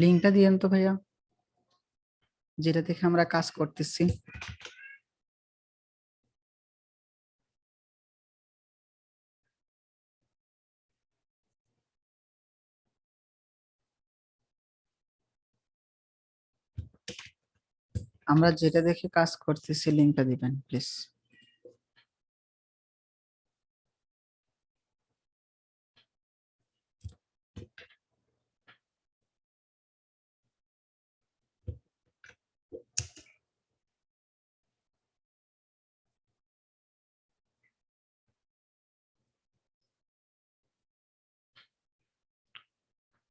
লিঙ্কটা দিয়েন তো ভাইয়া, যেটা দেখে আমরা কাজ করতেছি। আমরা যেটা দেখে কাজ করতেছি লিঙ্কটা দিবেন প্লিজ।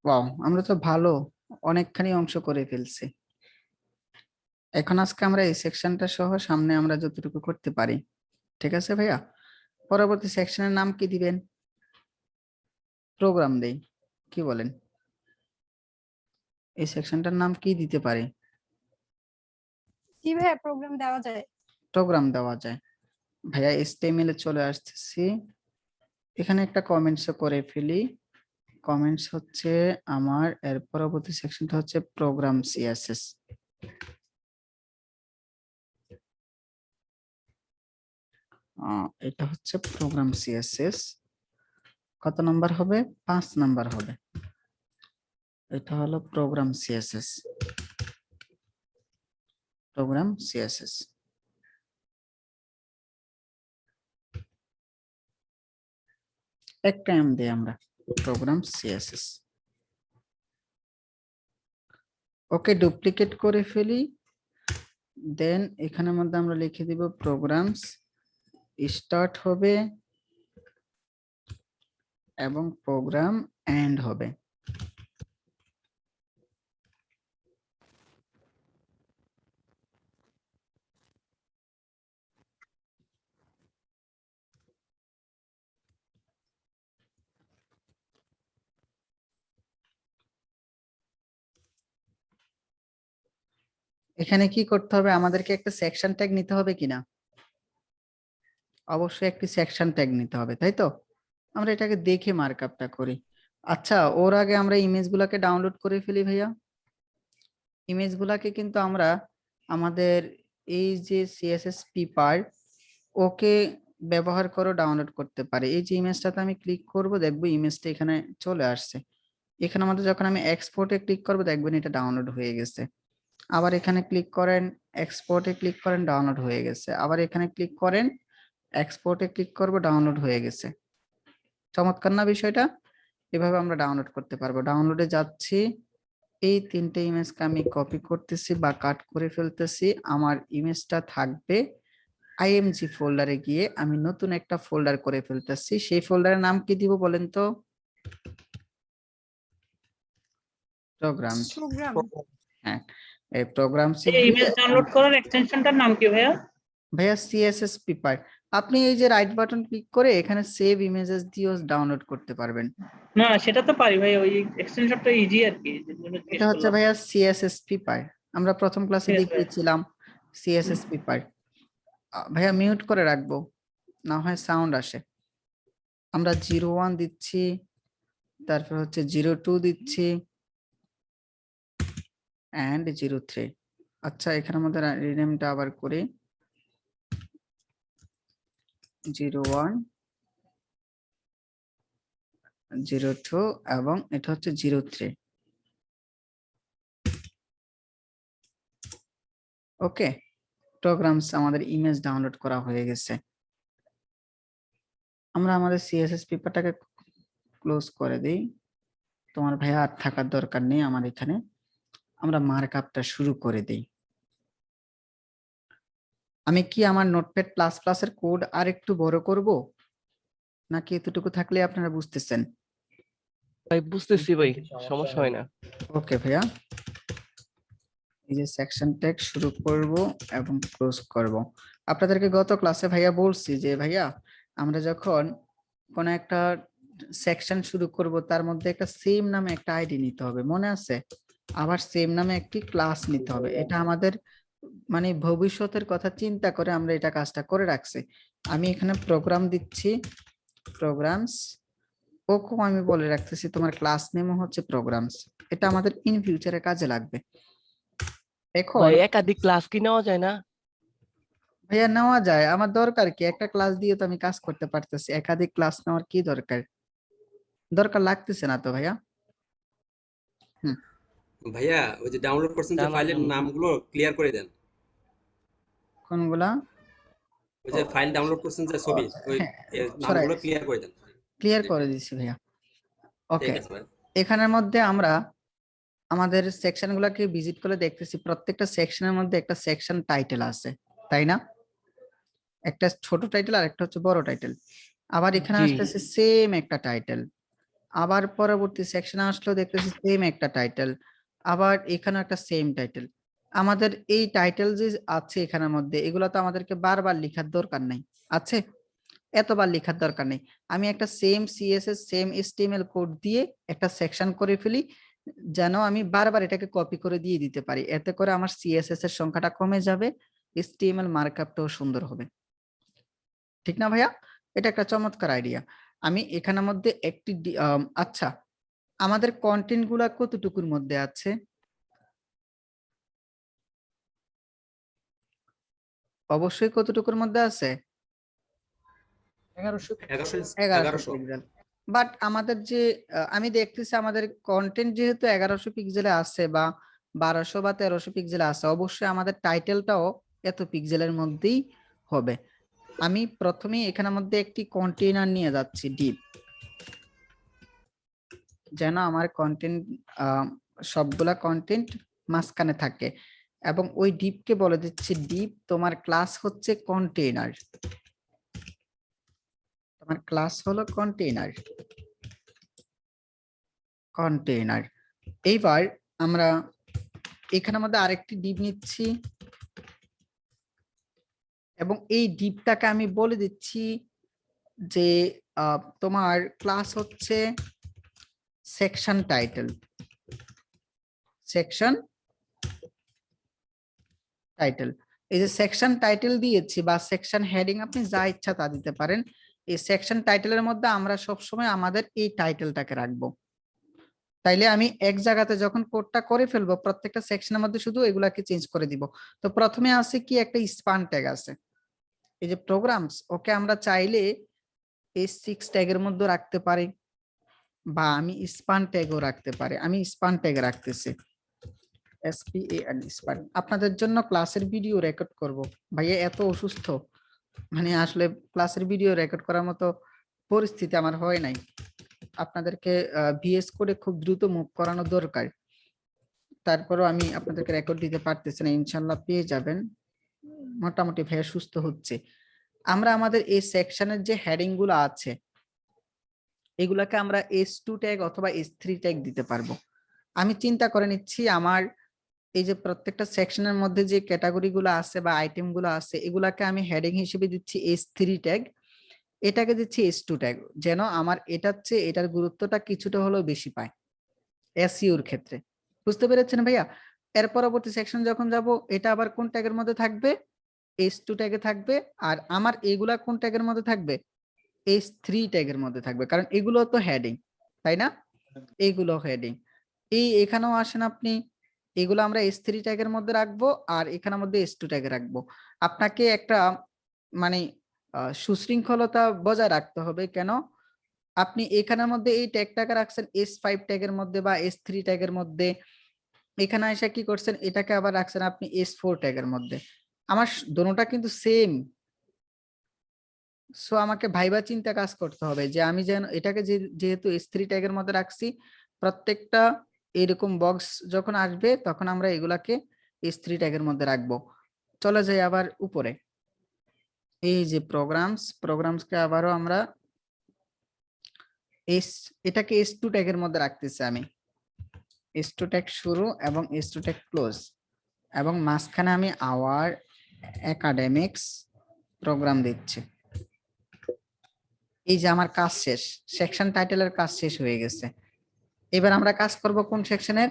ওয়াও, আমরা তো ভালো অনেকখানি অংশ করে ফেলছি। এখন আজকে আমরা এই সেকশনটা সহ সামনে আমরা যতটুকু করতে পারি। ঠিক আছে ভাইয়া, পরবর্তী সেকশনের নাম কি দিবেন? প্রোগ্রাম দেই, কি বলেন? এই সেকশনটার নাম কি দিতে পারি? জি ভাইয়া, প্রোগ্রাম দেওয়া যায়। প্রোগ্রাম দেওয়া যায়। ভাইয়া HTML এ চলে আসতেছি, এখানে একটা কমেন্টস করে ফেলি। কমেন্টস হচ্ছে আমার, এর পরবর্তী সেকশনটা হচ্ছে প্রোগ্রাম সিএসএস। এটা হচ্ছে প্রোগ্রাম সিএসএস। কত নাম্বার হবে? 5 নাম্বার হবে। এটা হলো প্রোগ্রাম সিএসএস। প্রোগ্রাম সিএসএস একটা নাম দেই আমরা, প্রোগ্রাম সিএসএস। ওকে, ডুপ্লিকেট করে ফেলি। দেন এখানের মধ্যে আমরা লিখে দিব প্রোগ্রামস স্টার্ট হবে এবং প্রোগ্রাম এন্ড হবে। এখানে কি করতে হবে? আমাদেরকে একটা সেকশন ট্যাগ নিতে হবে কিনা? অবশ্যই একটি সেকশন ট্যাগ নিতে হবে, তাই তো? আমরা এটাকে দেখে মার্কআপটা করি। আচ্ছা, ওর আগে আমরা ইমেজগুলোকে ডাউনলোড করে ফেলি ভাইয়া। ইমেজগুলোকে কিন্তু আমরা আমাদের এই যে সিএসএস পেপার ওকে ব্যবহার করে ডাউনলোড করতে পারি। এই যে ইমেজটাতে আমি ক্লিক করব, দেখবো ইমেজটা এখানে চলে আসছে। এখানে আমাদের যখন আমি এক্সপোর্টে ক্লিক করব, দেখবেন এটা ডাউনলোড হয়ে গেছে। আবার এখানে ক্লিক করেন, এক্সপোর্টে ক্লিক করেন, ডাউনলোড হয়ে গেছে। আবার এখানে ক্লিক করেন, এক্সপোর্টে ক্লিক করব, ডাউনলোড হয়ে গেছে। চমৎকার না বিষয়টা? এভাবে আমরা ডাউনলোড করতে পারবো। ডাউনলোডে যাচ্ছি, এই 3টে ইমেজকে আমি কপি করতেছি বা কাট করে ফেলতেছি। আমার ইমেজটা থাকবে আইএমজি ফোল্ডারে গিয়ে আমি নতুন একটা ফোল্ডার করে ফেলতেছি। সেই ফোল্ডারের নাম কি দিব বলেন তো? প্রোগ্রামস। প্রোগ্রাম। হ্যাঁ, এই প্রোগ্রামসে এই গিয়ে ইমেজ ডাউনলোড করার এক্সটেনশনটার নাম কি ভাইয়া? ভাইয়া সিএসএস পেপার। আপনি এই যে রাইট বাটন ক্লিক করে এখানে সেভ ইমেজেস দিয়েও ডাউনলোড করতে পারবেন। না সেটা তো পারি ভাই, ওই এক্সটেনশনটা ইজি আর কি, এটা হচ্ছে ভাইয়া সিএসএস পেপার, আমরা প্রথম ক্লাসে ঠিক আছে। দেখিয়েছিলাম সিএসএস পেপার। ভাইয়া মিউট করে রাখবো, না হয় সাউন্ড আসে। আমরা 01 দিচ্ছি, তারপর হচ্ছে 02 দিচ্ছি এন্ড 03। আচ্ছা, এখানে আমাদের রিনেমটা আবার করি, 01, 02 এবং এটা হচ্ছে 03। ওকে, প্রোগ্রামস আমাদের ইমেজ ডাউনলোড করা হয়ে গেছে। আমরা আমাদের সিএসএস পেপারটাকে ক্লোজ করে দিই। তোমার ভাইয়া আর থাকার দরকার নেই আমার এখানে। আমরা মার্কআপটা শুরু করে দিই। আমি কি আমার নোটপ্যাড প্লাস প্লাস এর কোড আর একটু বড় করব, নাকি এতটুকু থাকলে আপনারা বুঝতেছেন? ভাই বুঝতেছি ভাই, সমস্যা হয় না। ওকে ভাইয়া, এই যে সেকশন ট্যাগ শুরু করব এবং ক্লোজ করব। আপনাদেরকে গত ক্লাসে ভাইয়া বলছি যে ভাইয়া আমরা যখন কোন একটা সেকশন শুরু করব তার মধ্যে একটা সেম নামে একটা আইডি নিতে হবে, মনে আছে? আবার সেম নামে একটি ক্লাস নিতে হবে। এটা আমাদের মানে ভবিষ্যতের কথা চিন্তা করে আমরা এটা কাজটা করে রাখছি। আমি এখানে প্রোগ্রাম দিচ্ছি, প্রোগ্রামস ওকে আমি বলে রাখতেছি তোমার ক্লাস নেমও হচ্ছে প্রোগ্রামস, এটা আমাদের ইন ফিউচারে কাজে লাগবে। এখন ভাই একাধিক ক্লাস কি নেওয়া যায় না? ভাইয়া নেওয়া যায়, আমার দরকার কি, একটা ক্লাস দিয়ে তো আমি কাজ করতে পারতেছি, একাধিক ক্লাস নেওয়ার কি দরকার? দরকার লাগতেছে না তো ভাইয়া। হুম, ভাইয়া ওই যে ডাউনলোড করছেন যে জানার ফাইলের জন্য। নামগুলো ক্লিয়ার করে দেন। কোনগুলা? ওই যে ফাইল ডাউনলোড করছেন যে ছবি, ওই হ্যাঁ, সরাই নামগুলো ক্লিয়ার করে দেন। ক্লিয়ার জি করে ভাই, দিচ্ছি ভাইয়া। ঠিক ওকে, আছে ভাই। এখানের মধ্যে আমরা আমাদের সেকশন গুলাকে ভিজিট করে দেখতেছি, প্রত্যেকটা সেকশনের মধ্যে একটা সেকশন টাইটেল আছে, তাই না? একটা ছোট টাইটেল আর একটা হচ্ছে বড় টাইটেল। আবার এখানে জি আসতেছে সেম একটা টাইটেল, আবার পরবর্তী সেকশনে আসলেও দেখতেছি সেম একটা টাইটেল, আবার এখানে একটা সেম টাইটেল। আমাদের এই টাইটেল যে আছে এখানের মধ্যে, এগুলো তো আমাদেরকে বারবার লেখার দরকার নেই, আছে? এতবার লেখার দরকার নেই। আমি একটা same CSS same HTML code দিয়ে একটা সেকশন করে ফেলি, যেন আমি বারবার এটাকে কপি করে দিয়ে দিতে পারি। এতে করে আমার সিএসএস এর সংখ্যাটা কমে যাবে, এইচটিএমএল মার্কআপটাও সুন্দর হবে। ঠিক না ভাইয়া? এটা একটা চমৎকার আইডিয়া। আমি এখানের মধ্যে একটি আচ্ছা, আমাদের কন্টেন্ট গুলা কতটুকুর মধ্যে আছে? অবশ্যই কতটুকুর মধ্যে আছে? 1100 1100 1100 পিক্সেল। বাট আমাদের যে আমি দেখতেছি আমাদের কন্টেন্ট যেহেতু 1100 পিক্সেলে আছে বা 1200 বা 1300 পিক্সেলে আছে, অবশ্যই আমাদের টাইটেলটাও এত পিক্সেলের মধ্যেই হবে। আমি প্রথমেই এখানের মধ্যে একটি কন্টেইনার নিয়ে যাচ্ছি ডিপ, যেন আমার কন্টেন্ট সবগুলা কন্টেন্ট মাঝখানে থাকে, এবং ওই ডিপকে বলে দিচ্ছি ডিপ তোমার ক্লাস হচ্ছে কন্টেইনার, তোমার ক্লাস হলো কন্টেইনার। কন্টেইনার। এইবার আমরা এখানের মধ্যে আরেকটি ডিপ নিচ্ছি, এবং এই ডিপটাকে আমি বলে দিচ্ছি যে তোমার ক্লাস হচ্ছে সেকশন টাইটেল, সেকশন টাইটেল। এই যে সেকশন টাইটেল দিয়েছি বা সেকশন হেডিং, আপনি যা ইচ্ছা তা দিতে পারেন। এই সেকশন টাইটেলের মধ্যে আমরা সবসময় আমাদের এই টাইটেলটাকে রাখবো, তাইলে আমি এক জায়গাতে যখন কোডটা করে ফেলবো প্রত্যেকটা সেকশনের মধ্যে শুধু এগুলাকে চেঞ্জ করে দিব। তো প্রথমে আছে কি, একটা স্পান ট্যাগ আছে, এই যে প্রোগ্রামস, ওকে আমরা চাইলে S6 ট্যাগের মধ্যে রাখতে পারি, বা আমি স্পান ট্যাগও রাখতে পারি। আমি স্পান ট্যাগ রাখতেছি, SPAN স্পান। আপনাদের জন্য ক্লাসের ভিডিও রেকর্ড করব, ভাইয়া এত অসুস্থ, মানে আসলে ক্লাসের ভিডিও রেকর্ড করার মতো পরিস্থিতি আমার হয় নাই। আপনাদেরকে ভিএস কোডে খুব দ্রুত মুভ করানো দরকার, তারপরও আমি আপনাদেরকে রেকর্ড দিতে পারতেছি না, ইনশাল্লাহ পেয়ে যাবেন। মোটামুটি ভাইয়া সুস্থ হচ্ছে। আমরা আমাদের এই সেকশনের যে হেডিং গুলো আছে, এগুলাকে আমরা S2 ট্যাগ অথবা S3 ট্যাগ দিতে পারবো। আমি চিন্তা করে নিচ্ছি আমার এই যে প্রত্যেকটা সেকশনের মধ্যে যে ক্যাটাগরি গুলো আছে বা আইটেম গুলো আছে, এগুলাকে আমি হেডিং হিসেবে দিচ্ছি S3 ট্যাগ, এটাকে দিচ্ছি S2 ট্যাগ, যেন আমার এটার চেয়ে এটার গুরুত্বটা কিছুটা হলেও বেশি পায় এসইউর ক্ষেত্রে। বুঝতে পেরেছেন ভাইয়া? এর পরবর্তী সেকশন যখন যাব, এটা আবার কোন ট্যাগের মধ্যে থাকবে? S2 ট্যাগে থাকবে। আর আমার এইগুলা কোন ট্যাগের মধ্যে থাকবে? S3 ট্যাগের মধ্যে থাকবে, কারণ এগুলো তো হেডিং, তাই না? এইগুলো হেডিং। এই এখানেও আসেন আপনি, এগুলো আমরা S3 ট্যাগের মধ্যে রাখবো, আর এখানের মধ্যে S2 ট্যাগে রাখবো। আপনাকে একটা মানে সুশৃঙ্খলতা বজায় রাখতে হবে। কেন? আপনি এখানের মধ্যে এই ট্যাগটাকে রাখছেন S5 ট্যাগের মধ্যে বা S3 ট্যাগের মধ্যে, এখানে এসে কি করছেন, এটাকে আবার রাখছেন আপনি S4 ট্যাগের মধ্যে। আমার দোনোটা কিন্তু সেম। সো আমাকে ভাইবা চিন্তা কাজ করতে হবে যে আমি যেন এটাকে যেহেতু S3 ট্যাগের মধ্যে রাখছি, প্রত্যেকটা এরকম বক্স যখন আসবে তখন আমরা এগুলাকে S3 ট্যাগের মধ্যে রাখবো। চলে যাই আবার উপরে, এই যে প্রোগ্রামসকে আবারও আমরা এটাকে S2 ট্যাগের মধ্যে রাখতেছি আমি। S2 ট্যাগ শুরু এবং S2 ট্যাগ ক্লোজ, এবং মাঝখানে আমি আওয়ার একাডেমিক্স প্রোগ্রাম দিচ্ছি। এই যে আমার কাজ শেষ, সেকশন টাইটেলের কাজ শেষ হয়ে গেছে। এবার আমরা কাজ করব কোন সেকশনের?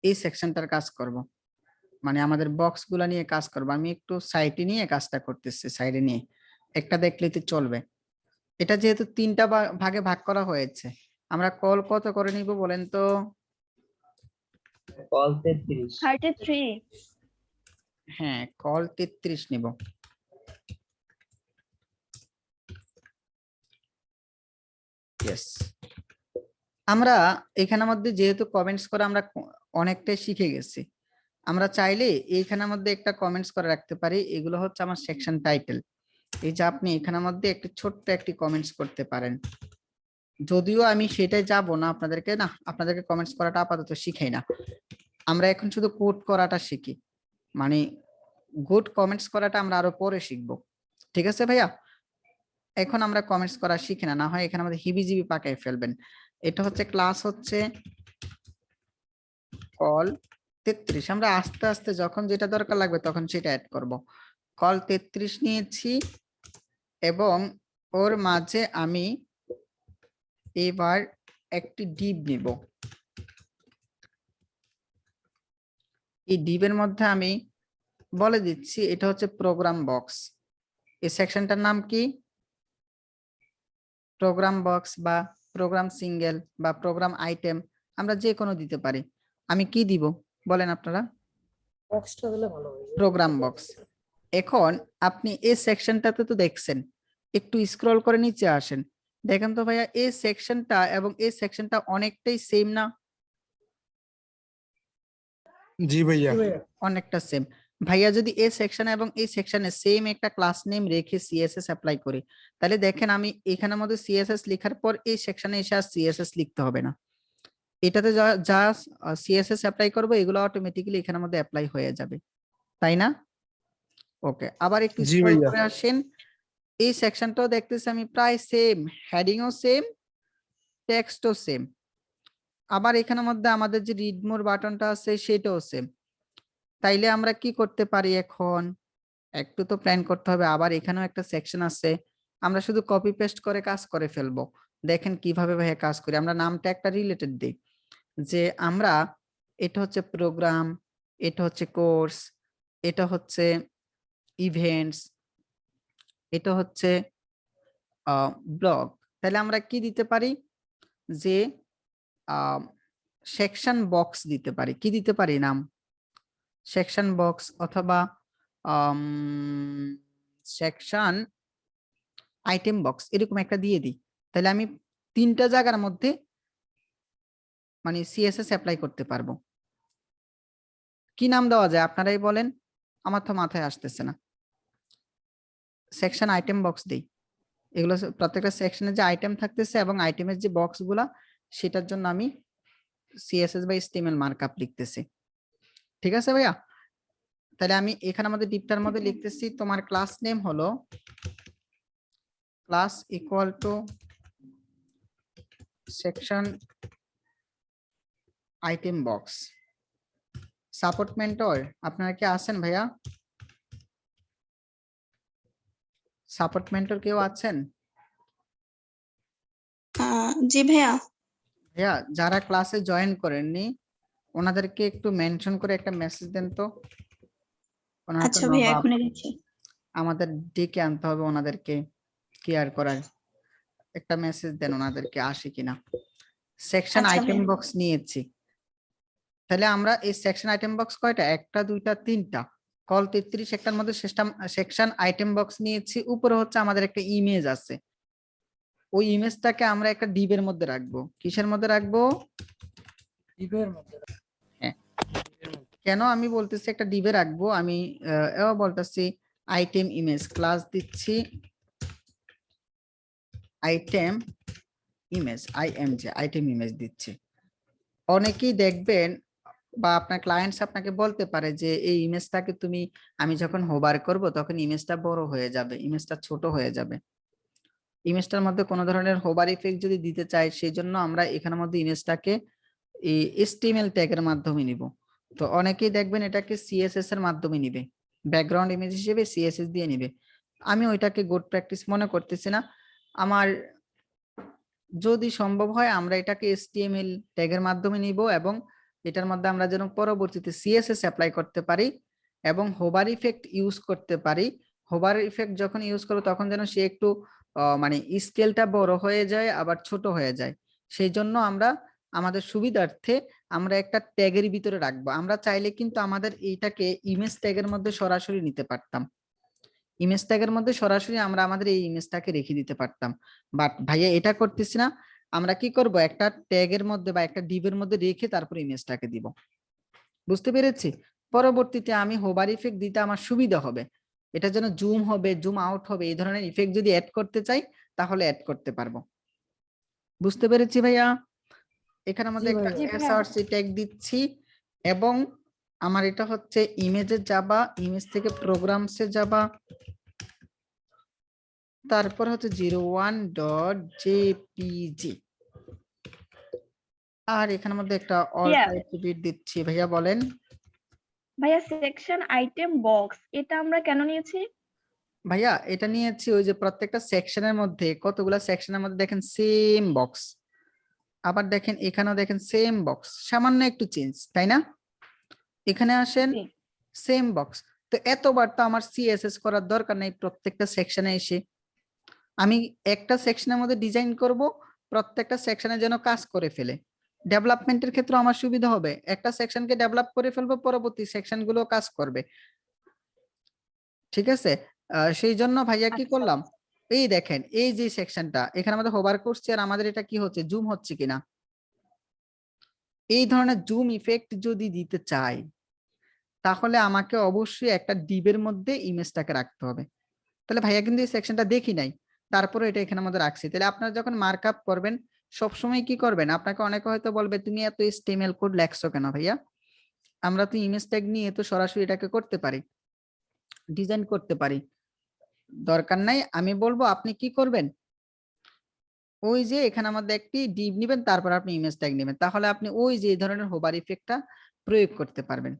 এই সেকশনটার কাজ করব, মানে আমাদের বক্স গুলা নিয়ে কাজ করব। আমি একটু সাইডে নিয়ে কাজটা করতেছি, সাইডে নিয়ে একটা দেখলেই তো চলবে। এটা যেহেতু তিনটা ভাগে ভাগ করা হয়েছে, আমরা কল কত করে নিব বলেন তো? কল 33 33 হ্যাঁ, কল 33 নিব। ইয়েস, আমরা এখানের মধ্যে যেহেতু কমেন্টস করে আমরা অনেকটাই শিখে গেছি, আমরা চাইলে এইখানের মধ্যে একটা কমেন্টস করে রাখতে পারি। এগুলো হচ্ছে আমার সেকশন টাইটেল। এই যে আপনি এখানের মধ্যে একটি ছোট্ট একটি কমেন্টস করতে পারেন। যদিও আমি সেটাই যাব না, আপনাদেরকে কমেন্টস করাটা আপাতত শিখাই না, আমরা এখন শুধু কোড করাটা শিখি, মানে গুড কমেন্টস করাটা আমরা আরো পরে শিখবো। ঠিক আছে ভাইয়া, এখন আমরা কমেন্টস করা শিখি না, না হয় এখানে আমাদের হিবিজিবি পাকায় ফেলবেন। এটা হচ্ছে ক্লাস হচ্ছে কল 33, আমরা আস্তে আস্তে যখন যেটা দরকার লাগবে তখন সেটা অ্যাড করব। কল 33 নিয়েছি এবং ওর মাঝে আমি এবার একটি ডিভ নিব। এই ডিভের মধ্যে আমি বলে দিচ্ছি এটা হচ্ছে প্রোগ্রাম বক্স। এই সেকশনটার নাম কি? প্রোগ্রাম বক্স বা প্রোগ্রাম সিঙ্গেল বা প্রোগ্রাম আইটেম, আমরা যে কোনো দিতে পারি। আমি কি দিব বলেন আপনারা? বক্সটা দিলে ভালো হয়। Program box. এখন আপনি এই সেকশনটাতে তো দেখছেন, একটু স্ক্রল করে নিচে আসেন, দেখেন তো ভাইয়া এই সেকশনটা এবং এই সেকশনটা অনেকটাই সেম না? জি ভাইয়া। অনেকটা সেম। ভাইয়া যদি এই সেকশন এবং এই সেকশনে সেম একটা ক্লাস নেম রেখে সিএসএস অ্যাপ্লাই করি, তাহলে দেখেন আমি এখানের মধ্যে সিএসএস লেখার পর এই সেকশনে এসে আর সিএসএস লিখতে হবে না। এটাতে যা সিএসএস অ্যাপ্লাই করবো এগুলো অটোমেটিক্যালি এখানের মধ্যে অ্যাপ্লাই হয়ে যাবে, তাই না? ওকে, আবার একটু জি স্ক্রল ভাইয়া। করে আসেন, এই সেকশনটাও দেখতেছি আমি প্রায় সেম, হেডিংও সেম, টেক্সটও সেম। আবার এখানের মধ্যে আমাদের যে রিড মোর বাটনটা আছে সেটাও সেম। তাইলে আমরা কি করতে পারি এখন? একটু তো প্ল্যান করতে হবে। আবার এখানেও একটা সেকশন আছে, আমরা শুধু কপি পেস্ট করে কাজ করে ফেলবো। দেখেন কিভাবে ভাইয়া কাজ করি, আমরা নামটা একটা রিলেটেড দিই, যে আমরা এটা হচ্ছে প্রোগ্রাম, এটা হচ্ছে কোর্স, এটা হচ্ছে ইভেন্টস, এটা হচ্ছে ব্লগ। তাহলে আমরা কি দিতে পারি? যে সেকশন বক্স দিতে পারি। কি দিতে পারি নাম? সেকশন বক্স অথবা সেকশন আইটেম বক্স, এরকম একটা দিয়ে দিই। তাহলে আমি তিনটা জায়গার মধ্যে মানে সিএসএস অ্যাপ্লাই করতে পারবো। কি নাম দেওয়া যায় আপনারাই বলেন, আমার তো মাথায় আসতেছে না। সেকশন আইটেম বক্স দেই, এগুলো প্রত্যেকটা সেকশনে যে আইটেম থাকতেছে এবং আইটেমের যে বক্স গুলা, সেটার জন্য আমি সিএসএস বা এইচটিএমএল মার্কআপ লিখতেছি। ঠিক আছে ভাইয়া, তাহলে আমি এখানে আমাদের ডিপটার মধ্যে লিখতেছি তোমার ক্লাস নেম হলো class equal to section item box. Support mentor আপনারা কি আছেন ভাইয়া? সাপোর্ট মেন্টর কেউ আছেন? জি ভাইয়া। ভাইয়া যারা ক্লাসে জয়েন করেননি ওনাদেরকে একটু মেনশন করে একটা মেসেজ দেন তো। ওনারা তো আচ্ছা ভাইয়া, নবাব, এখনই দিচ্ছি। আমাদের ডেকে আনতে হবে ওনাদেরকে কেয়ার করার। একটা মেসেজ দেন ওনাদেরকে আসে কিনা। সেকশন আচ্ছা আইটেম ভাইয়া। বক্স নিয়েছি, তাহলে আমরা এই সেকশন আইটেম বক্স কয়টা? একটা, দুইটা, তিনটা। কল 33 একটার মধ্যে সেকশন আইটেম বক্স নিয়েছি। উপরে হচ্ছে আমাদের একটা ইমেজ আছে, ওই ইমেজটাকে আমরা একটা ডিবের মধ্যে রাখবো। কিসের মধ্যে রাখবো? ডিভের মধ্যে। হ্যাঁ, কেন আমি বলতেছি একটা ডিবে রাখবো? আমি এও বলতেছি আইটেম ইমেজ ক্লাস দিচ্ছি, item image IMG item image দিচ্ছি। অনেকেই দেখবেন বা আপনার ক্লায়েন্টস আপনাকে বলতে পারে যে এই ইমেজটাকে তুমি, আমি যখন হোভার করব তখন ইমেজটা বড় হয়ে যাবে, ইমেজটা ছোট হয়ে যাবে। ইমেজটার মধ্যে কোনো ধরনের হোভার ইফেক্ট যদি দিতে চাই, সেই জন্য আমরা এখানের মধ্যে ইমেজটাকে এই HTML ট্যাগের মাধ্যমে নিব। তো অনেকেই দেখবেন এটাকে সিএসএস এর মাধ্যমে নিবে, ব্যাকগ্রাউন্ড ইমেজ হিসেবে সিএসএস দিয়ে নিবে। আমি ওইটাকে গুড প্র্যাকটিস মনে করতেছি না। আমার যদি সম্ভব হয় আমরা এটাকে HTML ট্যাগের মাধ্যমে নিব এবং এটার মধ্যে আমরা যেন পরবর্তীতে সিএসএস অ্যাপ্লাই করতে পারি এবং হোভার ইফেক্ট ইউজ করতে পারি। হোভার ইফেক্ট যখন ইউজ করব তখন যেন সে একটু মানে স্কেলটা বড় হয়ে যায় আবার ছোট হয়ে যায়। সেই জন্য আমরা আমাদের সুবিধার্থে আমরা একটা ট্যাগের ভিতরে রাখবো। আমরা চাইলে কিন্তু আমাদের এইটাকে ইমেজ ট্যাগের মধ্যে সরাসরি নিতে পারতাম। ইমেজ ট্যাগের মধ্যে সরাসরি আমরা আমাদের এই ইমেজটাকে রেখে দিতে পারতাম, বাট ভাইয়া এটা করতেছি না। আমরা কি করব, একটা ট্যাগের মধ্যে বা একটা ডিভের মধ্যে রেখে তারপর ইমেজটাকে দিব। বুঝতে পেরেছি? পরবর্তীতে আমি হোভার ইফেক্ট দিতে আমার সুবিধা হবে। এটা যেন জুম হবে, জুম আউট হবে, এই ধরনের ইফেক্ট যদি অ্যাড করতে চাই তাহলে অ্যাড করতে পারবো। বুঝতে পেরেছি ভাইয়া? এখানে মধ্যে একটা ভাইয়া। এসআরসি ট্যাগ দিচ্ছি এবং আমার এটা হচ্ছে ইমেজে যাবা, ইমেজ থেকে প্রোগ্রামসে যাবা, তারপর হচ্ছে 01.jpg আর এখানের মধ্যে একটা অল Yeah. টাইপ বিট দিচ্ছি। ভাইয়া বলেন। ভাইয়া সেকশন আইটেম বক্স এটা আমরা কেন নিয়েছি? ভাইয়া এটা নিয়েছি ওই যে প্রত্যেকটা সেকশনের মধ্যে, কতগুলা সেকশনের মধ্যে দেখেন সেম বক্স, আবার দেখেন এখানেও দেখেন সেম বক্স, সামান্য একটু চেঞ্জ, তাই না? এখানে আসেন জি। Same box. তো এতবার তো আমার সিএসএস করার দরকার নেই প্রত্যেকটা সেকশনে এসে। আমি একটা সেকশনের মধ্যে ডিজাইন করব, প্রত্যেকটা সেকশনে যেন কাজ করে ফেলে। ডেভেলপমেন্টের ক্ষেত্রে আমার সুবিধা হবে, একটা সেকশনকে ডেভেলপ করে ফেলবো, পরবর্তী সেকশনগুলো কাজ করবে। ঠিক আছে? সেই জন্য ভাইয়া কি আচ্ছা। করলাম, এই দেখেন এই যে সেকশনটা এখানে আমাদের হোভার করছে আর আমাদের এটা কি হচ্ছে, জুম হচ্ছে কিনা। এই ধরনের জুম ইফেক্ট যদি দিতে চাই তাহলে আমাকে অবশ্যই একটা ডিবের মধ্যে ইমেজটাকে রাখতে হবে। তাহলে ভাইয়া কিন্তু এই সেকশনটা দেখি নাই, তারপরে এটা এখানের মধ্যে রাখছি। তাহলে আপনারা যখন মার্কআপ করবেন সবসময় কি করবেন, আপনাকে অনেকে হয়তো বলবে তুমি এত HTML কোড লেখছো কেন ভাইয়া, আমরা তো ইমেজ ট্যাগ নিয়ে তো সরাসরি এটাকে করতে পারি, ডিজাইন করতে পারি, দরকার নাই। আমি বলবো আপনি কি করবেন, ওই যে এখানে আমাদের একটি ডিভ নেবেন, তারপর আপনি ইমেজ ট্যাগ নেবেন, তাহলে আপনি ওই যে এই ধরনের হোভার ইফেক্টটা প্রয়োগ করতে পারবেন।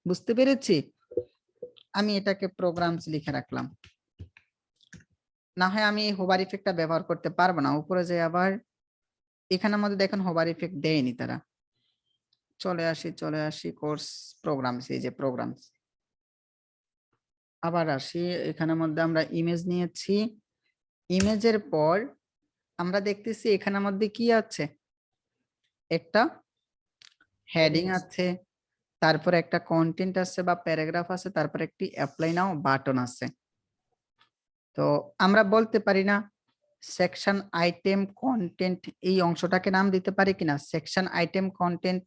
বুঝতে পেরেছি? আমি এটাকে প্রোগ্রামস লিখে রাখলাম, না হয় আমি এই হোভার ইফেক্টটা ব্যবহার করতে পারবো না। উপরে যে আবার এখানের মধ্যে দেখেন হোভার ইফেক্ট দেয়নি তারা। চলে আসি কোর্স প্রোগ্রামস, এই যে প্রোগ্রামস, আবার আসি এখানের মধ্যে আমরা ইমেজ নিয়েছি। ইমেজের পর আমরা দেখতেছি এখানের মধ্যে কি আছে, একটা হেডিং আছে, তারপর একটা কন্টেন্ট আছে বা প্যারাগ্রাফ আছে, তারপর একটি অ্যাপ্লাই নাও বাটন আছে। তো আমরা বলতে পারি না সেকশন আইটেম কন্টেন্ট, এই অংশটাকে নাম দিতে পারি কিনা সেকশন আইটেম কন্টেন্ট?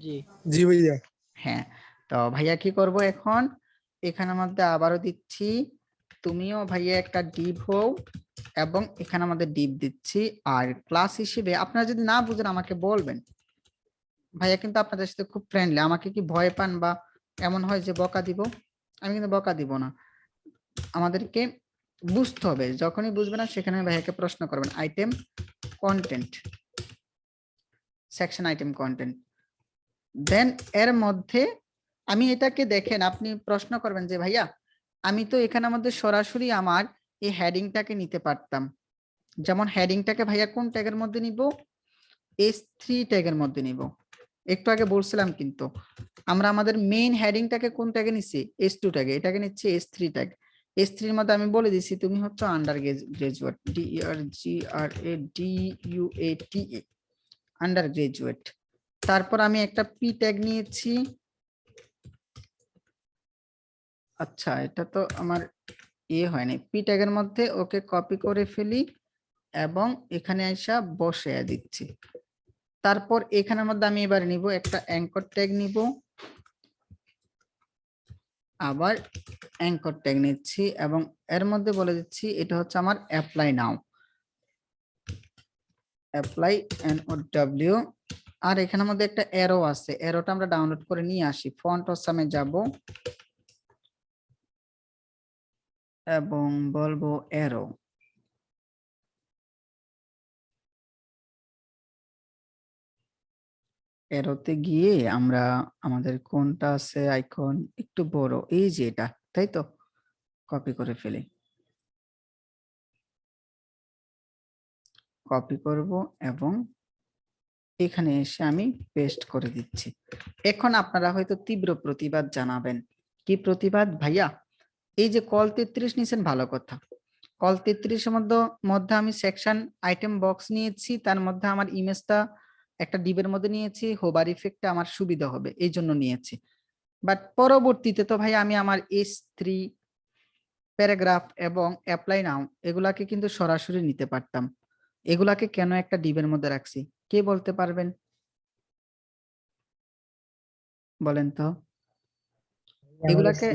জি জি ভাইয়া। হ্যাঁ। তো ভাইয়া কি করব এখন, এখানের মধ্যে আবারও দিচ্ছি, তুমিও ভাইয়া একটা ডিভ হও এবং এখানে আমাদের ডিভ দিচ্ছি। আর ক্লাস হিসেবে আপনারা যদি না বুঝেন আমাকে বলবেন, ভাইয়া কিন্তু আপনাদের সাথে খুব ফ্রেন্ডলি। আমাকে কি ভয় পান বা এমন হয় যে বকা দিব? আমি কিন্তু বকা দিব না, আমাদেরকে বুঝতে হবে। যখনই বুঝবে না সেখানে ভাইয়াকে প্রশ্ন করবেন, item content, section item content, then এর মধ্যে আমি এটাকে দেখেন আপনি প্রশ্ন করবেন যে ভাইয়া আমি তো এখানের মধ্যে সরাসরি আমার এই হেডিংটাকে নিতে পারতাম। যেমন হেডিংটাকে ভাইয়া কোন ট্যাগের মধ্যে নিব, S3 ট্যাগের মধ্যে নিব। একটু আগে বলছিলাম কিন্তু আমরা আমাদের মেইন হেডিংটাকে কোন ট্যাগে নিচ্ছি, S2 ট্যাগে, এটাকে নিচ্ছি S3 ট্যাগ। S3 এর মধ্যে আমি বলে দিচ্ছি তুমি হচ্ছে under graduate, DERGRADUATE, under graduate. তারপর আমি একটা পি ট্যাগ নিয়েছি। আচ্ছা এটা তো আমার হয়নি, পি ট্যাগের মধ্যে ওকে কপি করে ফেলি এবং এখানে এসে বসে দিচ্ছি। তারপর এখানের মধ্যে আমি এবার নিব একটা অ্যাঙ্কর ট্যাগ নিব, আবার অ্যাঙ্কর ট্যাগ নিচ্ছি এবং এর মধ্যে বলে দিচ্ছি এটা হচ্ছে আমার অ্যাপ্লাই নাও, অ্যাপ্লাই NOW। আর এখানের মধ্যে একটা অ্যারো আছে, অ্যারোটা আমরা ডাউনলোড করে নিয়ে আসি। ফন্ট অসামে যাব এবং বলবো অ্যারো। অ্যারোতে গিয়ে আমরা আমাদের কোনটা আছে আইকন একটু বড়, এই যে এটা, তাই তো, কপি করে ফেলি, কপি করব এবং এখানে এসে আমি পেস্ট করে দিচ্ছি। এখন আপনারা হয়তো তীব্র প্রতিবাদ জানাবেন, কি প্রতিবাদ ভাইয়া? এই যে কল 33 নিছেন ভালো কথা, কল 33 এর মধ্যে আমি সেকশন আইটেম বক্স নিয়েছি, তার মধ্যে আমার ইমেজটা একটা ডিবের মধ্যে নিয়েছি, হোভার ইফেক্টে আমার সুবিধা হবে এই জন্য নিয়েছি। বাট পরবর্তীতে তো ভাই আমি আমার S3 প্যারাগ্রাফ এবং অ্যাপ্লাই নাও এগুলাকে কিন্তু সরাসরি নিতে পারতাম। এগুলাকে কেন একটা ডিবের মধ্যে রাখছি কে বলতে পারবেন? বলেন তো। এগুলাকে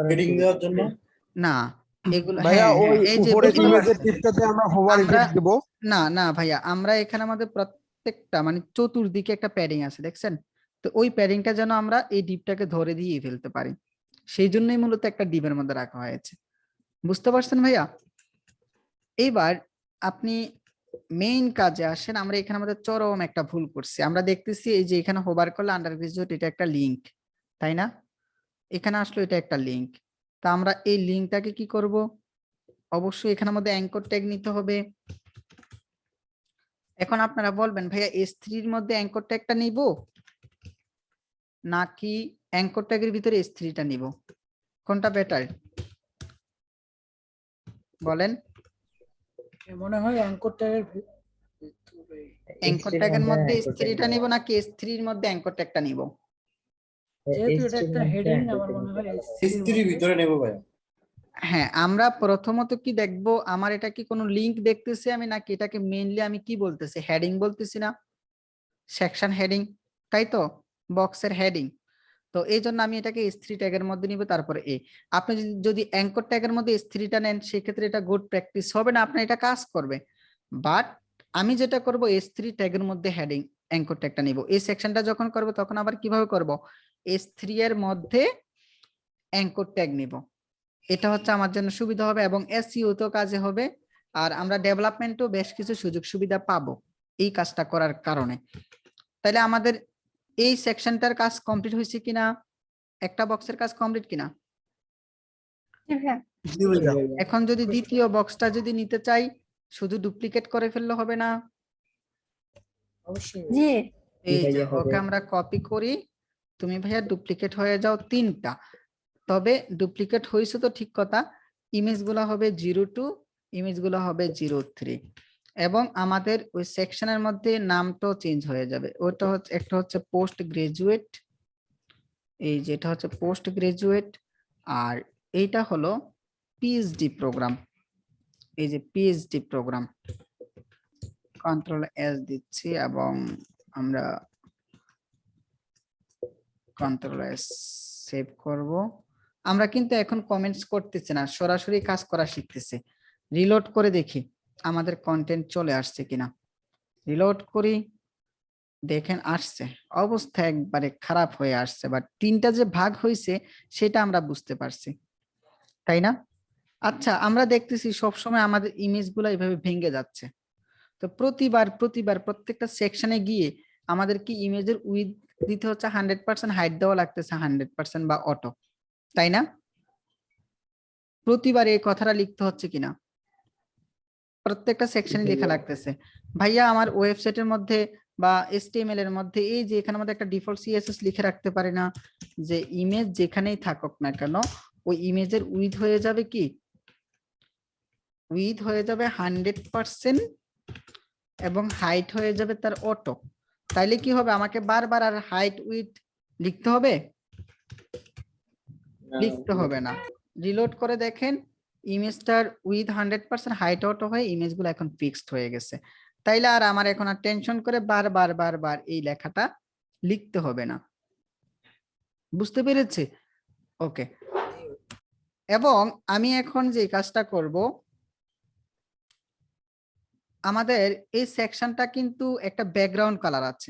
হেডিং দেওয়ার জন্য না, এগুলো ভাইয়া হ্যাঁ ওই হ্যাঁ, এই যে উপরের বুঝতে ইমেজের পারছেন। টিপটাতে আমরা হোভার আমরা ইফেক্ট দেব। না না ভাইয়া, আমরা এখানে আমাদের প্রত্যেকটা মানে চতুর্দিকে একটা প্যাডিং আছে দেখছেন, তো ওই প্যাডিংটা যেন আমরা এই ডিপটাকে ধরে দিয়ে ফেলতে পারি, সেই জন্যই মূলত একটা ডিপের মধ্যে রাখা হয়েছে। বুঝতে পারছেন ভাইয়া? এইবার আপনি মেইন কাজে আসেন। আমরা এখানে আমাদের চরম একটা ভুল করছি। আমরা দেখতেছি এই যে এখানে হোভার করলে আন্ডার গ্রাজুয়েট এটা একটা লিংক, তাই না? এখানে আসলো এটা একটা লিংক। তা আমরা এই লিংকটাকে কি করব? অবশ্যই এখানের মধ্যে অ্যাঙ্কর ট্যাগ নিতে হবে। এখন আপনারা বলবেন ভাইয়া S3 এর মধ্যে অ্যাঙ্কর ট্যাগটা নিব নাকি অ্যাঙ্কর ট্যাগের ভিতরে S3 টা নিব, কোনটা বেটার বলেন? মনে হয় অ্যাঙ্কর ট্যাগের অ্যাঙ্কর ট্যাগের মধ্যে S3 টা নিব নাকি S3 এর মধ্যে অ্যাঙ্কর ট্যাগটা নিব? যেহেতু এটা একটা হেডিং আমার মনে হয় S3 ভিতরে নেব ভাই। হ্যাঁ, আমরা প্রথমত কি দেখবো, আমার এটা কি কোনো লিংক দেখতেছি আমি নাকি এটাকে মেইনলি আমি কি বলতেছি, হেডিং বলতেছি না, সেকশন হেডিং, তাই তো, বক্সের হেডিং। তো এই জন্য আমি এটাকে S3 ট্যাগের মধ্যে নিব। তারপরে আপনি যদি অ্যাঙ্কর ট্যাগের মধ্যে S3 টা নেন সেক্ষেত্রে এটা গুড প্র্যাকটিস হবে না, আপনার এটা কাজ করবে। বাট আমি যেটা করব S3 ট্যাগের মধ্যে হেডিং অ্যাঙ্কর ট্যাগটা নিব। এই সেকশনটা যখন করব তখন আবার কিভাবে করব, S3 এর মধ্যে অ্যাঙ্কর ট্যাগ নিব। এটা হচ্ছে আমার জন্য সুবিধা হবে এবং SEO তো কাজে হবে, আর আমরা ডেভেলপমেন্টও বেশ কিছু সুযোগ সুবিধা পাবো এই কাজটা করার কারণে। তাহলে আমাদের এই সেকশনটার কাজ কমপ্লিট হয়েছে কিনা, একটা বক্সের কাজ কমপ্লিট কিনা? জি ভাইয়া। এখন যদি দ্বিতীয় বক্সটা যদি নিতে চাই শুধু ডুপ্লিকেট করে ফেললে হবে না? অবশ্যই জি এই যে ওকে আমরা কপি করি, তুমি ভাইয়া ডুপ্লিকেট হয়ে যাও 3টা। তবে ডুপ্লিকেট হয়েছে তো ঠিক কথা, ইমেজ গুলা হবে 02, ইমেজ গুলা হবে 03 এবং আমাদের ওই সেকশনের মধ্যে নামটাও চেঞ্জ হয়ে যাবে। ওটা হচ্ছে একটা হচ্ছে পোস্ট গ্রাজুয়েট, এই যেটা হচ্ছে পোস্ট গ্রাজুয়েট, আর এইটা হলো পিএইচডি প্রোগ্রাম। এই যে পিএইচডি প্রোগ্রাম, কন্ট্রোল এস দিচ্ছি এবং আমরা কন্ট্রোল এস সেভ করব। আমরা কিন্তু এখন কমেন্টস করতেছি না, সরাসরি কাজ করা শিখতেছি। রিলোড করে দেখি আমাদের কন্টেন্ট চলে আসছে কিনা। রিলোড করি, দেখেন আসছে, অবস্থা একবারে খারাপ হয়ে আসছে, বাট 3টা যে ভাগ হয়েছে সেটা আমরা বুঝতে পারছি, তাই না? আচ্ছা, আমরা দেখতেছি সবসময় আমাদের ইমেজগুলো এইভাবে ভেঙে যাচ্ছে। তো প্রতিবার প্রত্যেকটা সেকশনে গিয়ে আমাদের কি ইমেজের উইথ দিতে হচ্ছে 100%, হাইট দেওয়া লাগতেছে 100% বা অটো, তাই না? প্রতিবার এই কথাটা লিখতে হচ্ছে কিনা, প্রত্যেকটা সেকশনে লেখা লাগতেছে। ভাইয়া আমার ওয়েবসাইটের মধ্যে বা HTML এর মধ্যে এই যে এখানে আমাদের একটা ডিফল্ট CSS লিখে রাখতে পারি না যে ইমেজ যেখানেই থাকুক না কেন ওই ইমেজের উইথ হয়ে যাবে কি, উইথ হয়ে যাবে 100% এবং হাইট হয়ে যাবে তার অটো। তাইলে কি হবে, আমাকে বারবার আর হাইট উইথ লিখতে হবে? লিখতে হবে না। রিলোড করে দেখেন ইমেজটার উইথ 100% হাইট অটো হয়ে ইমেজগুলো এখন ফিক্সড হয়ে গেছে। তাইলে আর আমার এখন আর টেনশন করে বারবার এই লেখাটা লিখতে হবে না। বুঝতে পেরেছি? ওকে। এবং আমি এখন যে কাজটা করব, আমাদের এই সেকশনটা কিন্তু একটা ব্যাকগ্রাউন্ড কালার আছে,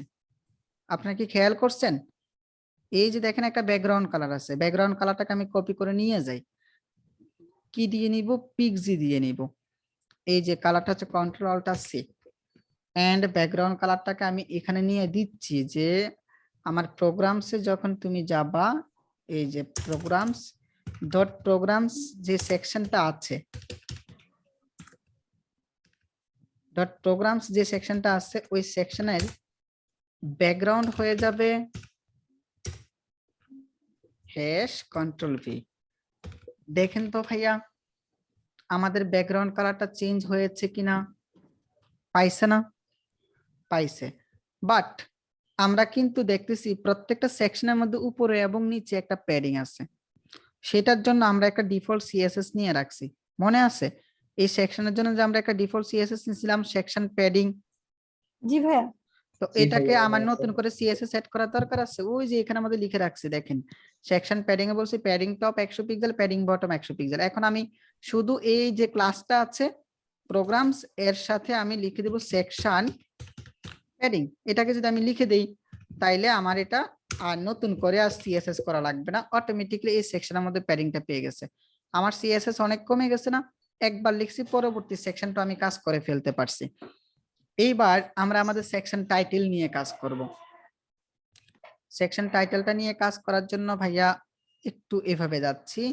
আপনারা কি খেয়াল করছেন? এই যে দেখেন একটা ব্যাকগ্রাউন্ড কালার আছে, ব্যাকগ্রাউন্ড কালারটাকে আমি কপি করে নিয়ে যাই, কি দিয়ে নিব, পিক্সি দিয়ে নিব। এই যে কালারটা হচ্ছে control alt C, and background কালারটাকে আমি এখানে নিয়ে দিচ্ছি যে আমার প্রোগ্রামসে যখন তুমি যাবা, এই যে প্রোগ্রামস ডট প্রোগ্রামস যে সেকশনটা আছে, ডট প্রোগ্রামস যে সেকশনটা আছে ওই সেকশনের ব্যাকগ্রাউন্ড হয়ে যাবে হ্যাশ কন্ট্রোল ভি। দেখেন তো ভাইয়া আমাদের ব্যাকগ্রাউন্ড কালারটা চেঞ্জ হয়েছে কিনা? পাইছে না? পাইছে। বাট আমরা কিন্তু দেখতেছি প্রত্যেকটা সেকশনের মধ্যে উপরে এবং নিচে একটা প্যাডিং আছে। সেটার জন্য আমরা একটা ডিফল্ট সিএসএস নিয়ে রাখছি, মনে আছে? এই সেকশনের জন্য যে আমরা একটা ডিফল্ট সিএসএস নিয়েছিলাম, সেকশন প্যাডিং। জি ভাইয়া। তো এটাকে আমার নতুন করে সিএসএস সেট করার দরকার আছে। ওই যে এখানে আমাদের লিখে রাখছি, দেখেন সেকশন প্যাডিং এ বলছি padding top 100 pixel, padding bottom 100 pixel. এখন আমি শুধু এই যে ক্লাসটা আছে প্রোগ্রামস, এর সাথে আমি লিখে দেব সেকশন প্যাডিং। এটাকে যদি আমি লিখে দেই তাইলে আমার এটা আর নতুন করে আর সিএসএস করা লাগবে না, অটোমেটিক্যালি এই সেকশনের মধ্যে প্যাডিংটা পেয়ে গেছে। আমার সিএসএস অনেক কমে গেছে না? একবার লিখছি, পরবর্তী সেকশনটা আমি কাজ করে ফেলতে পারছি। এইবার আমরা আমাদের সেকশন টাইটেল নিয়ে কাজ করব। সেকশন টাইটেলটা নিয়ে কাজ করার জন্য ভাইয়া একটু এভাবে যাচ্ছি,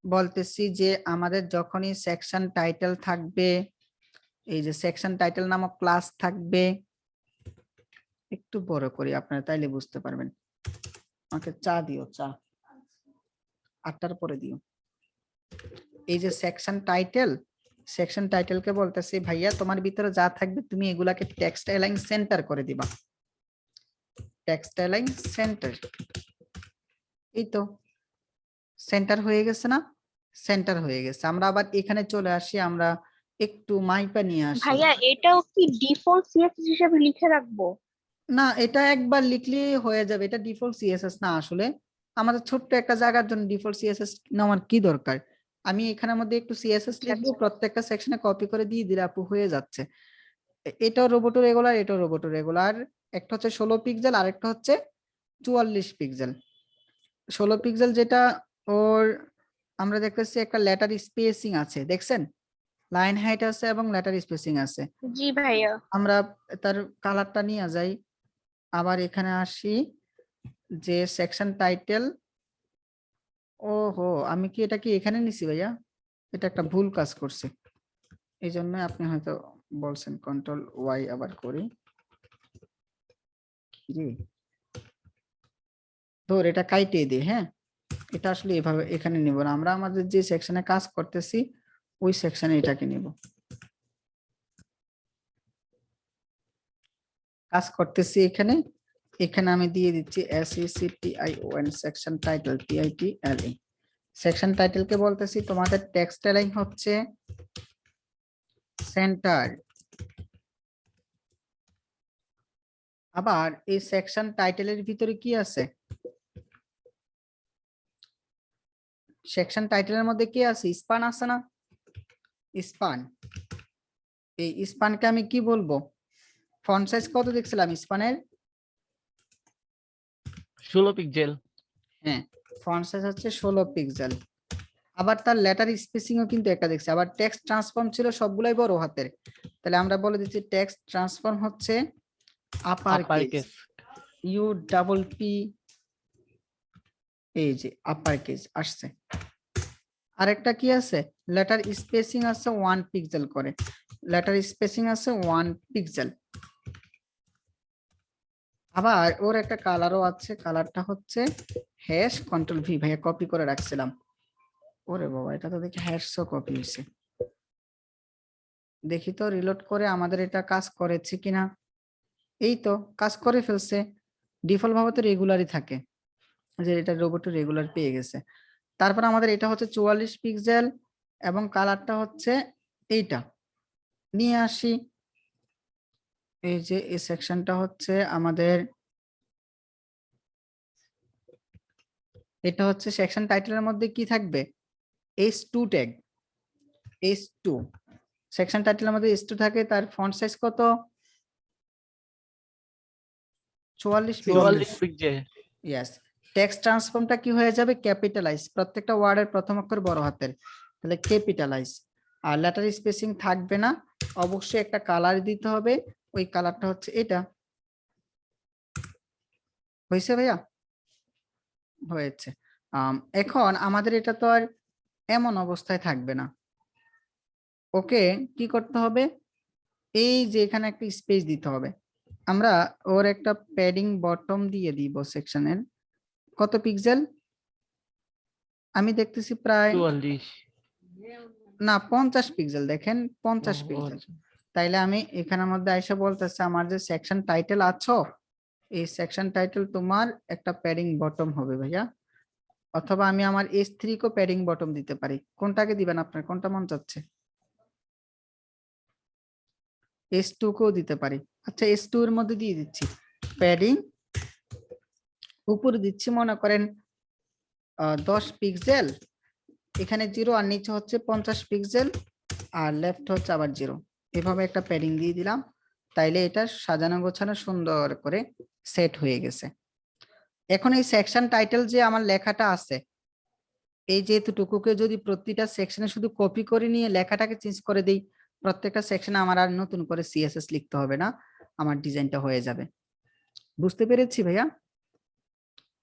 বলতেছি যে আমাদের যখনই সেকশন টাইটেল থাকবে, এই যে সেকশন টাইটেল নামক ক্লাস থাকবে, একটু বড় করি আপনারা তাইলে বুঝতে পারবেন। আমাকে চা দিও, চা 8টার পরে দিও। এই যে সেকশন টাইটেল, সেকশন টাইটেলকে বলতেছি ভাইয়া তোমার ভিতরে যা থাকবে তুমি এগুলাকে টেক্সট অ্যালাইন সেন্টার করে দিবা। টেক্সট অ্যালাইন সেন্টার, এই তো সেন্টার হয়ে গেছে না? সেন্টার হয়ে গেছে। আমরা আবার এখানে চলে আসি, আমরা একটু মাইপা নিয়ে আসি। ভাইয়া এটাও কি ডিফল্ট সিএসএস হিসেবে লিখে রাখবো? না, এটা একবার লিখলে হয়ে যাবে, এটা ডিফল্ট সিএসএস না। আসলে আমাদের ছোট্ট একটা জায়গার জন্য ডিফল্ট সিএসএস নেওয়ার কি দরকার? আমি এখানের মধ্যে একটু সিএসএস লিখবো, প্রত্যেকটা সেকশনে কপি করে দিয়ে দিলে আপু হয়ে যাচ্ছে। এটাও রোবোটো রেগুলার, এটাও রোবোটো রেগুলার। একটা হচ্ছে 16 পিক্সেল আর একটা হচ্ছে 44 পিক্সেল। 16 পিক্সেল যেটা ওর আমরা দেখতেছি একটা লেটার স্পেসিং আছে, দেখছেন? লাইন হাইট আছে এবং লেটার স্পেসিং আছে। জি ভাইয়া। আমরা তার কালারটা নিয়ে যাই, আবার এখানে আসি যে সেকশন টাইটেল। ওহো, আমি কি এটা কি এখানে নিছি ভাইয়া? এটা একটা ভুল কাজ করছে, এই জন্য আপনি হয়তো বলছেন। কন্ট্রোল ওয়াই আবার করি, কি রে ধর, এটা কাইটে দিই। হ্যাঁ, এটা আসলে এভাবে এখানে নিব না, আমরা আমাদের যে সেকশনে কাজ করতেছি ওই সেকশনে এটাকে নিব। কাজ করতেছি এখানে, এখানে আমি দিয়ে দিচ্ছি SECTION section title TITLE। Section টাইটেলকে বলতেছি তোমাদের টেক্সট অ্যালাইন হচ্ছে সেন্টার। আবার এই সেকশন টাইটেলের ভিতরে কি আছে? সেকশন টাইটেলের মধ্যে কি আছে? স্পান আছে না? স্পান। এই স্পানকে আমি কি বলবো? ফন্ট সাইজ কত দেখছিলাম স্পানের? 16 পিক্সেল। হ্যাঁ, ফন্ট সাইজ হচ্ছে 16 পিক্সেল। আবার তার লেটার স্পেসিংও কিন্তু একটা দেখছি। আবার টেক্সট ট্রান্সফর্ম ছিল সবগুলাই বড় হাতের, তাহলে আমরা বলে দিচ্ছি টেক্সট ট্রান্সফর্ম হচ্ছে আপার কেস, UPP, এই যে আপার কেস আসছে। আরেকটা কি আছে? লেটার স্পেসিং আছে 1 পিক্সেল করে, লেটার স্পেসিং আছে 1 পিক্সেল। আবার ওর একটা কালারও আছে, কালারটা হচ্ছে হ্যাশ কন্ট্রোল ভি। ভাইয়া কপি করে রাখছিলাম। ওরে বাবা, এটা তো দেখি হ্যাশও কপি হয়েছে। দেখি তো রিলোড করে আমাদের এটা কাজ করেছে কিনা। এই তো কাজ করে ফেলছে। ডিফল্ট ভাবে তো রেগুলারই থাকে, যে এটা রোবট রেগুলার পেয়ে গেছে। তারপর আমাদের এটা হচ্ছে 44 পিক্সেল এবং কালারটা হচ্ছে এইটা। নিয়ে আসি, এই যে এই সেকশনটা হচ্ছে আমাদের, এটা হচ্ছে সেকশন টাইটেলের মধ্যে কি থাকবে? H2 ট্যাগ, H2 সেকশন টাইটেলের মধ্যে H2 থাকে। তার ফন্ট সাইজ কত? 44 পিক্সেল। ইয়েস। টেক্সট ট্রান্সফর্মটা কি হয়ে যাবে? ক্যাপিটালাইজ, প্রত্যেকটা ওয়ার্ডের প্রথম অক্ষর বড় হাতের, তাহলে ক্যাপিটালাইজ। আর লেটার স্পেসিং থাকবে না, অবশ্যই একটা কালার দিতে হবে, ওই কালারটা হচ্ছে এটা। হয়েছে ভাইয়া? হয়েছে। এখন আমাদের এটা তো আর এমন অবস্থায় থাকবে না, ওকে কি করতে হবে? এই যে এখানে একটা স্পেস দিতে হবে। আমরা ওর একটা প্যাডিং বটম দিয়ে দিব সেকশনের। কত পিক্সেল? আমি দেখতেছি প্রায় না 50 পিক্সেল, দেখেন 50 ও, পিক্সেল। আচ্ছা। তাইলে আমি এখানের মধ্যে আইসা বলতেছে আমার যে সেকশন টাইটেল আছো, এই সেকশন টাইটেল তোমার একটা প্যাডিং বটম হবে ভাইয়া, অথবা আমি আমার S3 কো প্যাডিং বটম দিতে পারি। কোনটাকে দিবেন আপনার, কোনটা মন চাচ্ছে? S2 কেও দিতে পারি। আচ্ছা S2 এর মধ্যে দিয়ে দিচ্ছি প্যাডিং, উপরে দিচ্ছি মনে করেন 10 পিক্সেল, এখানে 0 আর নিচে হচ্ছে 50 পিক্সেল, আর লেফট হচ্ছে আবার 0, এভাবে একটা প্যাডিং দিয়ে দিলাম। তাইলে এটা সাজানো গোছানো সুন্দর করে সেট হয়ে গেছে। এখন এই সেকশন টাইটেল যে আমার লেখাটা আছে, এই যে এতটুকুকে যদি প্রতিটা সেকশনে শুধু কপি করে নিয়ে লেখাটাকে চেঞ্জ করে দেই, প্রত্যেকটা সেকশনে আমার আর নতুন করে সিএসএস লিখতে হবে না, আমার ডিজাইনটা হয়ে যাবে। বুঝতে পেরেছি ভাইয়া?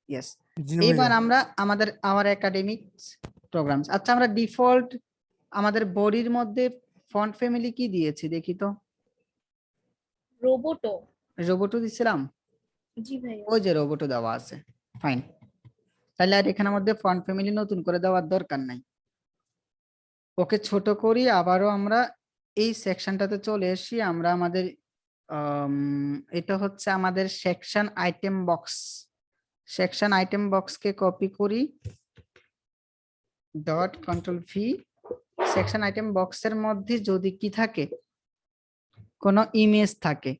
ইয়েস। এবার আমরা আমাদের আওয়ার একাডেমিক প্রোগ্রামস, আচ্ছা আমরা ডিফল্ট আমাদের বডির মধ্যে ফন্ট ফ্যামিলি কি দিয়েছি দেখি তো। রোবোটো। রোবটও দিছিলাম, জি ভাইয়া। ওই যে রোবটও দেওয়া আছে, ফাইন। তাহলে আর এখানের মধ্যে ফন্ট ফ্যামিলি নতুন করে দেওয়ার দরকার নাই। ওকে ছোট করি, আবারও আমরা এই সেকশনটাতে চলে এসি। আমরা আমাদের এটা হচ্ছে আমাদের section item box. Section item বক্সকে কপি করি, dot control V. Section item বক্সের মধ্যে যদি কি থাকে, কোনো ইমেজ থাকে,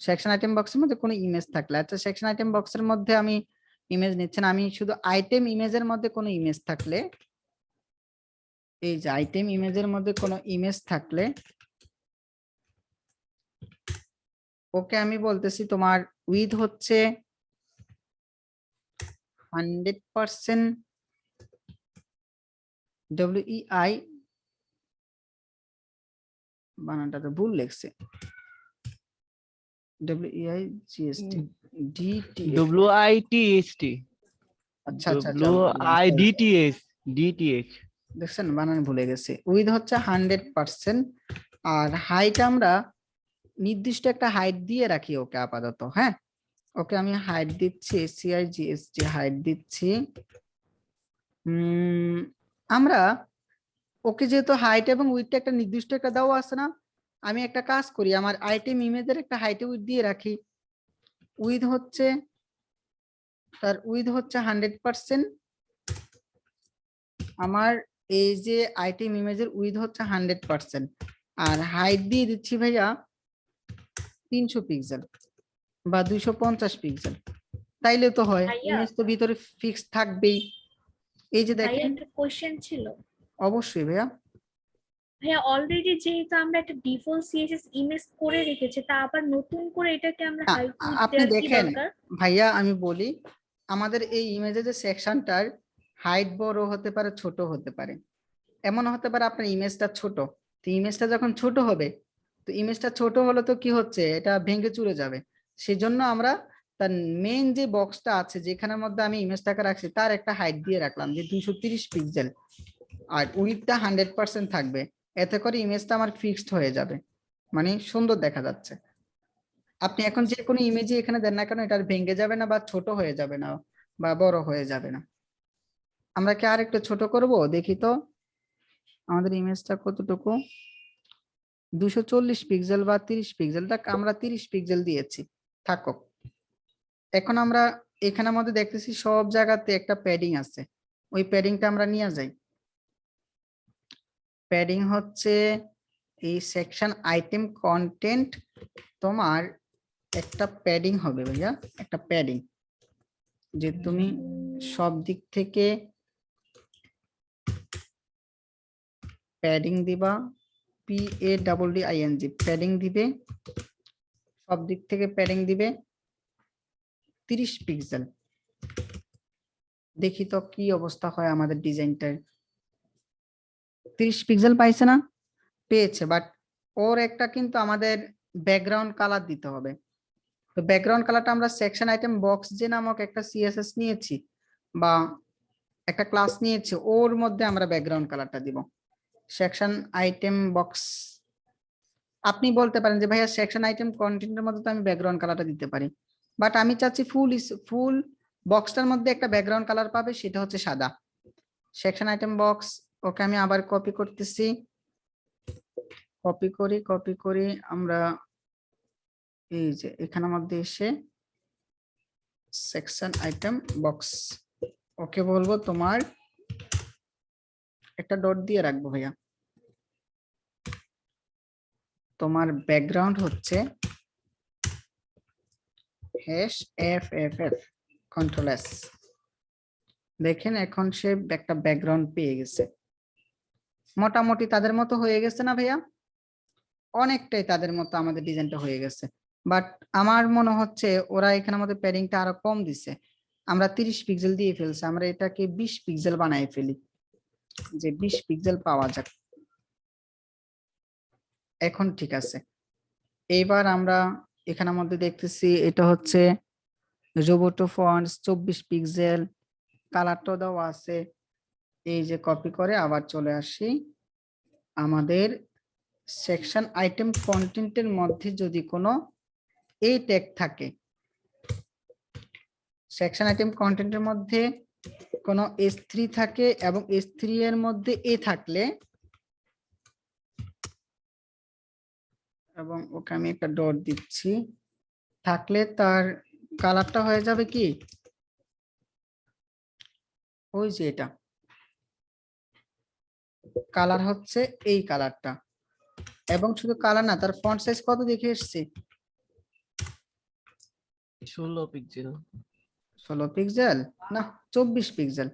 সেকশন আইটেম বক্সের মধ্যে কোনো ইমেজ থাকলে, আচ্ছা সেকশন আইটেম বক্সের মধ্যে আমি ইমেজ নিচ্ছি না, আমি শুধু আইটেম ইমেজের মধ্যে কোনো ইমেজ থাকলে, এই যে আইটেম ইমেজের মধ্যে কোনো ইমেজ থাকলে ওকে আমি বলতেছি তোমার উইথ হচ্ছে 100%, WEI বানানটা তো ভুল লিখছে, WEI GST DT, WITHT, আচ্ছা আচ্ছা আচ্ছা, DTH। দেখছেন বানান ভুলে গেছে। উইথ হচ্ছে 100%, আর হাইট আমরা নির্দিষ্ট একটা হাইট দিয়ে রাখি ওকে আপাতত। হ্যাঁ, ওকে আমি হাইট দিচ্ছি CIGST হাইট দিচ্ছি। আমরা ওকে যেহেতু হাইট এবং উইথটা একটা নির্দিষ্ট একটা দেওয়া আছে না, আমি একটা কাজ করি, আমার আইটেম ইমেজের একটা হাইট উইথ দিয়ে রাখি। উইথ হচ্ছে তার উইথ হচ্ছে 100%, আমার এই যে আইটেম ইমেজের উইথ হচ্ছে 100%, আর হাইট দিয়ে দিচ্ছি ভাইয়া 300 পিক্সেল বা 250 পিক্সেল, তাইলে তো হয়, ভাইয়া। ইমেজ তো ভিতরে ফিক্স থাকবেই। এই যে ভাইয়া দেখেন, একটা কোশ্চেন ছিল। অবশ্যই ভাইয়া। ভাইয়া অলরেডি যেহেতু আমরা একটা ডিফল্ট সিএসএস ইমেজ করে রেখেছি, তা আবার নতুন করে এটাকে আমরা না, হাইট আপনি দেওয়ার কি দেখেন দরকার? ভাইয়া, আমি বলি আমাদের এই ইমেজে যে সেকশনটার হাইট বড় হতে পারে, ছোট হতে পারে। এমন হতে পারে আপনার ইমেজটা ছোট, তো ইমেজটা যখন ছোট হবে, তো ইমেজটা ছোট হলে তো কি হচ্ছে, এটা ভেঙে চুরে যাবে। সেজন্য আমরা তার মেইন যে বক্সটা আছে যেখানের মধ্যে আমি ইমেজটাকে রাখছি, তার একটা হাইট দিয়ে রাখলাম যে 230 পিক্সেল, আর উইডথটা 100% থাকবে। এতে করে ইমেজটা আমার ফিক্সড হয়ে যাবে, মানে সুন্দর দেখা যাচ্ছে। আপনি এখন যে কোনো ইমেজই এখানে দেন না কেন, এটা আর ভেঙে যাবে না বা ছোট হয়ে যাবে না বা বড় হয়ে যাবে না। আমরা কি আর একটু ছোট করব দেখি তো, আমাদের ইমেজটা কতটুকু, 240 পিক্সেল বা 30 পিক্সেল, দেখ আমরা 30 পিক্সেল দিয়েছি, থাকুক। এখন আমরা এখানের মধ্যে দেখতেছি সব জায়গাতে একটা প্যাডিং আছে, ওই প্যাডিংটা আমরা নিয়ে যাই। প্যাডিং হচ্ছে এই সেকশন আইটেম কন্টেন্ট, তোমার একটা প্যাডিং হবে ভাইয়া, একটা প্যাডিং, যে তুমি সব দিক থেকে প্যাডিং দিবা, PADDING প্যাডিং দিবে, সব দিক থেকে প্যাডিং দিবে 30 পিক্সেল। দেখি তো কি অবস্থা হয় আমাদের ডিজাইনটার। 30 পিক্সেল পাইছে না? পেয়েছে, বাট ওর একটা কিন্তু আমাদের ব্যাকগ্রাউন্ড কালার দিতে হবে। তো ব্যাকগ্রাউন্ড কালারটা আমরা সেকশন আইটেম বক্স যে নামক একটা সিএসএস নিয়েছি বা একটা ক্লাস নিয়েছি, ওর মধ্যে আমরা ব্যাকগ্রাউন্ড কালারটা দিব। সেকশন আইটেম বক্স, আপনি বলতে পারেন যে ভাইয়া সেকশন আইটেম কন্টেন্টের মধ্যে তো আমি ব্যাকগ্রাউন্ড কালারটা দিতে পারি, বাট আমি চাচ্ছি ফুল বক্সটার মধ্যে একটা ব্যাকগ্রাউন্ড কালার পাবে, সেটা হচ্ছে সাদা। সেকশন আইটেম বক্স ওকে আমি আবার কপি করতেছি, কপি করি আমরা এই যে এখানের মধ্যে এসে সেকশন আইটেম বক্স, ওকে বলবো তোমার একটা ডট দিয়ে রাখবো ভাইয়া, তোমার ব্যাকগ্রাউন্ড হচ্ছে হ্যাশ FFF কন্ট্রোল S। দেখেন এখন সে একটা ব্যাকগ্রাউন্ড পেয়ে গেছে, মোটামুটি তাদের মতো হয়ে গেছে না ভাইয়া? অনেকটাই তাদের মতো আমাদের ডিজাইনটা হয়ে গেছে, বাট আমার মনে হচ্ছে ওরা এখানে আমাদের প্যাডিংটা আরো কম দিছে, আমরা 30 পিক্সেল দিয়ে ফেলছি, আমরা এটাকে 20 পিক্সেল বানাই ফেলি, যে 20 পিক্সেল পাওয়া যাক। এখন ঠিক আছে, এইবার আমরা এখানের মধ্যে দেখতেছি এটা হচ্ছে রোবোটো ফন্টস 24 পিক্সেল, কালারটা দেওয়া আছে। এই যে কপি করে আবার চলে আসি আমাদের সেকশন আইটেম কন্টেন্টের মধ্যে যদি কোনো এই ট্যাগ থাকে, সেকশন আইটেম কন্টেন্টের মধ্যে কোনো S3 থাকে এবং S3 এর মধ্যে এ থাকলে, এবং ওকে আমি একটা ডট দিচ্ছি, থাকলে তার কালারটা হয়ে যাবে কি ওই যে এটা কালার হচ্ছে এই কালারটা, এবং শুধু কালার না, তার ফন্ট সাইজ কত দেখে এসছে 16 পিক্সেল। 16 পিক্সেল না 24 পিক্সেল,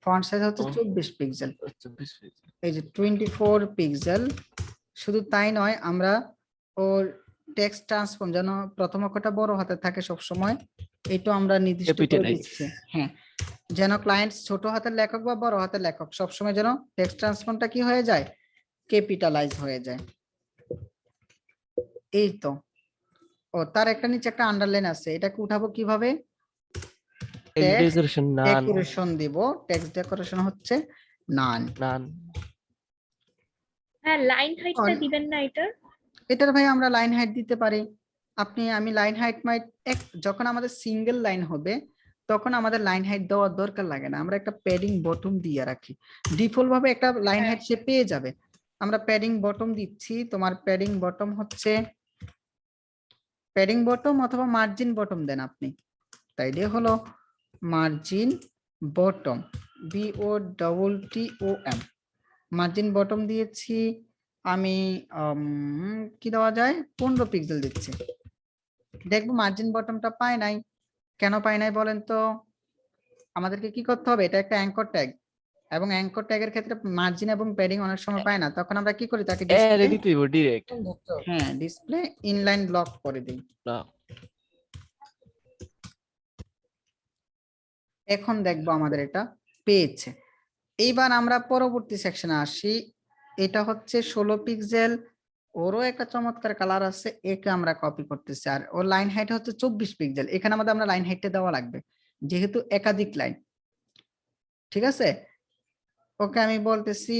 ফন্ট সাইজ হচ্ছে ও। 24 পিক্সেল, 24 পিক্সেল। এই যে 24 পিক্সেল। শুধু তাই নয়, আমরা ওর টেক্সট ট্রান্সফর্ম যেন প্রথম অক্ষরটা বড় হাতে থাকে সব সময়, এটা আমরা নির্দিষ্ট করে Capitalize। দিচ্ছি। হ্যাঁ, যেন ক্লায়েন্ট ছোট হাতের লেখক বা বড় হাতের লেখক সব সময় যেন টেক্সট ট্রান্সফর্মটা কি হয়ে যায়, ক্যাপিটালাইজ হয়ে যায়। এই তো, ও তার একটা নিচে একটা আন্ডারলাইন আছে, এটাকে উঠাবো কিভাবে? টেক্সট ডেকোরেশন নান ডেকোরেশন দিব, টেক্সট ডেকোরেশন হচ্ছে নান। নান। হ্যাঁ, লাইন হাইটটা দিবেন না এটার? এটার ভাই আমরা লাইন হাইট দিতে পারি, আমি লাইন হাইট যখন আমাদের সিঙ্গেল লাইন হবে তখন আমাদের লাইন হাইট দেওয়ার দরকার লাগে না, আমরা একটা প্যাডিং বটম দিয়ে রাখি, ডিফল্ট ভাবে একটা লাইন হাইট সে পেয়ে যাবে। আমরা প্যাডিং বটম দিচ্ছি, তোমার প্যাডিং বটম হচ্ছে প্যাডিং বটম অথবা মার্জিন বটম দেন আপনি, তাই দিয়ে হলো margin bottom, BOTTOM, margin bottom দিয়েছি আমি। কি দেওয়া যায়, 15 পিক্সেল দিচ্ছি। দেখবো মার্জিন বটমটা পায় নাই, কেন পায় নাই বলেন তো? আমাদেরকে কি করতে হবে, এটা একটা অ্যাঙ্কর ট্যাগ, এবং অ্যাঙ্কর ট্যাগের ক্ষেত্রে মার্জিন এবং প্যাডিং অনেক সময় পায় না, তখন আমরা কি করি, তাকে এর দিতে হইব ডাইরেক্ট। হ্যাঁ ডিসপ্লে ইনলাইন ব্লক করে দিই। না, এখন দেখবো আমাদের এটা পেয়েছে। এইবার আমরা পরবর্তী সেকশনে আসি, এটা হচ্ছে 16 পিক্সেল, ওরও একটা চমৎকার কালার আছে, একে আমরা কপি করতেছি, আর ওর লাইন হাইট হচ্ছে 24 পিক্সেল, এখানে আমাদের আমরা লাইন হাইটটা দেওয়া লাগবে যেহেতু একাধিক লাইন। ঠিক আছে, ওকে আমি বলতেছি,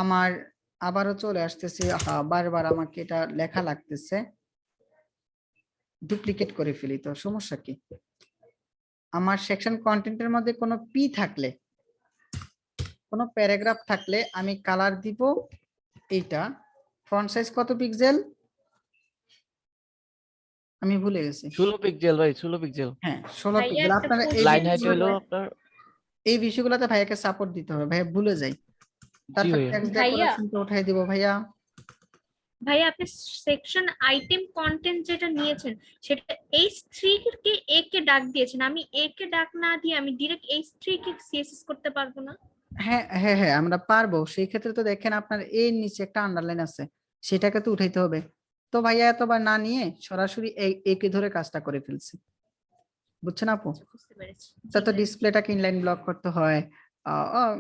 আমার আবারও চলে আসতেছি, বারবার আমাকে এটা লেখা লাগতেছে, ডুপ্লিকেট করে ফেলি তো সমস্যা কি? আমার সেকশন কন্টেন্টের মধ্যে কোনো পি থাকলে, কোনো প্যারাগ্রাফ থাকলে আমি কালার দিব এইটা। ফন্ট সাইজ কত পিক্সেল আমি ভুলে গেছি। 16 পিক্সেল ভাই, 16 পিক্সেল। হ্যাঁ 16 ভাইয়া পিক্সেল। একটা আপনারা লাইন হাইট হলো আপনার। এই বিষয়গুলোতে ভাইয়াকে সাপোর্ট দিতে হবে, ভাইয়া ভুলে যাই। তারপর ভাইয়া। টেক্সট ভাইয়া। ডেকোরেশনটা উঠাই দিব ভাইয়া। ভাইয়া আপনি সেকশন আইটেম কন্টেন্ট যেটা নিয়েছেন সেটা H3 কে A কে ডাক দিয়েছেন, আমি A কে ডাক না দিয়ে আমি ডাইরেক্ট H3 কে CSS করতে পারবো না? হ্যাঁ হ্যাঁ হ্যাঁ আমরা পারবো, সেই ক্ষেত্রে তো দেখেন আপনার এর নিচে একটা আন্ডারলাইন আছে, সেটাকে তো উঠাইতে হবে। তো ভাইয়া এতবার না নিয়ে সরাসরি একে ধরে কাজটা করে ফেলছি, বুঝছেন আপু? বুঝতে পেরেছি। তা তো ডিসপ্লেটাকে ইনলাইন ব্লক করতে হয়,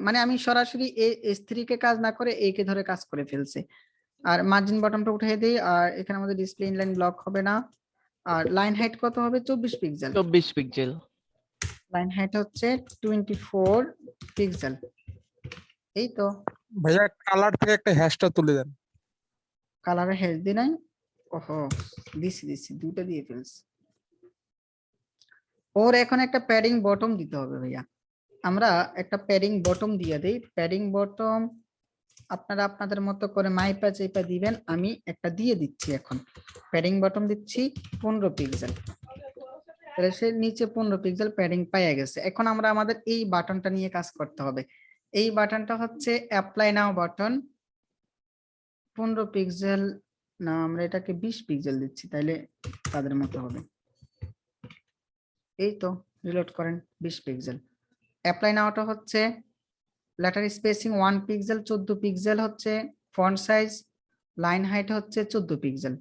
মানে আমি সরাসরি S3 কে কাজ না করে একে ধরে কাজ করে ফেলছি। আর মার্জিন বটমটা উঠিয়ে দিই, আর এখানে আমাদের ডিসপ্লে ইনলাইন ব্লক হবে না। আর লাইন হাইট কত হবে, 24 পিক্সেল। 24 পিক্সেল। লাইন হাইট হচ্ছে 24 পিক্সেল। এই তো ভাইয়া কালার থেকে একটা হ্যাশটা তুলে দেন। কালারে হ্যাশ দি নাই, ওহো দিছি দুটো দিয়ে ফেলছি। ওর এখন একটা প্যাডিং বটম দিতে হবে ভাইয়া, আমরা একটা প্যাডিং বটম দিয়ে দিই। প্যাডিং বটম আপনারা আপনাদের মতো করে মাইপা চেপা দিবেন, আমি একটা দিয়ে দিচ্ছি। এখন প্যাডিং বটম দিচ্ছি 15 পিক্সেল, তাহলে সে নিচে 15 পিক্সেল প্যাডিং পাইয়া গেছে। এখন আমরা আমাদের এই বাটনটা নিয়ে কাজ করতে হবে। এই বাটনটা হচ্ছে অ্যাপ্লাই নাও বাটন। 15 পিক্সেল না, আমরা এটাকে 20 পিক্সেল দিচ্ছি, তাইলে তাদের মতো হবে। এই তো রিলোড করেন 20 পিক্সেল। অ্যাপ্লাই নাওটা হচ্ছে লেটার স্পেসিং 1 পিক্সেল, 14 পিক্সেল হচ্ছে ফন্ট সাইজ, লাইন হাইট হচ্ছে 14 পিক্সেল।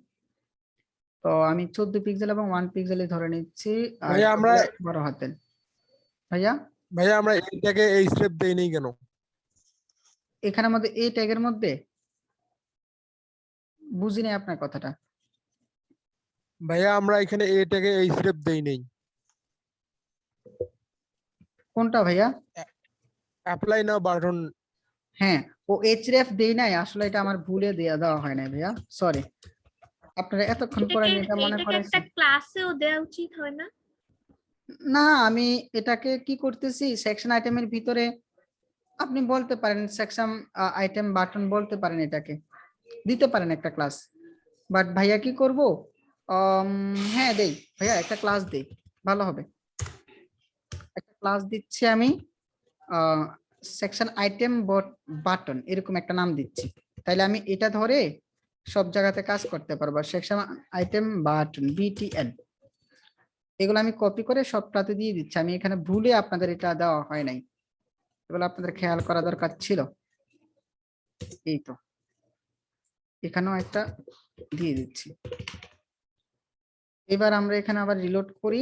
তো আমি 14 পিক্সেল এবং 1 পিক্সেলই ধরে নিচ্ছি। আর ভাইয়া আমরা বড় হাতের। ভাইয়া ভাইয়া আমরা এইটাকে এই স্টেপ দেই নাই কেন? এখানের মধ্যে এই ট্যাগের মধ্যে বুঝি নাই আপনার কথাটা। ভাইয়া আমরা এখানে এইটাকে এই স্টেপ দেই নাই। কোনটা ভাইয়া? অ্যাপ্লাই নাও বাটন। হ্যাঁ, ও href দেই নাই, আসলে এটা আমার ভুলে দেওয়া হয় নাই ভাইয়া, সরি। আপনারা এতক্ষণ পরে এটা মনে এটাকে করেছেন। একটা ক্লাসেও দেওয়া উচিত হয় না? না, আমি এটাকে কি করতেছি, সেকশন আইটেমের ভিতরে আপনি বলতে পারেন সেকশন আইটেম বাটন বলতে পারেন, এটাকে দিতে পারেন একটা ক্লাস। বাট ভাইয়া কি করব, হ্যাঁ দেই ভাইয়া, একটা ক্লাস দেই, ভালো হবে। একটা ক্লাস দিচ্ছি আমি, সেকশন আইটেম বাটন এরকম একটা নাম দিচ্ছি, তাইলে আমি এটা ধরে সব জায়গাতে কাজ করতে পারবো। সেকশন আইটেম বাটন BTN এগুলো আমি কপি করে সবটাতে দিয়ে দিচ্ছি। আমি এখানে ভুলে আপনাদের এটা দেওয়া হয় নাই, এগুলো আপনাদের খেয়াল করা দরকার ছিল। এই তো এখানেও একটা দিয়ে দিচ্ছি। এবার আমরা এখানে আবার রিলোড করি।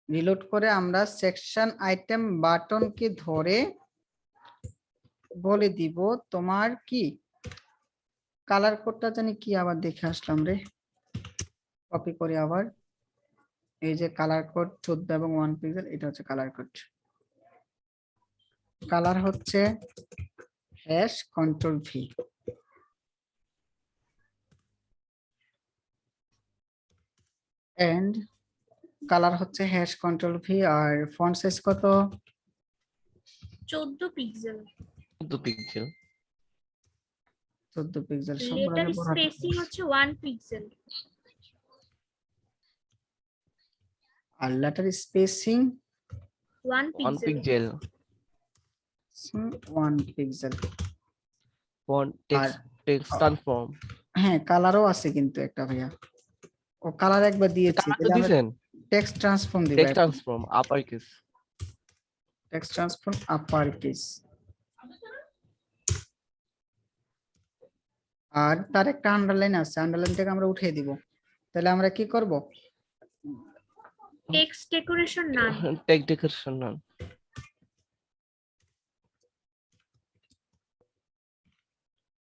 রিলোড করে আমরা সেকশন আইটেম বাটনকে ধরে বলে দিব তোমার কি কালার কোডটা জানি কি, আবার দেখে আসলাম রে, কপি করে আবার। এই যে কালার কোড 14 এবং 1 পিক্সেল, এটা হচ্ছে কালার কোড। কালার হচ্ছে #Ctrl+V এন্ড কালার হচ্ছে #Ctrl+V। আর ফন্ট সাইজ কত? 14 pixel. 14 pixel. 14 pixel. Letter spacing হচ্ছে 1 পিক্সেল। আর letter spacing 1 1 pixel. Pixel. 1 pixel. Font text transform. হ্যাঁ, কালারও আছে কিন্তু একটা ভাইয়া, ও কালার একবার দিয়েছি। কালার তো দিবেন। টেক্সট ট্রান্সফর্ম দিব। Text transform upper case. Text transform upper case. আর তার একটা আন্ডারলাইন আছে, আন্ডারলাইনটাকে আমরা উঠিয়ে দিব। তাহলে আমরা কি করব, টেক্সট ডেকোরেশন নাম। টেক্সট ডেকোরেশন নাম।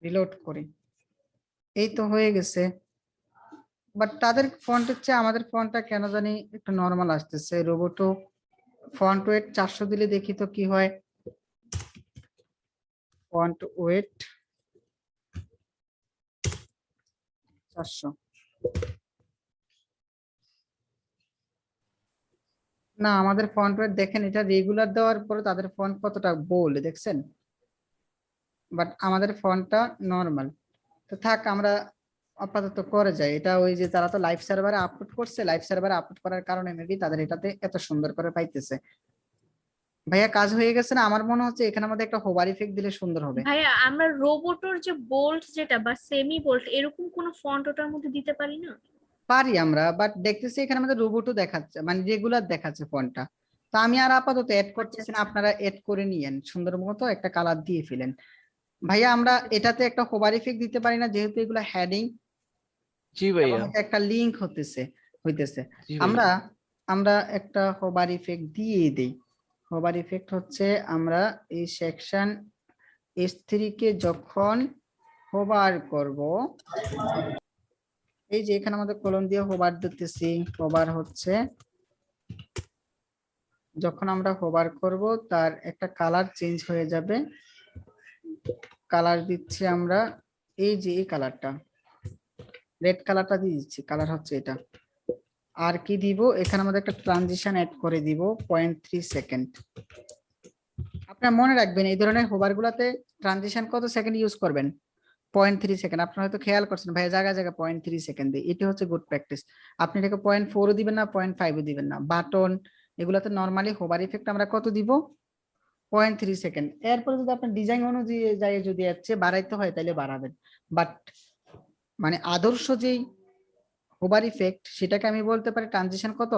রিলোড করি। এই তো হয়ে গেছে। বাট তাদের ফন্টের চেয়ে আমাদের ফন্টটা কেন জানি একটু নরমাল আসতেছে। রোবোটো ফন্ট ওয়েট 400 দিলে দেখি তো কি হয়। Font wait 400। না, আমাদের ফন্ট ওয়েট দেখেন, এটা রেগুলার দেওয়ার পরে তাদের ফন্ট কতটা বোল্ড দেখছেন, বাট আমাদের ফন্টটা নরমাল। তো থাক, আমরা আপাতত করে যাই এটা। ওই যে তারা তো লাইভ সার্ভারে আপলোড করছে, লাইভ সার্ভারে আপলোড করার কারণে মেবি তাদের এটাতে এত সুন্দর করে পাইতেছে। ভাইয়া কাজ হয়ে গেছে না? আমার মনে হচ্ছে এখানে আমাদের একটা হোভার ইফেক্ট দিলে সুন্দর হবে। ভাইয়া আমরা রোবটর যে বোল্ট যেটা বা সেমি বোল্ট এরকম কোন ফন্ট ওটার মধ্যে দিতে পারি না? পারি আমরা, বাট দেখতেছি এখানে আমাদের রোবটও দেখাচ্ছে, মানে রেগুলার দেখাচ্ছে ফন্টটা। তো আমি আর আপাতত এড করতেছি না, আপনারা এড করে নিয়েন, সুন্দর মতো একটা কালার দিয়ে ফেলেন। ভাইয়া আমরা এটাতে একটা হোভার ইফেক্ট দিতে পারি না, যেহেতু এগুলো হেডিং। জি ভাইয়া। একটা লিংক হইতেছে। জি ভাইয়া। আমরা একটা হোভার ইফেক্ট দিয়ে দেই। হোভার ইফেক্ট হচ্ছে আমরা এই সেকশন S3 কে যখন হোভার করব, এই যে এখানে আমাদের কলম দিয়ে হোভার দিতেছি, হোভার হচ্ছে যখন আমরা হোভার করব তার একটা কালার চেঞ্জ হয়ে যাবে। কালার দিচ্ছি আমরা, এই যে এই কালারটা রেড কালারটা দিয়ে দিচ্ছি, কালার হচ্ছে এটা। আর কি দিব, এখানে আমাদের একটা ট্রানজিশন অ্যাড করে দিব 0.3 সেকেন্ড। আপনারা মনে রাখবেন এই ধরনের হোভার গুলাতে ট্রানজিশন কত সেকেন্ড ইউজ করবেন, 0.3 সেকেন্ড। আপনারা হয়তো খেয়াল করছেন ভাই জায়গা জায়গা 0.3 সেকেন্ড দিই, এটি হচ্ছে গুড প্র্যাকটিস। আপনি এটাকে 0.4ও দিবেন না, 0.5ও দিবেন না। বাটন এগুলাতে নরমালি হোভার ইফেক্ট আমরা কত দিব, 0.3 সেকেন্ড। এরপরে যদি আপনার ডিজাইন অনুযায়ী যদি এর চেয়ে বাড়াইতে হয় তাহলে বাড়াবেন, বাট মানে আদর্শ যেই হোভার ইফেক্ট সেটাকে আমি বলতে পারি ট্রানজিশন কত,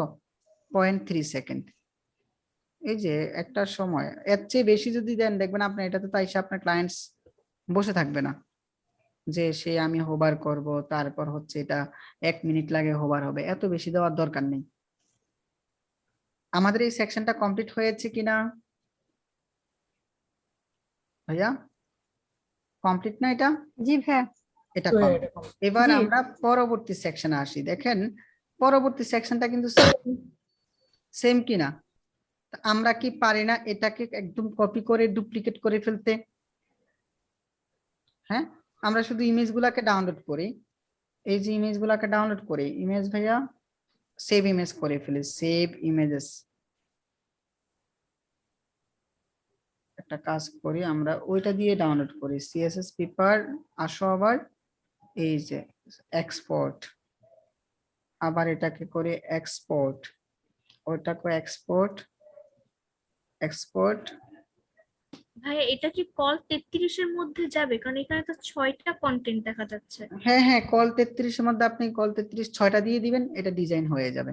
0.3 সেকেন্ড। এই যে একটা সময় এর চেয়ে বেশি যদি দেন দেখবেন আপনার এটাতে তাই আপনার ক্লায়েন্টস বসে থাকবে না যে সে আমি হোভার করব, তারপর হচ্ছে এটা 1 মিনিট লাগে হোভার হবে, এত বেশি দেওয়ার দরকার নেই। আমাদের এই সেকশনটা কমপ্লিট হয়েছে কিনা ভাইয়া, কমপ্লিট না এটা? জি ভাইয়া। এটা তো complete। এটা complete। এবার জি। আমরা পরবর্তী সেকশনে আসি। দেখেন পরবর্তী সেকশনটা কিন্তু সেম কিনা। তা আমরা কি পারি না এটাকে একদম কপি করে ডুপ্লিকেট করে ফেলতে? হ্যাঁ, আমরা শুধু ইমেজ গুলাকে ডাউনলোড করি, এই যে ইমেজ গুলাকে ডাউনলোড করি, ইমেজ ভাইয়া সেভ ইমেজ করে ফেলি, সেভ ইমেজেস। একটা কাজ করি আমরা ওইটা দিয়ে ডাউনলোড করি, সিএসএস পেপার আসো, আবার এই যে এক্সপোর্ট, আবার এটাকে করে এক্সপোর্ট, ওটাকে এক্সপোর্ট, এক্সপোর্ট। ভাই এটা কি কল 33 এর মধ্যে যাবে? কারণ এখানে তো 6টা কন্টেন্ট দেখা যাচ্ছে। হ্যাঁ হ্যাঁ, কল 33 এর মধ্যে আপনি কল 33 6টা দিয়ে দিবেন, এটা ডিজাইন হয়ে যাবে।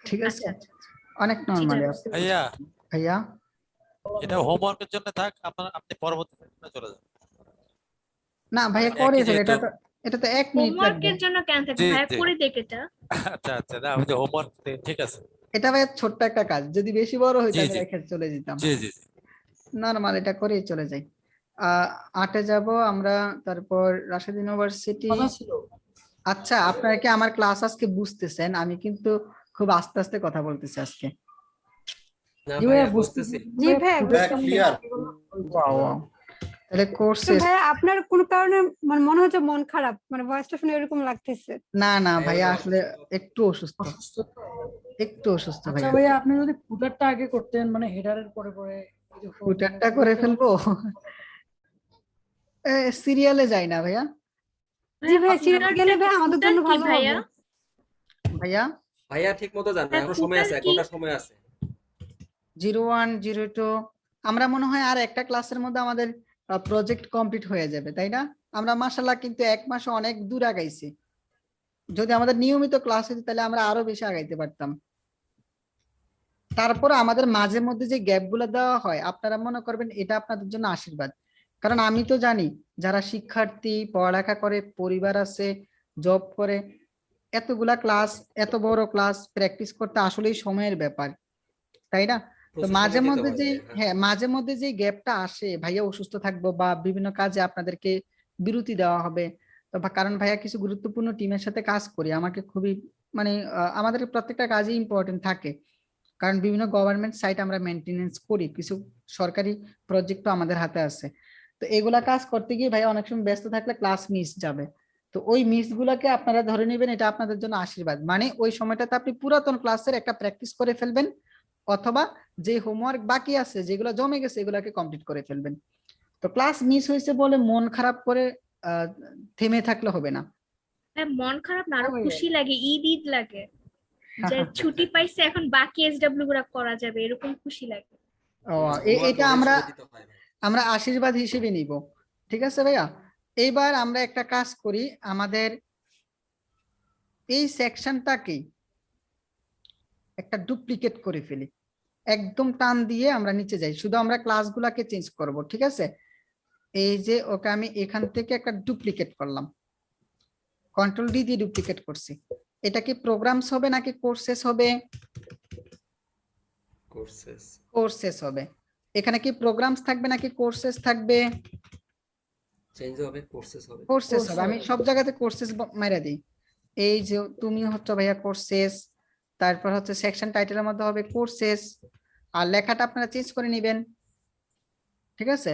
ঠিক আছে, আচ্ছা আচ্ছা অনেক নরমালি। আছে। ভাইয়া ভাইয়া এটা হোমওয়ার্কের জন্য থাক, আপনি পরবর্তী সেকশনে চলে যান। না ভাইয়া একই করে ফেলে, যেহেতু। এটা তো 1 মিনিট লাগবে। হোমওয়ার্কের জন্য কেন থাকবে জি, ভাইয়া, জি। করে দেখ এটা। আচ্ছা আচ্ছা, না আমি যে হোমওয়ার্ক, ঠিক আছে। এটা ভাইয়া ছোট্ট একটা কাজ, যদি বেশি বড় হইতো জি, আমি জি। রেখে চলে যেতাম। জি জি জি। নরমাল এটা করেই চলে যাই। 8-এ যাব আমরা, তারপর রাশেদ ইউনিভার্সিটি। কথা ছিল আচ্ছা, আপনারা কি আমার ক্লাস আজকে বুঝতেছেন? আমি কিন্তু খুব আস্তে আস্তে কথা বলতেছি আজকে। না জি ভাইয়া ভাইয়া বুঝতেছি। জি ভাইয়া বুঝতেছি। ওয়াও ওয়াও, তাহলে তো কোর্সেস। ভাইয়া আপনার কোনো কারণে মানে মনে হচ্ছে মন খারাপ, মানে ভয়েসটা শুনে এরকম লাগতেছে। না না ভাইয়া ভাইয়া ওটা আসলে অসুস্থ। একটু অসুস্থ, অসুস্থ তো। একটু অসুস্থ আচ্ছা ভাইয়া। ভাইয়া আপনি যদি ফুটারটা আগে করতেন মানে হেডারের পরে পরে এরকম মানে ফুটারটা করে footer টা- ফেলবো, সিরিয়ালে যাই না ভাইয়া। জি ভাইয়া ভাইয়া সিরিয়াল গেলে ভাই আমাদের footer জন্য কি ভালো ভাইয়া? হবে। ভাইয়া ভাইয়া ঠিক মতো জান না, হ্যাঁ, এখনো সময় আছে, 1 footer কি? ঘন্টা সময় আছে। 01 02 আমরা মনে হয় আর একটা ক্লাসের মধ্যে আমাদের প্রজেক্ট কমপ্লিট হয়ে যাবে, তাই না? আমরা মাশাআল্লাহ কিন্তু 1 মাসে অনেক দূর আগাইছি। যদি আমাদের নিয়মিত ক্লাস হতো তাহলে আমরা আরো বেশি আগাইতে পারতাম। তারপর আমাদের মাঝে মধ্যে যে গ্যাপ গুলো দেওয়া হয় আপনারা মনে করবেন এটা আপনাদের জন্য আশীর্বাদ। কারণ আমি তো জানি যারা শিক্ষার্থী, পড়ালেখা করে, পরিবার আছে, জব করে, এতগুলা ক্লাস, এত বড় ক্লাস প্র্যাকটিস করতে আসলেই সময়ের ব্যাপার, তাই না? তো প্রচুর মাঝে সময় দিতে মধ্যে হয় যে ভাইয়া, হ্যাঁ মাঝে মধ্যে যে গ্যাপটা আসে, ভাইয়া অসুস্থ থাকবো বা বিভিন্ন কাজে আপনাদেরকে বিরতি দেওয়া হবে, তো কারণ ভাইয়া কিছু গুরুত্বপূর্ণ টিমের সাথে কাজ করি, আমাকে খুবই মানে আমাদের প্রত্যেকটা কাজই ইম্পর্টেন্ট থাকে। কারণ বিভিন্ন গভর্নমেন্ট সাইট আমরা মেনটেনেন্স করি, কিছু সরকারি প্রজেক্টও আমাদের হাতে আছে। তো এগুলা কাজ করতে গিয়ে ভাইয়া অনেক সময় ব্যস্ত থাকলে ক্লাস মিস যাবে। তো ওই মিস গুলাকে আপনারা ধরে নেবেন, এটা আপনাদের জন্য আশীর্বাদ। মানে ওই সময়টাতে আপনি পুরাতন ক্লাসের একটা প্র্যাকটিস করে ফেলবেন, অথবা যে হোমওয়ার্ক বাকি আছে যেগুলো জমে গেছে এগুলাকে কমপ্লিট করে ফেলবেন। তো ক্লাস মিস হয়েছে বলে মন খারাপ করে থেমে থাকলে হবে না। হ্যাঁ, মন খারাপ না, আরো হ্যাঁ, খুশি লাগে, ঈদ ঈদ লাগে যে ছুটি পাইছে, এখন বাকি এসডব্লিউ গুলা করা যাবে, এরকম খুশি লাগে। ও, homework এটা অনেক আমরা সময় দিতে হয় ভাই। আমরা আশীর্বাদ হিসেবে নিব। ঠিক আছে ভাইয়া, এইবার আমরা একটা কাজ করি, আমাদের এই সেকশনটাকে একটা ডুপ্লিকেট করে ফেলি, একদম টান দিয়ে আমরা নিচে যাই, শুধু আমরা ক্লাসগুলোকে চেঞ্জ করব। ঠিক আছে, এই যে ওকে আমি এখান থেকে একটা ডুপ্লিকেট করলাম, কন্ট্রোল ডি দিয়ে ডুপ্লিকেট করছি। এটা কি প্রোগ্রামস হবে নাকি কোর্সেস হবে? কোর্সেস। কোর্সেস হবে। এখানে কি প্রোগ্রামস থাকবে নাকি কোর্সেস থাকবে? চেঞ্জ হবে, কোর্সেস হবে। কোর্সেস হবে। Courses আমি হবে। সব জায়গাতে কোর্সেস মাইরা দিই। এই যে তুমি হচ্ছে ভাইয়া কোর্সেস, তারপর হচ্ছে সেকশন টাইটেলের মধ্যে হবে কোর্সেস, আর লেখাটা আপনারা চেঞ্জ করে নেবেন। ঠিক আছে,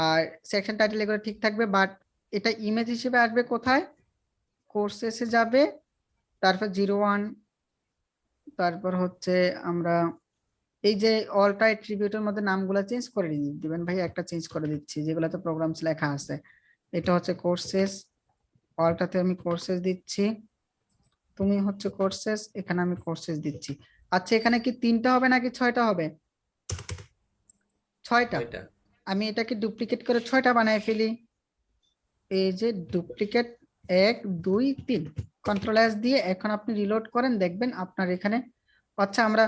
আর সেকশন টাইটেল এগুলো ঠিক থাকবে, বাট এটা ইমেজ হিসেবে আসবে কোথায়? কোর্সেসে যাবে, তারপর 01 তারপর হচ্ছে আমরা এই যে অলটা অ্যাট্রিবিউটের মধ্যে নামগুলো চেঞ্জ করে দিবেন ভাই, একটা চেঞ্জ করে দিচ্ছি যেগুলোতে প্রোগ্রামস লেখা আছে। এটা হচ্ছে কোর্সেস, অলটাতে আমি কোর্সেস দিচ্ছি, তুমি হচ্ছে কোর্সেস, এখানে আমি কোর্সেস দিচ্ছি। আচ্ছা এখানে কি 3টা হবে নাকি 6টা হবে? 6টা। ওইটা আমি এটাকে ডুপ্লিকেট করে 6টা বানাই ফেলি। এই যে ডুপ্লিকেট 1 2 3, কন্ট্রোল এস দিয়ে এখন আপনি রিলোড করেন, দেখবেন আপনার এখানে। আচ্ছা আমরা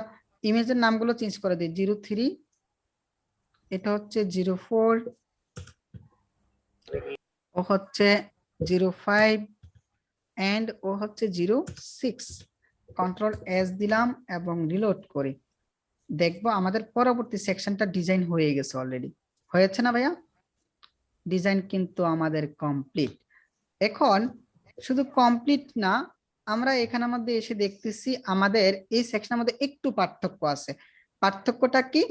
ইমেজের নামগুলো চেঞ্জ করে দিই। 03, এটা হচ্ছে 04, ও হচ্ছে 05 এন্ড ও হচ্ছে 06। কন্ট্রোল এস দিলাম এবং রিলোড করি, দেখবো আমাদের পরবর্তী সেকশনটা ডিজাইন হয়ে গেছে অলরেডি। হয়েছে না ভাইয়া? ডিজাইন কিন্তু আমাদের কমপ্লিট। এখন শুধু কমপ্লিট না, আমরা এখানের মধ্যে এসে দেখতেছি আমাদের এই সেকশনের মধ্যে একটু পার্থক্য আছে। পার্থক্যটা কি?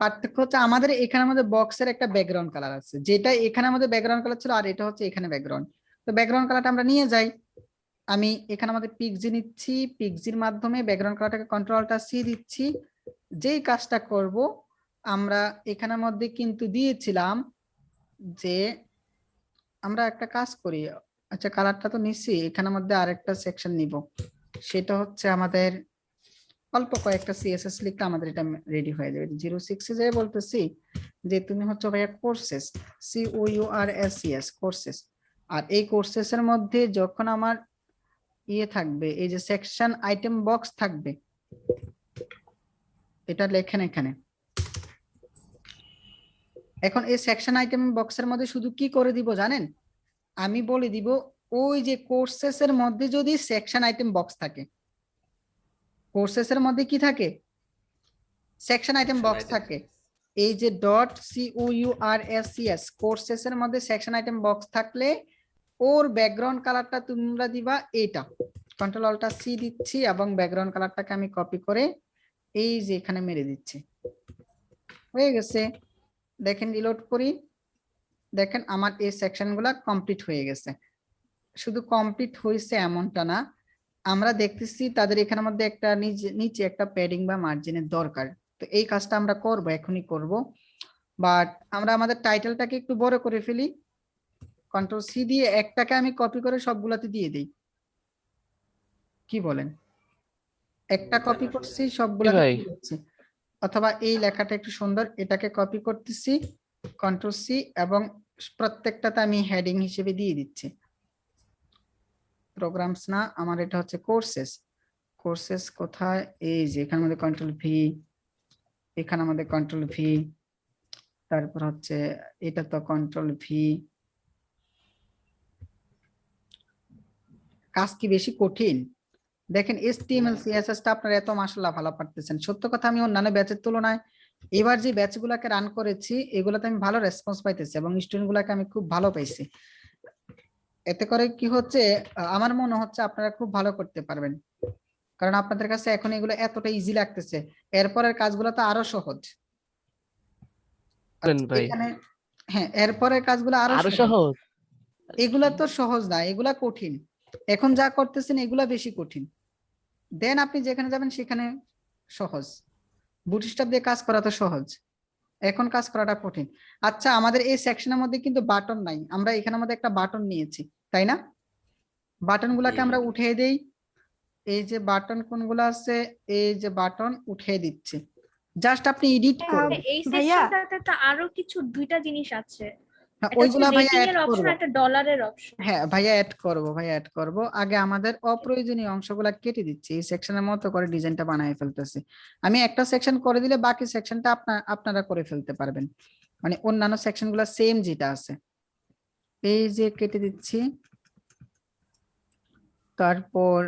পার্থক্য হচ্ছে আমাদের এখানের মধ্যে বক্সের একটা ব্যাকগ্রাউন্ড কালার আছে, যেটা এখানে আমাদের ব্যাকগ্রাউন্ড কালার ছিল, আর এটা হচ্ছে এখানে ব্যাকগ্রাউন্ড। তো ব্যাকগ্রাউন্ড কালারটা আমরা নিয়ে যাই। আমি এখানে আমাদের পিক্সি নিচ্ছি, পিক্সির মাধ্যমে ব্যাকগ্রাউন্ড কালারটাকে কন্ট্রোলটা সি দিচ্ছি। যেই কাজটা করব আমরা এখানের মধ্যে কিন্তু দিয়েছিলাম যে আমরা একটা কাজ করি। আচ্ছা কালারটা তো নিচ্ছি, এখানের মধ্যে আরেকটা সেকশন নিব, সেটা হচ্ছে আমাদের অল্প কয়েকটা সিএসএস লিখলে আমাদের এটা রেডি হয়ে যাবে। 06 এ বলতেছি যে তুমি হচ্ছে ভাইয়া কোর্সেস, COURSES কোর্সেস। আর এই কোর্সেস এর মধ্যে যখন আমার ইয়ে থাকবে, এই যে সেকশন আইটেম বক্স থাকবে, এটা লেখেন এখানে। এখন এই সেকশন আইটেম বক্সের মধ্যে শুধু কি করে দিব জানেন? আমি বলে দিব ওই যে কোর্সেস এর মধ্যে যদি সেকশন আইটেম বক্স থাকে, কোর্সেস এর মধ্যে কি থাকে? সেকশন আইটেম বক্স থাকে। এই যে .COURSES কোর্সেস এর মধ্যে সেকশন আইটেম বক্স থাকলে ওর ব্যাকগ্রাউন্ড কালারটা তোমরা দিবা এইটা। কন্ট্রোল অল্টা সি দিচ্ছি এবং ব্যাকগ্রাউন্ড কালারটাকে আমি কপি করে এই যে এখানে মেরে দিচ্ছি। হয়ে গেছে। দেখেন রিলোড করি, দেখেন আমার এই সেকশনগুলো কমপ্লিট হয়ে গেছে। শুধু কমপ্লিট হয়েছে এমনটা না, আমরা দেখতেছি তাদের এখানের মধ্যে একটা নিচে একটা প্যাডিং বা মার্জিনের দরকার। তো এই কাজটা আমরা করব, এখনই করব। বাট আমরা আমাদের টাইটেলটাকে একটু বড় করে ফেলি, কন্ট্রোল সি দিয়ে একটাকে আমি কপি করে সবগুলাতে দিয়ে দিই। কি বলেন? একটা কপি করছি সবগুলাতে ভাই। দিয়ে দিচ্ছি। অথবা এই লেখাটা একটু সুন্দর, এটাকে কপি করতেছি, কন্ট্রোল সি এবং প্রত্যেকটাতে আমি হেডিং হিসেবে দিয়ে দিচ্ছি। প্রোগ্রামস না, আমার এটা হচ্ছে কোর্সেস। কোর্সেস কোথায়? এই যে এখানের মধ্যে কন্ট্রোল ভি, এখানে আমাদের কন্ট্রোল ভি, তারপর হচ্ছে এটা তো কন্ট্রোল ভি। কাজ কি বেশি কঠিন? দেখেন HTML CSS টা আপনারা এত মাশাআল্লাহ ভালো পারতেছেন। সত্য কথা, আমি অন্যান্য ব্যাচের তুলনায় এবার যে ব্যাচগুলোকে রান করেছি এগুলোতে আমি ভালো রেসপন্স পাইতেছি এবং স্টুডেন্ট গুলাকে আমি খুব ভালো পাইছি। এতে করে কি হচ্ছে, আমার মনে হচ্ছে আপনারা খুব ভালো করতে পারবেন, কারণ আপনাদের কাছে এখন এগুলো এতটা ইজি লাগতেছে। এরপরের কাজগুলো তো আরো সহজ। ভাই এখানে হ্যাঁ, এরপরের কাজগুলো আরো আরো সহজ। সহজ। এগুলা তো সহজ না, এগুলা কঠিন। এখন যা করতেছেন এগুলা বেশি কঠিন, দেন আপনি যেখানে যাবেন সেখানে সহজ। বুটস্ট্র্যাপ দিয়ে কাজ করা তো সহজ, এখন কাজ করাটা কঠিন। আচ্ছা আমাদের এই সেকশনের মধ্যে কিন্তু বাটন নাই, আমরা এখানের মধ্যে একটা বাটন নিয়েছি তাই না? বাটন গুলাকে আমরা উঠিয়ে দেই। এই যে বাটন কোনগুলো আছে, এই যে বাটন উঠিয়ে দিচ্ছি, জাস্ট আপনি এডিট করুন। এই ভাইয়া। সেকশনটাতে তো আরো কিছু দুইটা জিনিস আছে, হ্যাঁ, একটা হচ্ছে ওইগুলা ভাইয়া রেটিং অ্যাড এর অপশন, করব। একটা ডলারের অপশন। হ্যাঁ ভাইয়া অ্যাড করব, ভাইয়া অ্যাড করব। আগে আমাদের অপ্রয়োজনীয় অংশগুলা কেটে দিচ্ছি, এই সেকশনের মতো করে ডিজাইনটা বানিয়ে ফেলতেছি। আমি একটা সেকশন করে দিলে বাকি সেকশনটা আপনারা করে ফেলতে পারবেন, মানে অন্যান্য সেকশনগুলো সেম যেটা আছে। এই যে কেটে দিচ্ছি, তারপর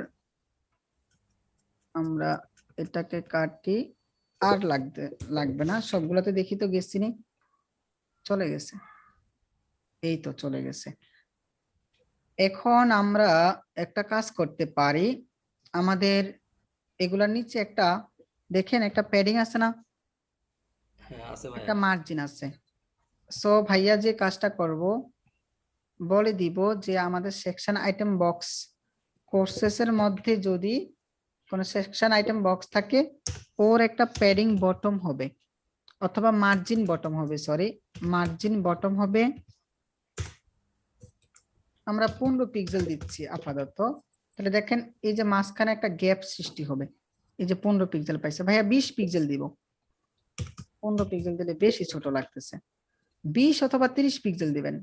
আমরা এটাকে কাটি, আর লাগবে না, সবগুলাতে দেখি তো গেছি নি, চলে গেছে, এই তো চলে গেছে। এখন আমরা একটা কাজ করতে পারি, আমাদের এগুলার নিচে একটা দেখেন একটা প্যাডিং আছে না, হ্যাঁ আছে একটা ভাইয়া। মার্জিন আছে। সো ভাইয়া যে কাজটা করব, বলে দিব যে আমাদের সেকশন আইটেম বক্স কোর্সেস এর মধ্যে যদি কোন সেকশন আইটেম বক্স থাকে ওর একটা প্যাডিং বটম হবে অথবা মার্জিন বটম হবে, সরি মার্জিন বটম হবে, আমরা 15 পিক্সেল দিচ্ছি আপাতত। তাহলে দেখেন এই যে মাঝখানে একটা গ্যাপ সৃষ্টি হবে, এই যে 15 পিক্সেল পাইছে, ভাইয়া 20 পিক্সেল দিব, 15 পিক্সেল দিলে বেশি ছোট লাগতেছে, 20 অথবা 30 পিক্সেল দিবেন,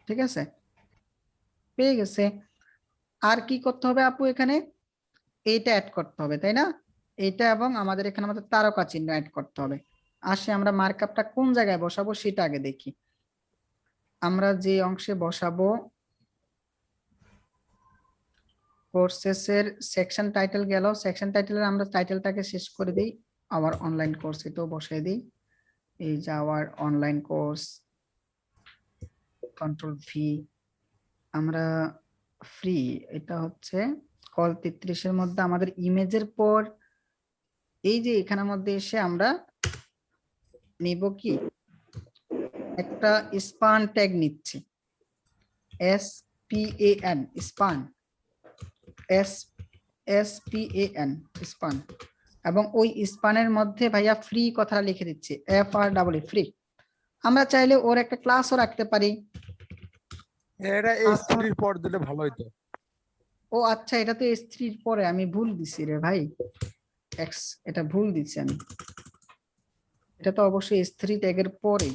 ঠিক আছে পেয়ে গেছে। আর কি করতে হবে আপু, এখানে এইটা অ্যাড করতে হবে তাই না, এইটা এবং আমাদের এখানে আমাদের তারকা চিহ্ন অ্যাড করতে হবে। আসে আমরা মার্কআপটা কোন জায়গায় বসাবো সেটা আগে দেখি। আমরা যে অংশে বসাবো কোর্সেসের সেকশন টাইটেল গেল, সেকশন টাইটেলের আমরা টাইটেলটাকে শেষ করে দিই, আওয়ার অনলাইন কোর্স এটাও বসাই দিই, এই যে hour online course, control V, আমরা ফ্রি, এটা হচ্ছে কল 33 এর মধ্যে আমাদের ইমেজের পর এই যে এখানের মধ্যে এসে আমরা নিব কি একটা স্পান ট্যাগ নিচ্ছি, SPAN স্পান, SPAN স্পান, এবং ওই স্পানের মধ্যে ভাইয়া ফ্রি কথাটা লিখে দিচ্ছি, FREE ফ্রি। আমরা চাইলে ওর একটা ক্লাসও রাখতে পারি, এটা S3 এর পর দিলে ভালো হতো। ও আচ্ছা এটা তো S3 এর পরে, আমি ভুল দিছি রে ভাই, এক্স এটা ভুল দিচ্ছি আমি, এটা তো অবশ্যই S3 ট্যাগের পরে।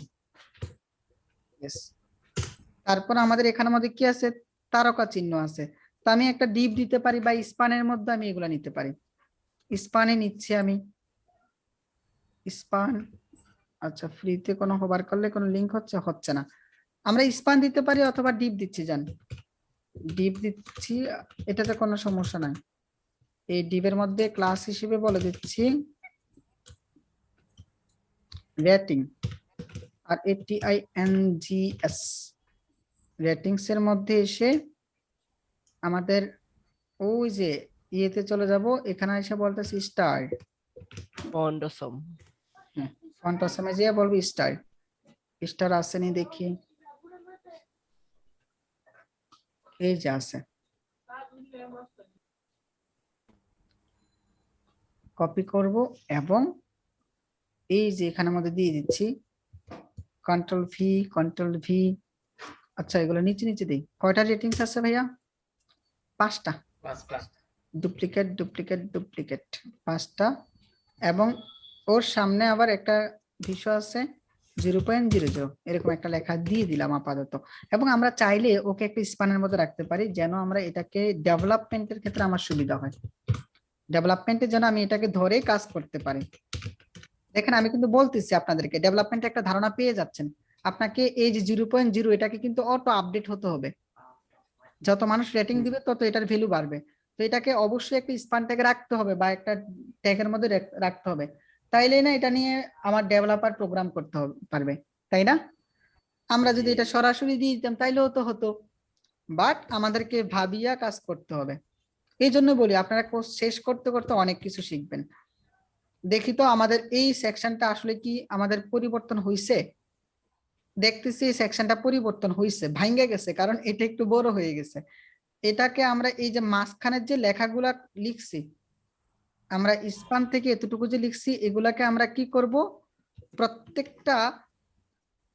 Yes. তারপর আমাদের এখানের মধ্যে কি আছে, তারকা চিহ্ন আছে, তো আমি একটা ডিপ দিতে পারি বা স্পানের মধ্যে আমি এগুলা নিতে পারি, স্পানে নিচ্ছি আমি স্পান। আচ্ছা ফ্রিতে কোনো হোভার করলে কোনো লিংক হচ্ছে না, আমরা স্পান দিতে পারি অথবা ডিপ দিচ্ছি, জান ডিপ দিচ্ছি, এটাতে কোনো সমস্যা নাই। এই ডিপের মধ্যে ক্লাস হিসেবে বলে দিচ্ছি রেটিং, আর ATINGS, রেটিংস এর মধ্যে এসে আমাদের ওই যে ইয়েতে চলে যাব, এখানে এসে বলতেছি স্টার, ফন্ডসম ফন্টাসমে যে বলবো স্টার, স্টার আসেনি দেখি, এই যে আছে, কপি করব এবং এই যে এখানে মধ্যে দিয়ে দিচ্ছি কন্ট্রোল ভি। আচ্ছা এগুলো নিচে নিচে দিই, কয়টা রেটিংস আছে ভাইয়া, 5টা, ডুপ্লিকেট ডুপ্লিকেট ডুপ্লিকেট 5টা, এবং ওর সামনে আবার একটা বিষয় আছে 0.00 এরকম একটা লেখা দিয়ে দিলাম আপাতত। এবং আমরা চাইলে ওকে একটা স্পানের মধ্যে রাখতে পারি যেন আমরা এটাকে ডেভেলপমেন্টের ক্ষেত্রে আমার সুবিধা হয়, ডেভেলপমেন্টের জন্য আমি এটাকে ধরে কাজ করতে পারি। দেখেন আমি কিন্তু বলতেছি আপনাদেরকে, ডেভেলপমেন্টে একটা ধারণা পেয়ে যাচ্ছেন, আপনাকে এই যে 0.0 এটাকে কিন্তু অটো আপডেট হতে হবে, যত মানুষ রেটিং দিবে তত এটার ভ্যালু বাড়বে, তো এটাকে অবশ্যই একটা স্পান ট্যাগে রাখতে হবে বা একটা ট্যাগের মধ্যে রাখতে হবে, তাইলে না এটা নিয়ে আমার ডেভেলপার প্রোগ্রাম করতে পারবে, তাই না? আমরা যদি এটা সরাসরি দিয়ে দিতাম তাইলেও তো হতো, বাট আমাদেরকে ভাবিয়া কাজ করতে হবে। এই জন্য বলি আপনারা কোর্স শেষ করতে করতে অনেক কিছু শিখবেন। দেখি তো আমাদের এই সেকশনটা আসলে কি আমাদের পরিবর্তন হয়েছে, দেখতেছি এই সেকশনটা পরিবর্তন হয়েছে, ভাঙ্গে গেছে, কারণ এটা একটু বড় হয়ে গেছে। এটাকে আমরা এই যে মাঝখানের যে লেখাগুলা লিখছি, আমরা স্পান থেকে এতটুকু যে লিখছি, এগুলাকে আমরা কি করব, প্রত্যেকটা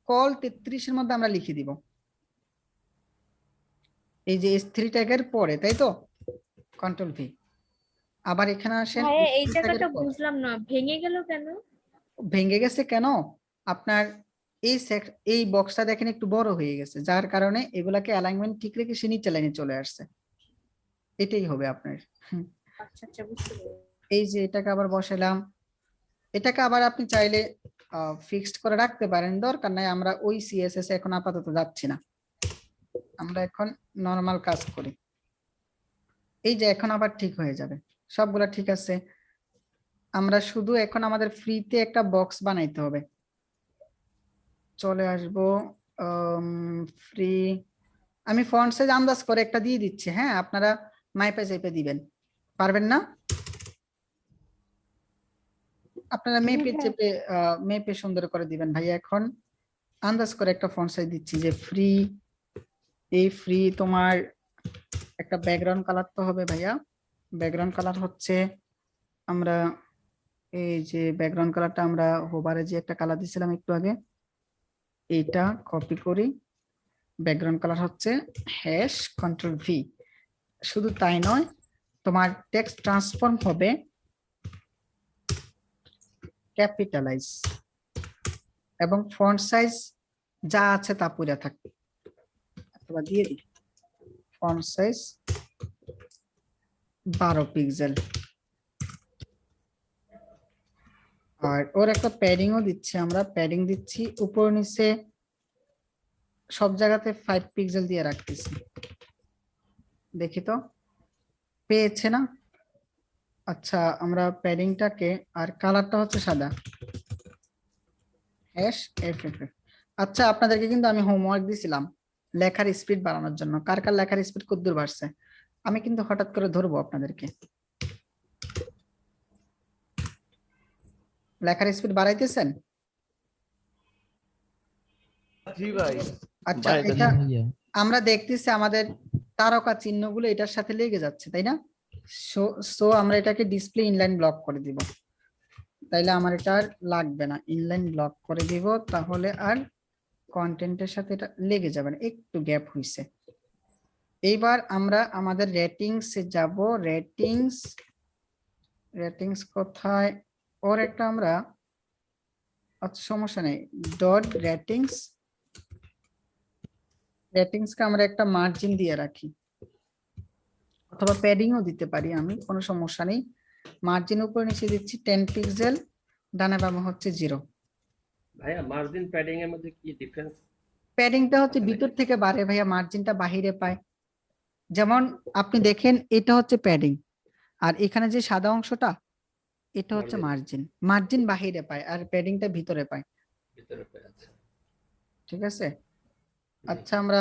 কল 33 এর মধ্যে আমরা লিখে দিব, এই যে S3 ট্যাগের পরে, তাই তো কন্ট্রোল ভি। আবার এখানে আসেন, ভাইয়া এই S3 জায়গাটা ট্যাগের পর। বুঝলাম না, ভেঙে গেল কেন? ভেঙে গেছে কেন, আপনার এই বক্সটা দেখেন একটু বড় হয়ে গেছে, যার কারণে এগুলাকে অ্যালাইনমেন্ট ঠিক রেখে সে নিচে লাইনে চলে আসছে, এটাই হবে আপনার। আচ্ছা আচ্ছা বুঝতে পেরেছি। এই যে এটাকে আবার বসালাম, এটাকে আবার আপনি চাইলে ফিক্সড করে রাখতে পারেন, দরকার নাই, আমরা ওই CSS এখন আপাতত যাচ্ছি না, আমরা এখন নরমাল কাজ করি। এই যে এখন আবার ঠিক হয়ে যাবে, সবগুলা ঠিক আছে। আমরা শুধু এখন আমাদের ফ্রিতে একটা বক্স বানাইতে হবে, চলে আসবো ফ্রি, আমি ফন্ট সাইজ আন্দাজ করে একটা দিয়ে দিচ্ছি, হ্যাঁ আপনারা মাইপে চাইপে দিবেন, পারবেন না আপনারা মেপে চেপে মেপে সুন্দর করে দিবেন ভাইয়া। এখন আন্দাজ করে একটা ফন্ট সাইজ দিচ্ছি যে ফ্রি, এই ফ্রি তোমার একটা ব্যাকগ্রাউন্ড কালার তো হবে ভাইয়া, ব্যাকগ্রাউন্ড কালার হচ্ছে আমরা এই যে ব্যাকগ্রাউন্ড কালারটা আমরা হোভারে যে একটা কালার দিছিলাম একটু আগে, এইটা কপি করি। ব্যাকগ্রাউন্ড কালার হচ্ছে হ্যাশ কন্ট্রোল ভি। শুধু তাই নয়, তোমার টেক্সট ট্রান্সফর্ম হবে ক্যাপিটালাইজ, এবং ফন্ট সাইজ যা আছে তা পুরা থাকবে। অথবা দিয়ে দিই ফন্ট সাইজ 12 পিক্সেল। আর ওর একটা প্যাডিংও দিচ্ছি, আমরা প্যাডিং দিচ্ছি উপর নিচে সব জায়গাতে 5 পিক্সেল দিয়ে রাখতেছি। দেখি তো পেয়েছে না? আচ্ছা, আমরা প্যাডিংটাকে, আর কালারটা হচ্ছে সাদা, হ্যাশ এফএফ। আচ্ছা, আপনাদেরকে কিন্তু আমি হোমওয়ার্ক দিছিলাম লেখার স্পিড বাড়ানোর জন্য। কার কার লেখার স্পিড কতদূর বাড়ছে? আমি কিন্তু হঠাৎ করে ধরবো আপনাদেরকে। লেখার স্পিড বাড়াইতেছেন? জি ভাই। আচ্ছা, এটা আমরা দেখতেছি আমাদের তারকা চিহ্নগুলো এটার সাথে লেগে যাচ্ছে, তাই না? সো আমরা এটাকে ডিসপ্লে ইনলাইন ব্লক করে দিব। তাইলে আমার এটা আর লাগবে না, ইনলাইন ব্লক করে দিব, তাহলে আর কন্টেন্টের সাথে এটা লেগে যাবে না, একটু গ্যাপ হইছে। এইবার আমরা আমাদের রেটিংস এ যাব। রেটিংস কোথায়? ওর একটা আমরা, আচ্ছা সমস্যা নেই, ডট রেটিংসকে আমরা একটা মার্জিন দিয়ে রাখি, অথবা প্যাডিংও দিতে পারি আমি, কোনো সমস্যা নেই। মার্জিন উপর নিচে দিচ্ছি 10 পিক্সেল, ডানে বামে হচ্ছে 0। ভাইয়া মার্জিন প্যাডিং এর মধ্যে কি ডিফারেন্স? প্যাডিংটা হচ্ছে ভিতর থেকে বাড়ে ভাইয়া, মার্জিনটা বাহিরে পায়। যেমন আপনি দেখেন এটা হচ্ছে প্যাডিং, আর এখানে যে সাদা অংশটা এটা হচ্ছে মার্জিন। মার্জিন বাহিরে পায় আর প্যাডিংটা ভিতরে পায়। ভিতরে পাই, আচ্ছা ঠিক আছে। আচ্ছা, আমরা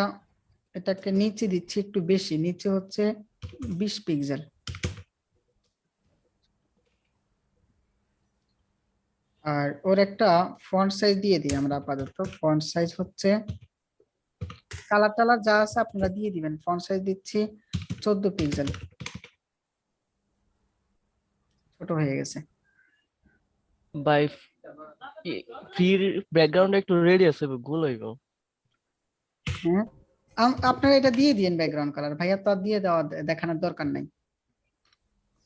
এটাকে নিচে দিচ্ছি একটু বেশি, নিচে হচ্ছে 20 পিক্সেল। আর ওর একটা ফন্ট সাইজ দিয়ে দিই আমরা আপাতত। ফন্ট সাইজ হচ্ছে, কালার টালার যা আছে আপনারা দিয়ে দিবেন। ফন্ট সাইজ দিচ্ছি 14 পিক্সেল। ছোট হয়ে গেছে। ভাই ফির ব্যাকগ্রাউন্ডে একটু রেডি আছে গোল হইব। হ্যাঁ, আপনারা এটা দিয়ে দিন ব্যাকগ্রাউন্ড কালার। ভাইয়া তো আর দিয়ে দেওয়া দেখানোর দরকার নাই।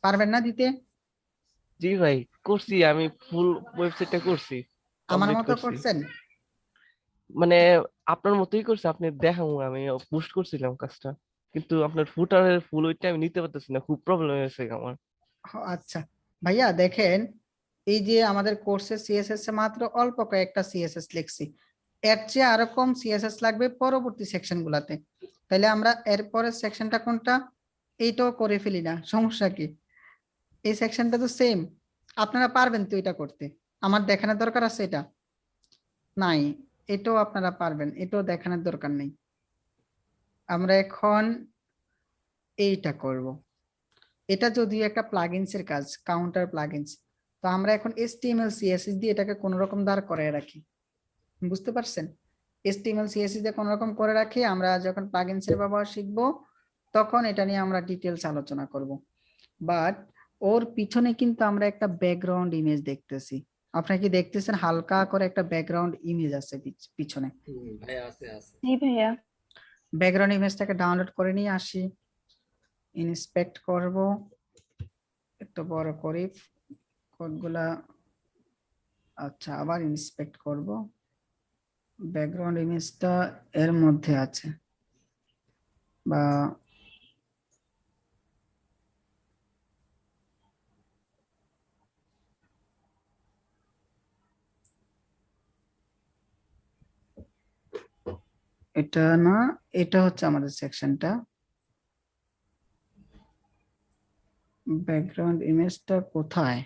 পারবেন না দিতে? জি ভাই করছি, আমি ফুল ওয়েবসাইটটা করছি, আমার কমপ্লিট মতো করছি। করছেন? মানে আপনার মতোই করছি, আপনি দেখাবো, আমি পোস্ট করছিলাম কাজটা, কিন্তু আপনার ফুটারের ফুল ওইটা আমি নিতে পারতেছি না, খুব প্রবলেম হয়েছে আমার। আচ্ছা ভাইয়া, দেখেন এই যে আমাদের কোর্সে সিএসএস এ মাত্র অল্প কয়েকটা সিএসএস লিখছি, এর চেয়ে আরো কম সিএসএস লাগবে পরবর্তী সেকশন গুলাতে। তাহলে আমরা এরপরের সেকশনটা কোনটা, এইটাও করে ফেলি না, সমস্যা কি? এই সেকশনটা তো সেম, আপনারা পারবেন তো এটা করতে? আমার দেখানোর দরকার আছে এটা? নাই, এটাও আপনারা পারবেন, এটাও দেখানোর দরকার নেই। আমরা এখন এইটা করব। এটা যদিও একটা প্লাগইনস এর কাজ, কাউন্টার প্লাগইনস, তো আমরা এখন HTML CSS দিয়ে এটাকে কোন রকম দাঁড় করায় রাখি। বুঝতে পারছেন? HTML CSS দিয়ে কোন রকম করে রাখি, আমরা যখন প্লাগইনস এর ব্যবহার শিখব তখন এটা নিয়ে আমরা ডিটেইলস আলোচনা করব। বাট ওর পিছনে কিন্তু আমরা একটা ব্যাকগ্রাউন্ড ইমেজ দেখতেছি। আপনারা কি দেখতেছেন? হালকা করে একটা ব্যাকগ্রাউন্ড ইমেজ আছে পিছনে। ভাইয়া আছে আছে। জি ভাইয়া। ব্যাকগ্রাউন্ড ইমেজটাকে ডাউনলোড করে নিয়ে আসি, ইন্সপেক্ট করব, একটু বড় করি কোডগুলা। আচ্ছা, আবার ইন্সপেক্ট করব। ব্যাকগ্রাউন্ড ইমেজটা এর মধ্যে আছে, বা এটা না, এটা হচ্ছে আমাদের সেকশনটা। ব্যাকগ্রাউন্ড ইমেজটা কোথায়?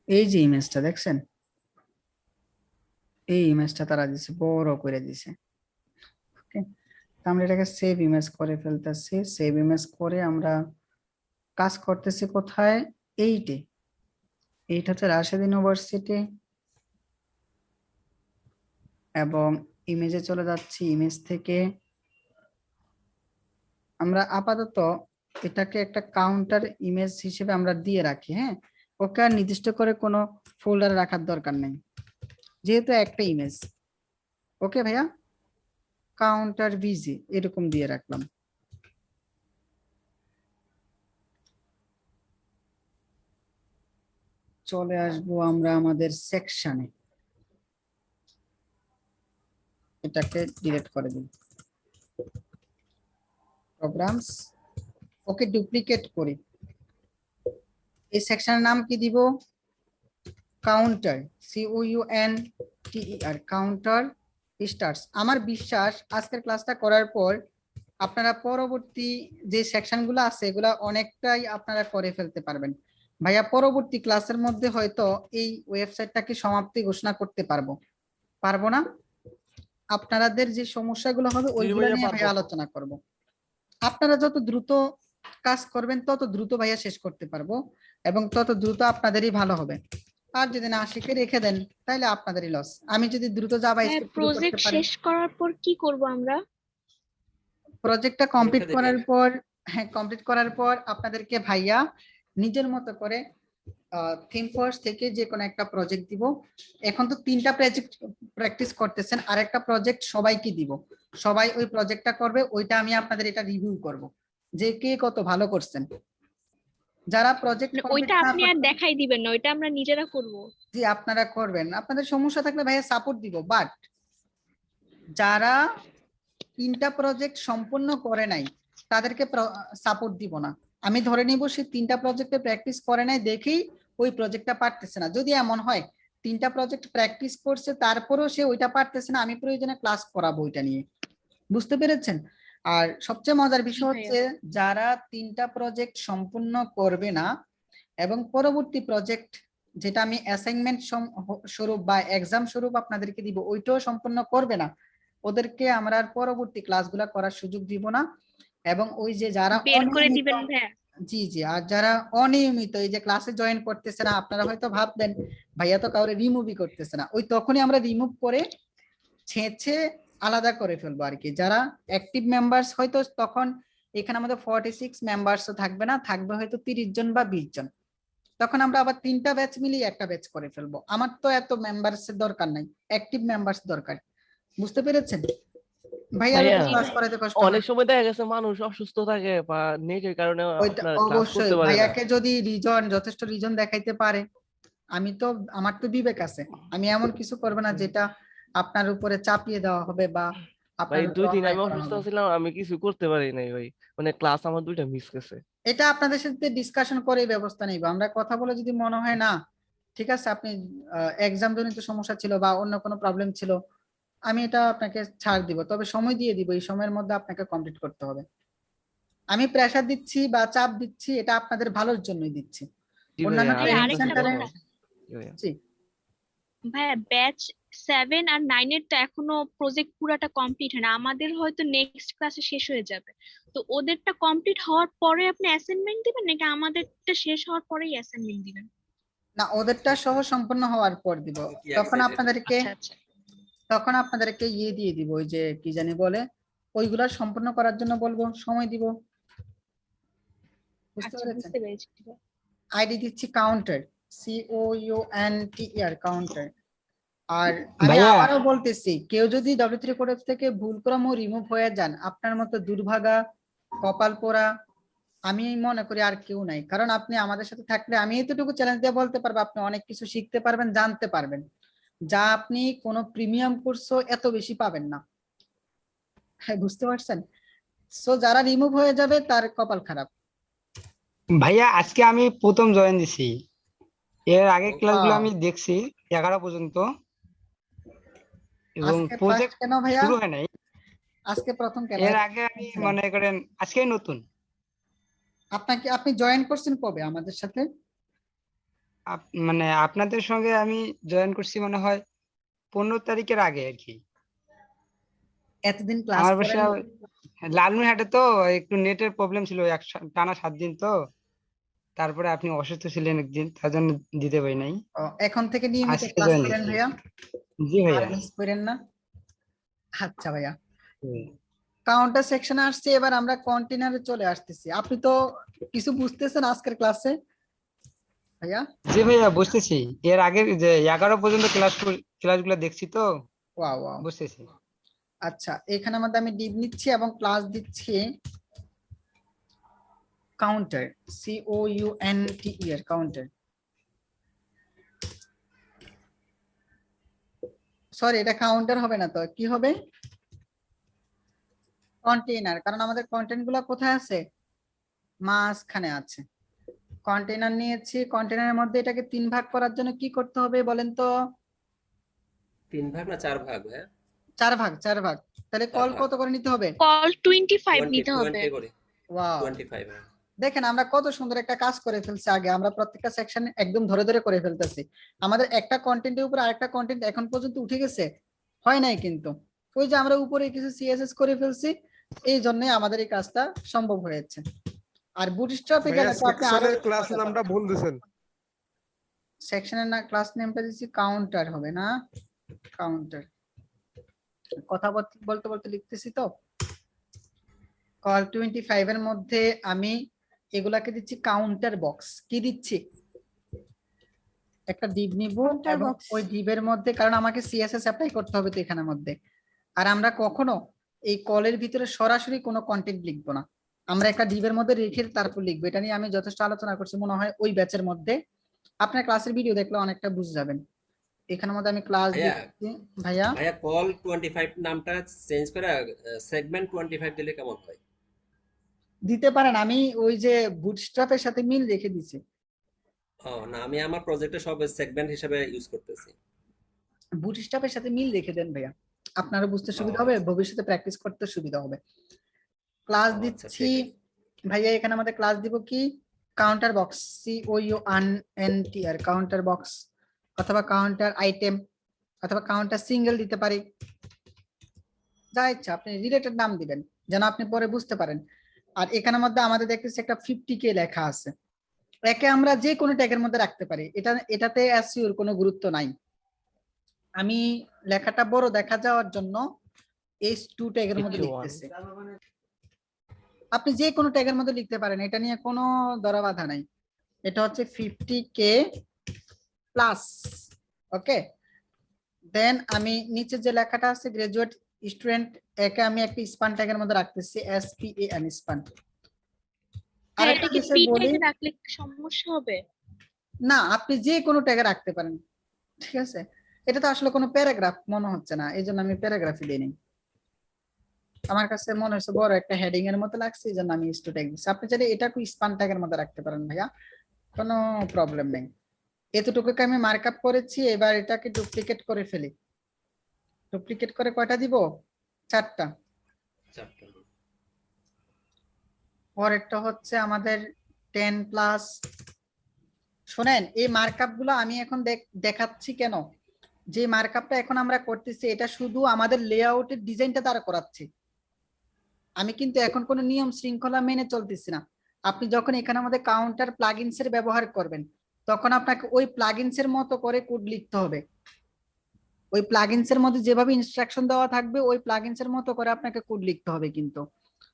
এই যে ইমেজটা দেখছেন, এই ইমেজটা তারা দিছে, বড় করে দিছে। ওকে, আমরা এটাকে সেভ ইমেজ করে ফেলতেছি। সেভ ইমেজ করে আমরা কাজ করতেছি কোথায়? এইটা হচ্ছে রাজশাহী ইউনিভার্সিটি। এবং ইমেজে চলে যাচ্ছি। ইমেজ থেকে আমরা আপাতত এটাকে একটা কাউন্টার ইমেজ হিসেবে আমরা দিয়ে রাখি। হ্যাঁ, ওকে আর নির্দিষ্ট করে কোনো ফোল্ডারে রাখার দরকার নেই, যেহেতু একটা ইমেজ। ওকে ভাইয়া, কাউন্টার ভিজি এরকম দিয়ে রাখলাম। চলে আসবো আমরা আমাদের সেকশনে, এটাকে ডিলিট করে দিই। প্রোগ্রামস, ওকে ডুপ্লিকেট করি। এই সেকশনের নাম কি দিব? Counter, COUNTER, counter starts. আমার বিশ্বাস আজকের ক্লাসটা করার পর আপনারা পরবর্তী যে সেকশনগুলো আছে এগুলা অনেকটাই আপনারা করে ফেলতে পারবেন। ভাইয়া পরবর্তী ক্লাসের মধ্যে হয়তো এই ওয়েবসাইটটাকে সমাপ্তি ঘোষণা করতে পারবো না। আপনাদের যে সমস্যাগুলো হবে ওইগুলো নিয়ে ভাইয়া আলোচনা করব। আপনারা যত দ্রুত কাজ করবেন তত দ্রুত ভাইয়া শেষ করতে পারবো এবং তত দ্রুত আপনাদেরই ভালো হবে। আর যদি না শিখে রেখে দেন তাহলে আপনাদেরই লস। আমি যদি দ্রুত জাভা স্ক্রিপ্ট শুরু করতে প্রজেক্ট পারি, শেষ করার পর কি করব আমরা? প্রজেক্টটা কমপ্লিট করার পর, হ্যাঁ কমপ্লিট করার পর আপনাদেরকে ভাইয়া নিজের মতো করে থিম ফোর্স থেকে যে কোনো একটা প্রজেক্ট দিব। এখন তো 3টা প্রজেক্ট প্র্যাকটিস করতেছেন, আর একটা প্রজেক্ট সবাইকে দিব, সবাই ওই প্রজেক্টটা করবে। ওইটা আমি আপনাদের এটা রিভিউ করব যে কে কত ভালো করছেন। যারা প্রজেক্ট ওইটা আপনি আর দেখাই দিবেন না, ওইটা আমরা নিজেরা করব। জি আপনারা করবেন, আপনাদের সমস্যা থাকলে ভাইয়া সাপোর্ট দিব। বাট যারা 3টা প্রজেক্ট সম্পূর্ণ করে নাই তাদেরকে সাপোর্ট দিব না। আমি ধরে নিব সে 3টা প্রজেক্টে প্র্যাকটিস করে নাই দেখেই ওই প্রজেক্টটা পারতেছে না। যদি এমন হয় 3টা প্রজেক্ট প্র্যাকটিস করছে তারপরেও সে ওইটা পারতেছে না, আমি প্রয়োজনে ক্লাস করাবো ওইটা নিয়ে। বুঝতে পেরেছেন? আর সবচেয়ে মজার বিষয় হচ্ছে যারা 3টা প্রজেক্ট সম্পূর্ণ করবে না এবং পরবর্তী প্রজেক্ট যেটা আমি অ্যাসাইনমেন্ট স্বরূপ বা এক্সাম স্বরূপ আপনাদেরকে দিব ওইটাও সম্পূর্ণ করবে না, ওদেরকে আমরা আর পরবর্তী ক্লাসগুলো করার সুযোগ দিব না। এবং ওই যে যারা বের করে দিবেন ভাইয়া। জি জি, আর যারা অনিয়মিত এই যে ক্লাসে জয়েন করতেছে না, আপনারা হয়তো ভাববেন ভাইয়া তো কাউরে রিমুভই করতেছে না, ওই তখনই আমরা রিমুভ করে ছেঁচে আলাদা করে ফেলবো আর কি। যারা অ্যাক্টিভ মেম্বার্স হয়তো তখন এখানে আমাদের 46 মেম্বার্সও থাকবে না, থাকবে হয়তো 30 জন বা 20 জন। তখন আমরা আবার 3টা ব্যাচ মিলিয়ে একটা ব্যাচ করে ফেলবো। আমার তো এত মেম্বার্সের দরকার নাই, অ্যাক্টিভ মেম্বার্স দরকার। বুঝতে পেরেছেন ভাইয়া? ক্লাস করাতে কষ্ট অনেক সময় দেখা গেছে মানুষ অসুস্থ থাকে বা নেটের কারণে আপনারা ক্লাস অবশ্যই করতে পারেন না। ভাইয়াকে যদি যথেষ্ট রিজন দেখাইতে পারে, আমি তো আমার তো বিবেক আছে, আমি এমন কিছু করব না যেটা আপনার উপরে চাপিয়ে দেওয়া হবে বা ভাই আপনার 2 দিন অন্যায় আমি করা অসুস্থ হবে। ছিলাম, আমি কিছু করতে পারি নাই ভাই, মানে ক্লাস আমার 2টা মিস গেছে। এটা আপনাদের সাথে ডিসকাশন করে ব্যবস্থা নিব আমরা। কথা বলে যদি মনে হয় না ঠিক আছে আপনি এক্সাম জনিত সমস্যা ছিল বা অন্য কোনো প্রবলেম ছিল, আমি এটা আপনাকে ছাড় দিব, তবে সময় দিয়ে দিব। এই সময়ের মধ্যে আপনাকে কমপ্লিট করতে হবে। আমি প্রেসার দিচ্ছি বা চাপ দিচ্ছি এটা আপনাদের ভালোর জন্যই দিচ্ছি। জি অন্যান্য ভাইয়া, ট্রেনিং আরেকটা সেন্টারে কথা। জি ভাইয়া ব্যাচ 7 আর 9 এরটা এখনো প্রজেক্ট পুরাটা কমপ্লিট হয় না, আমাদের হয়তো নেক্সট ক্লাসে শেষ হয়ে যাবে। তো ওদেরটা কমপ্লিট হওয়ার পরে আপনি অ্যাসাইনমেন্ট দিবেন নাকি আমাদেরটা শেষ হওয়ার পরেই অ্যাসাইনমেন্ট দিবেন? না, ওদেরটা সহ সম্পূর্ণ হওয়ার পর দিব। আচ্ছা আচ্ছা তখন আপনাদেরকে ইয়ে দিয়ে দিব, ওই যে কি জানি বলে, ওইগুলা সম্পূর্ণ করার জন্য বলবো, সময় দিব। বুঝতে আচ্ছা, পেরেছেন? বুঝতে পেরেছি। আইডি দিচ্ছি কাউন্টার, COUNTER কাউন্টার। আর আমি ভাইয়া। আবারও বলতেছি, কেউ যদি W3 কোড থেকে ভুলক্রমে রিমুভ হয়ে যান, আপনার মতো দুর্ভাগা কপাল পোড়া আমি মনে করি আর কেউ নাই। কারণ আপনি আমাদের সাথে থাকলে আমি এতটুকু চ্যালেঞ্জ দিয়ে বলতে পারবো আপনি অনেক কিছু শিখতে পারবেন, জানতে পারবেন, যা আপনি কোনো প্রিমিয়াম কোর্সও এত বেশি পাবেন না। হ্যাঁ, বুঝতে পারছেন? সো যারা রিমুভ হয়ে যাবে তার কপাল খারাপ। ভাইয়া আজকে আমি প্রথম জয়েন দিছি, এর আগের ক্লাসগুলো Wow. আমি দেখছি 11 পর্যন্ত, এবং আজকে প্রজেক্ট ফার্স্ট কেন ভাইয়া? শুরু হয় নাই। আজকে প্রথম কেন? এর আগে আমি মনে করেন আজকেই নতুন। আপনি জয়েন করছেন কবে আমাদের সাথে? মানে আপনাদের সঙ্গে আমি জয়েন করছি মনে হয় 15 তারিখের আগে আর কি। এতদিন ক্লাস আমার করেন? বাসা লালমনিরহাটে, তো একটু নেটের প্রবলেম ছিল, টানা 7 দিন, তো তারপরে আপনি অসুস্থ ছিলেন একদিন, তার জন্য দিতে পারি নাই। এখন থেকে নিয়মিত আজকে ক্লাস জয়েন করেন দিচ্ছি। ভাইয়া, জি আর ভাইয়া। মিস করেন না। আচ্ছা ভাইয়া, হুম। কাউন্টার সেকশনে আসছে, এবার আমরা কন্টেনারে চলে আসতেছি। আপনি তো কিছু বুঝতেছেন আজকের ক্লাসে ভাইয়া? জি ভাইয়া বুঝতেছি, এর আগের যে 11 পর্যন্ত ক্লাসগুলো দেখছি তো, ওয়াও ওয়াও। বুঝতেছি। আচ্ছা, এখানের মধ্যে আমি ডিপ নিচ্ছি এবং ক্লাস দিচ্ছি কাউন্টার, COUNTER, কাউন্টার। সরি, এটা কাউন্টার হবে না, তো কি হবে? কন্টেইনার, কারণ আমাদের কন্টেন্ট গুলা কোথায় আছে? মাঝখানে আছে। কন্টেইনার নিয়েছি, কন্টেইনারের মধ্যে এটাকে 3 ভাগ করার জন্য কি করতে হবে বলেন তো? 3 ভাগ না 4 ভাগ ভাইয়া? 4 ভাগ, 4 ভাগ। তাহলে 4 কল ভাগ। কত করে নিতে হবে? কল 25 20 নিতে হবে। 20 করে। ওয়াও, 25 হ্যাঁ। দেখেন আমরা কত সুন্দর একটা কাজ করে ফেলছি। আগে আমরা প্রত্যেকটা সেকশন একদম ধরে ধরে করে ফেলতেছি। আমাদের একটা কন্টেন্টের উপর আরেকটা কন্টেন্ট এখন পর্যন্ত উঠে গেছে? হয় নাই কিন্তু। ওই যে আমরা উপরে কিছু সিএসএস করে ফেলছি, এই জন্যই আমাদের এই কাজটা সম্ভব হয়েছে। আর বুটস্ট্র্যাপে ভাইয়া গেলে তো আপনি আরো সেকশনের ক্লাস নামটা ভুল দিছেন। সেকশনের না, ক্লাস নেমটা দিচ্ছি কাউন্টার হবে না? কাউন্টার, কথা বলতে বলতে লিখতেছি তো। কল 25 এর মধ্যে আমি এগুলাকে দিচ্ছি কাউন্টার বক্স। কি দিচ্ছি? একটা ডিভ নিব Counter এবং box। ওই ডিভের মধ্যে, কারণ আমাকে সিএসএস অ্যাপ্লাই করতে হবে তো এখানের মধ্যে। আর আমরা কখনো এই কলের ভিতরে সরাসরি কোনো কন্টেন্ট লিখবো না, আমরা একটা ডিভের মধ্যে রেখে তারপর লিখবো। এটা নিয়ে আমি যথেষ্ট আলোচনা করছি মনে হয় ওই ব্যাচের মধ্যে। আপনার ক্লাসের ভিডিও দেখলে অনেকটা বুঝে যাবেন। এখানের মধ্যে আমি ক্লাস ভাইয়া দিচ্ছি ভাইয়া। ভাইয়া কল 25 নামটা চেঞ্জ করে সেগমেন্ট 25 দিলে কেমন হয়? দিতে পারেন, আমি ওই যে বুটস্ট্র্যাপের সাথে মিল রেখে দিছি। ও না, আমি আমার প্রজেক্টে সব সেগমেন্ট হিসেবে ইউজ করতেছি। বুটস্ট্র্যাপের সাথে মিল রেখে দেন ভাইয়া, আপনারও বুঝতে ও সুবিধা হবে, ভবিষ্যতে প্র্যাকটিস করতে সুবিধা হবে। ক্লাস আচ্ছা, দিচ্ছি ঠিক আছে। ভাইয়া, এখানে আমাদের ক্লাস দিব কি? Counter box, COUNTER, counter box, অথবা কাউন্টার আইটেম, অথবা কাউন্টার সিঙ্গেল দিতে পারি, যা ইচ্ছা আপনি রিলেটেড নাম দিবেন যেন আপনি পরে বুঝতে পারেন। আর এখানের মধ্যে আমাদের দেখতেছি একটা 50K লেখা আছে, একে আমরা যে কোনো ট্যাগের মধ্যে রাখতে পারি, এটাতে এসইওর কোনো গুরুত্ব নাই। আমি লেখাটা বড় দেখা যাওয়ার জন্য H2 ট্যাগের মধ্যে H1 লিখতেছি। আপনি যে কোনো ট্যাগের মধ্যে লিখতে পারেন, এটা নিয়ে কোনো ধরা বাধা নাই। এটা হচ্ছে 50K প্লাস, ওকে। দেন আমি নিচে যে লেখাটা আছে গ্রাজুয়েট স্টুডেন্ট, একে আমি একটা স্পান ট্যাগের মধ্যে রাখতেছি, SPAN, স্পান। আর একটা এটাকে বিষয় পি বলি, ট্যাগে রাখলে সমস্যা হবে? না আপনি যে কোনো ট্যাগে রাখতে পারেন, ঠিক আছে। এটা তো আসলে কোনো প্যারাগ্রাফ মনে হচ্ছে না, এই জন্য আমি প্যারাগ্রাফই দিই নাই। আমার কাছে মনে হচ্ছে বড় একটা হেডিং এর মতো লাগছে, এই জন্য আমি স্টু ট্যাগ দিচ্ছি। আপনি চাইলে এটাকে স্পান ট্যাগের মধ্যে রাখতে পারেন ভাইয়া, কোনো প্রবলেম নেই। এতটুকুকে আমি মার্কআপ করেছি, এবার এটাকে ডুপ্লিকেট করে ফেলি। ডুপ্লিকেট করে কয়টা দিব? 4টা। পরেরটা হচ্ছে আমাদের 10 প্লাস। শোনেন, এই মার্কআপ গুলো আমি এখন দেখাচ্ছি কেন, যে মার্কআপটা এখন আমরা করতেছি এটা শুধু আমাদের লেআউটের ডিজাইনটা দ্বারা করাচ্ছি। আমি কিন্তু এখন কোনো নিয়ম শৃঙ্খলা মেনে চলতেছি না। আপনি যখন এখানে আমাদের কাউন্টার প্লাগইনস এর ব্যবহার করবেন, তখন আপনাকে ওই প্লাগইনস এর মতো করে কোড লিখতে হবে। ওই প্লাগইনস এর মধ্যে যেভাবে ইনস্ট্রাকশন দেওয়া থাকবে ওই প্লাগইনস এর মতো করে আপনাকে কোড লিখতে হবে। কিন্তু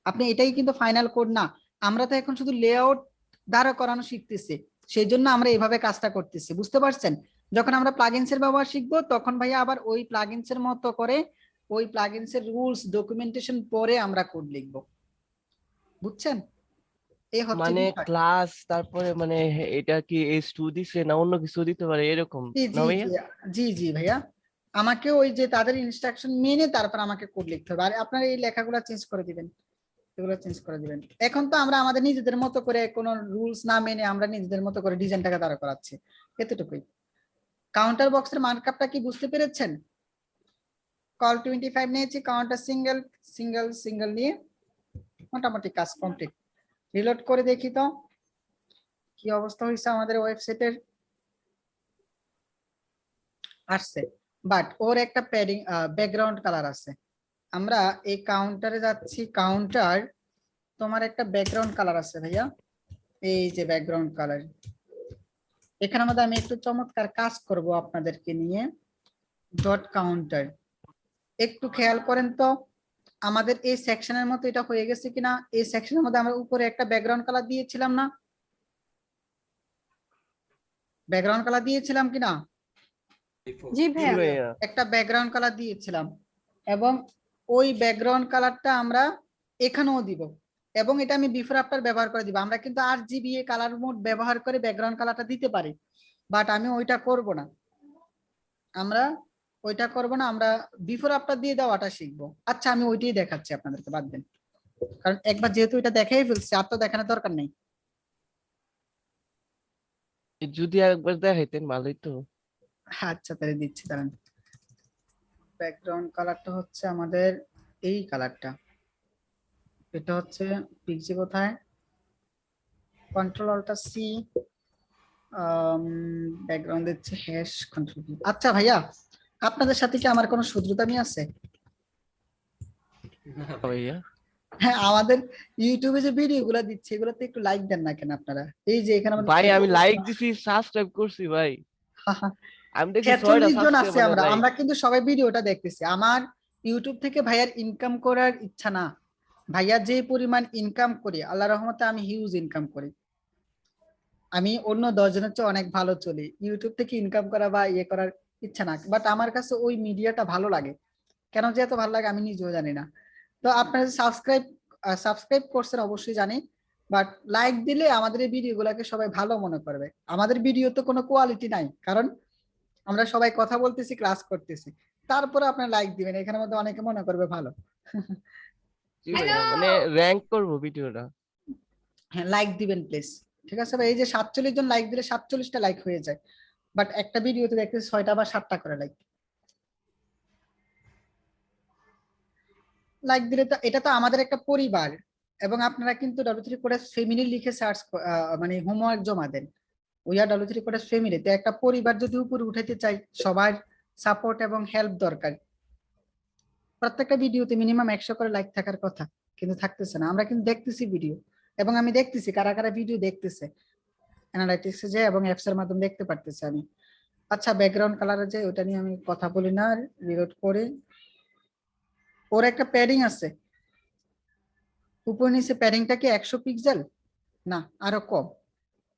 আপনি এটাই কিন্তু ফাইনাল কোড না, আমরা তো এখন শুধু লেআউট দ্বারা করানো শিখতেছি, সেই জন্য আমরা এভাবে কাজটা করতেছি, বুঝতে পারছেন? যখন আমরা প্লাগইনস এর ব্যবহার শিখবো তখন ভাইয়া আবার ওই প্লাগইনস এর মতো করে ওই প্লাগইনস এর রুলস ডকুমেন্টেশন পরে আমরা কোড লিখবো, বুঝছেন? এই হচ্ছে মানে বিষয়। ক্লাস, তারপরে মানে এটা কি H2 দিছে না অন্য কিছু দিতে পারে এরকম জি না জি ভাইয়া? জি জি জি ভাইয়া, আমাকে ওই যে তাদের ইনস্ট্রাকশন মেনে তারপর আমাকে কোড লিখতে হবে। আর আপনার এই লেখাগুলো চেঞ্জ করে দিবেন, এগুলো চেঞ্জ করে দিবেন। এখন তো আমরা আমাদের নিজেদের মতো করে কোনো রুলস না মেনে আমরা নিজেদের মতো করে ডিজাইনটাকে দাঁড়া করাচ্ছি, এতটুকুই। কাউন্টার বক্সের মার্কআপটা কি বুঝতে পেরেছেন? কল 25 নিয়েছি, কাউন্টার সিঙ্গেল সিঙ্গেল সিঙ্গেল নিয়ে মোটামুটি কাজ কমপ্লিট। রিলোড করে দেখি তো কি অবস্থা হয়েছে আমাদের ওয়েবসাইটের। আসছে, বাট ওর একটা প্যাডিং ব্যাকগ্রাউন্ড কালার আছে। আমরা এই কাউন্টারে যাচ্ছি, কাউন্টার তোমার একটা ব্যাকগ্রাউন্ড কালার আছে ভাইয়া, এই যে ব্যাকগ্রাউন্ড কালার। এখানে আমাদের আমি একটু চমৎকার কাজ করব আপনাদেরকে নিয়ে। ডট কাউন্টার, একটু খেয়াল করেন তো আমাদের এই সেকশনের মতো এটা হয়ে গেছে কিনা। এই সেকশনের মধ্যে আমরা উপরে একটা ব্যাকগ্রাউন্ড কালার দিয়েছিলাম না, ব্যাকগ্রাউন্ড কালার দিয়েছিলাম কিনা, জি জি ভাইয়া। ভাইয়া। একটা ব্যাকগ্রাউন্ড কালার দিয়েছিলাম এবং ওই ব্যাকগ্রাউন্ড কালারটা আমরা এখানেও দিব এবং এটা আমি বিফোর আফটার ব্যবহার করে দিব। আমরা কিন্তু RGBA কালার মোড ব্যবহার করে ব্যাকগ্রাউন্ড কালারটা দিতে পারি, বাট আমি ওইটা করব না। আমরা ওইটা করব না, আমরা বিফোর আফটার দিয়ে দেওয়াটা শিখবো। আচ্ছা আমি ওইটাই দেখাচ্ছি আপনাদেরকে, বাদ দেন, কারণ একবার যেহেতু এটা দেখাই ফেলছি আর তো দেখানোর দরকার নেই। যদি একবার দেখাইতেন ভালোই তো। আচ্ছা তাহলে দিচ্ছি, দাঁড়ান। ব্যাকগ্রাউন্ড কালারটা হচ্ছে আমাদের এই কালারটা, এটা হচ্ছে পিক্সি কোথায়, কন্ট্রোল অল্টার সি, ব্যাকগ্রাউন্ড দিচ্ছে হ্যাশ কন্ট্রোল। আচ্ছা ভাইয়া আপনাদের সাথে কি আমার কোনো শত্রুতামি আছে? ভাইয়া হ্যাঁ, আমাদের ইউটিউবে যে ভিডিও গুলো দিচ্ছে এগুলোতে একটু লাইক দেন না কেন আপনারা? এই যে এখানে আমাদের ভাই আমি লাইক দিছি, সাবস্ক্রাইব করছি ভাই। আমি দেখছি 6টা 46 জন আছে, সাবস্ক্রাইবার লাইক। আমরা কিন্তু সবাই ভিডিওটা দেখতেছি। আমার ইউটিউব থেকে ভাইয়ার ইনকাম করার ইচ্ছা না, ভাইয়া যে পরিমাণ ইনকাম করি আল্লাহর রহমতে আমি হিউজ ইনকাম করি, আমি অন্য 10 জনের চেয়ে অনেক ভালো চলি। ইউটিউব থেকে ইনকাম করা বা ইয়ে করার ইচ্ছা না, বাট আমার কাছে ওই মিডিয়াটা ভালো লাগে। কেন যে এত ভালো লাগে আমি নিজেও জানি না। তো আপনারা সাবস্ক্রাইব করছেন অবশ্যই জানি, বাট লাইক দিলে আমাদের এই ভিডিওগুলোকে সবাই ভালো মনে করবে। আমাদের ভিডিও তো কোনো কোয়ালিটি নাই, কারণ আমরা সবাই কথা বলতেছি, ক্লাস করতেছি, তারপরে আপনার লাইক দিবেন, এখানের মধ্যে অনেকে মনে করবে ভালো। জি ভাইয়া, মানে র‍্যাঙ্ক করব ভিডিওটা। হ্যাঁ লাইক দিবেন প্লিজ, ঠিক আছে ভাই? এই যে 47 জন লাইক দিলে 47টা লাইক হয়ে যায়, বাট একটা ভিডিওতে দেখতেছি 6টা বা 7টা করে লাইক। লাইক দিলে তো এটা তো আমাদের একটা পরিবার, এবং আপনারা কিন্তু W3 কোডের ফ্যামিলি লিখে সার্চ মানে হোমওয়ার্ক জমা দেন। উই আর W3 কোডের ফ্যামিলি, তো একটা পরিবার যদি উপরে উঠাইতে চাই সবার সাপোর্ট এবং হেল্প দরকার। প্রত্যেকটা ভিডিওতে মিনিমাম 100 করে লাইক থাকার কথা, কিন্তু থাকতেছে না। আমরা কিন্তু দেখতেছি ভিডিও, এবং আমি দেখতেছি কারা কারা ভিডিও দেখতেছে, অ্যানালাইটিক্সে যে এবং অ্যাপস এর মাধ্যমে দেখতে পারতেছি আমি। আচ্ছা ব্যাকগ্রাউন্ড কালারে যে ওটা নিয়ে আমি কথা বলি না, রিলোড করে। ওর একটা প্যাডিং আছে, উপর নিচে প্যাডিংটা কি 100 পিক্সেল না আরো কম?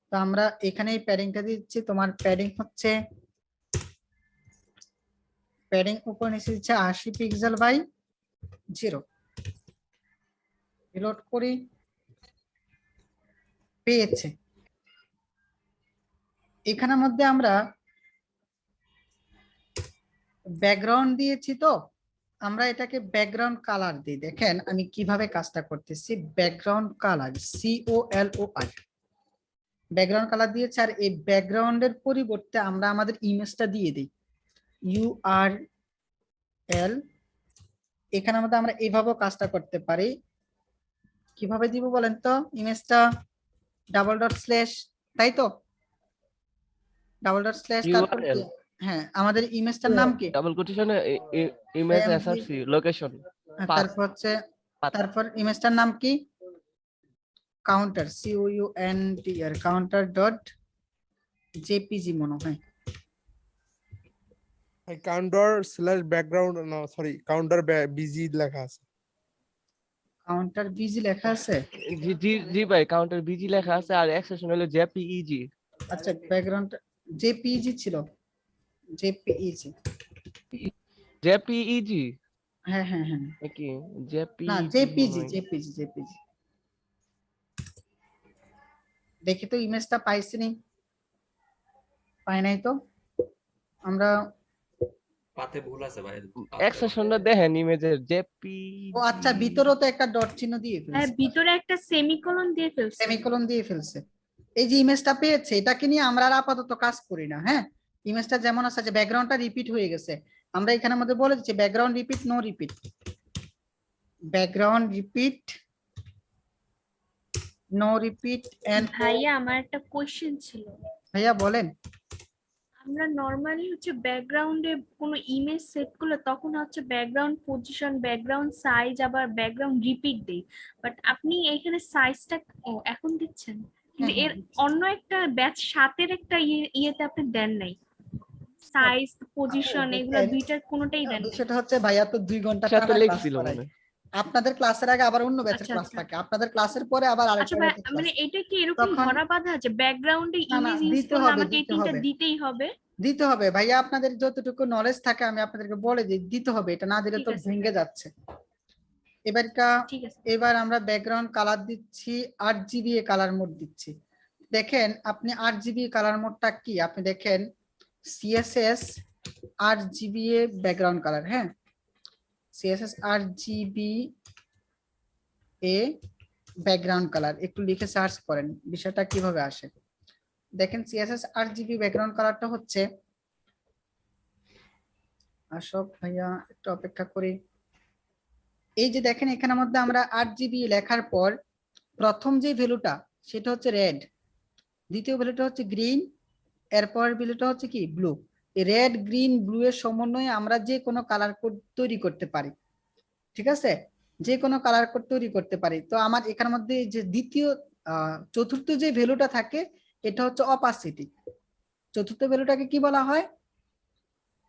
তো আমরা এখানে এই প্যাডিংটা দিচ্ছি, তোমার প্যাডিং হচ্ছে, প্যাডিং উপর নিচে দিচ্ছে 80 পিক্সেল বাই 0। রিলোড করি, পেয়েছে। এখানের মধ্যে আমরা ব্যাকগ্রাউন্ড দিয়েছি, তো আমরা এটাকে ব্যাকগ্রাউন্ড কালার দিই। দেখেন আমি কিভাবে কাজটা করতেছি, background colour COLOR, background colour দিয়েছে। আর এই ব্যাকগ্রাউন্ডের পরিবর্তে আমরা আমাদের ইমেজটা দিয়ে দিই URL। এখানে মধ্যে আমরা এইভাবেও কাজটা করতে পারি। কিভাবে দিব বলেন তো? ইমেজটা // তাই তো, // তারপর URL হ্যাঁ আমাদের ইমেজটার নাম কি? ডাবল কোটেশনে ইমেজ SRC লোকেশন, তারপর হচ্ছে, তারপর ইমেজটার নাম কি? কাউন্টার, COUNTR, counter.jpg মনে হয়। counter/background no sorry counter bg লেখা আছে। কাউন্টার বিজি লেখা আছে? জি জি জি ভাই, কাউন্টার বিজি লেখা আছে, আর এক্সটেনশন হলো JPEG। আচ্ছা ব্যাকগ্রাউন্ড JPEG ছিল, JPEG। JPEG হ্যাঁ হ্যাঁ হ্যাঁ, কি JPEG না JPEG। দেখি তো ইমেজটা পাইছি নি, পাই নাই তো। আমরা পাতে ভুল আছে ভাই। এক্সটেনশনটা দেখেন ইমেজের JPEG। ও আচ্ছা ভিতরেও তো একটা ডট চিহ্ন দিয়ে হ্যাঁ ফেলছে, ভিতরে একটা সেমিকোলন দিয়ে ফেলছে। সেমিকোলন দিয়ে ফেলছে। এই যে ইমেজটা পেয়েছে, এটাকে নিয়ে আমরা আর আপাতত কাজ করি না। হ্যাঁ ইমেজটা যেমন আছে, যে ব্যাকগ্রাউন্ডটা রিপিট হয়ে গেছে, আমরা এখানের মধ্যে বলে দিচ্ছি background repeat, no repeat, background repeat, no repeat end. ভাইয়া আমার একটা কোশ্চেন ছিল। ভাইয়া বলেন। আমরা নরমালি হচ্ছে ব্যাকগ্রাউন্ডে কোনো ইমেজ সেট করলে তখন হচ্ছে ব্যাকগ্রাউন্ড পজিশন, ব্যাকগ্রাউন্ড সাইজ, আবার ব্যাকগ্রাউন্ড রিপিট দেই, বাট আপনি এখানে সাইজটা এখন দিচ্ছেন, কিন্তু এর অন্য একটা ব্যাচ 7-এর একটা ইয়েতে আপনি দেন নাই। সাইজ, পজিশন, এগুলো দেখেন, দুইটার কোনোটাই দেন নাই। বিষয়টা হচ্ছে ভাইয়া তো 2 ঘন্টা সাথে টানা ক্লাস লিখছিল করায়। মনে হয়। আপনাদের ক্লাসের আগে আবার অন্য ব্যাচের আচ্ছা, ক্লাস আচ্ছা। থাকে, আপনাদের ক্লাসের পরে আবার আচ্ছা আরেকটা ভাই, ব্যাচের ক্লাস। মানে এটা কি এরকম তখন ধরা বাঁধা আছে ব্যাকগ্রাউন্ডে না, ইমেজ ইউজ দিতে করলে হবে, আমাকে এই দিতে তিনটা হবে। দিতেই হবে? দিতে হবে ভাইয়া, আপনাদের যতটুকু নলেজ থাকে আমি আপনাদেরকে বলে দিই, দিতে হবে, এটা না দিলে ঠিক তো আছে ভেঙে ভাই। যাচ্ছে। ঠিক আছে। এবার আমরা ব্যাকগ্রাউন্ড কালার দিচ্ছি, RGB কালার মোড দিচ্ছি। দেখেন আপনি RGB কালার মোডটা কি, আপনি দেখেন CSS RGB ব্যাকগ্রাউন্ড কালার, হ্যাঁ CSS RGB ব্যাকগ্রাউন্ড কালার, একটু লিখে সার্চ করেন বিষয়টা কিভাবে আসে। দেখেন CSS RGB ব্যাকগ্রাউন্ড কালারটা হচ্ছে, আসো ভাইয়া একটু অপেক্ষা করি। এই যে দেখেন এখানের মধ্যে আমরা RGB লেখার পর প্রথম যে ভ্যালুটা সেটা হচ্ছে রেড, দ্বিতীয় ভ্যালুটা হচ্ছে গ্রিন, এরপর ভ্যালুটা হচ্ছে কি ব্লু। এই রেড গ্রিন ব্লু এর সমন্বয়ে আমরা যে কোনো কালার কোড তৈরি করতে পারি, ঠিক আছে, যে কোনো কালার কোড তৈরি করতে পারি। তো আমার এখানের মধ্যে যে চতুর্থ যে ভ্যালুটা থাকে এটা হচ্ছে অপাসিটি। চতুর্থ ভ্যালুটাকে কি বলা হয়?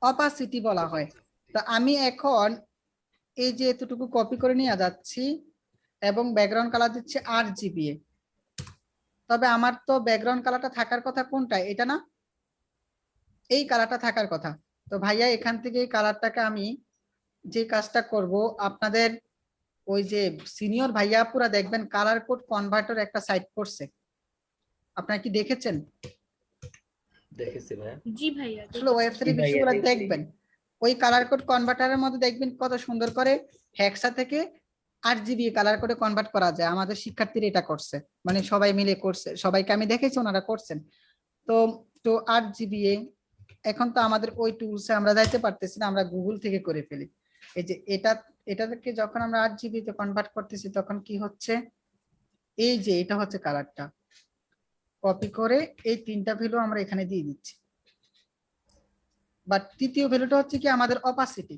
অপাসিটি বলা হয়। তো আমি এখন এই যে এতটুকু কপি করে নিয়ে যাচ্ছি এবং ব্যাকগ্রাউন্ড কালার দিচ্ছি RGB। তবে আমার তো ব্যাকগ্রাউন্ড কালারটা থাকার কথা কোনটা, এটা না, এই কালারটা থাকার কথা। তো ভাইয়া এখান থেকে এই কালারটাকে আমি যে কাজটা করব, আপনাদের ওই যে সিনিয়র ভাইয়া পুরা দেখবেন কালার কোড কনভার্টার একটা সাইট করছে, আপনারা কি দেখেছেন? দেখেছি ভাইয়া। জি ভাইয়া। আসলে ওয়েবসাইটে বিষয়গুলো দেখবেন, ওই কালার কোড কনভার্টারের মধ্যে দেখবেন কত সুন্দর করে হেক্সা থেকে RGB কালার কোডে কনভার্ট করা যায়। আমাদের শিক্ষার্থীরা এটা করছে, মানে সবাই মিলে করছে, সবাইকে আমি দেখেছি ওনারা করছেন। তো RGB এখন তো আমাদের ওই টুলসে আমরা যাইতে পারতেছি না, আমরা গুগল থেকে করে ফেলি। এই যে এটাকে যখন আমরা RGB তে কনভার্ট করতেছি তখন কি হচ্ছে, এই যে এটা হচ্ছে কালারটা, কপি করে এই তিনটা ভ্যালু আমরা এখানে দিয়ে দিচ্ছি। বাট তৃতীয় ভ্যালুটা হচ্ছে কি আমাদের অপাসিটি।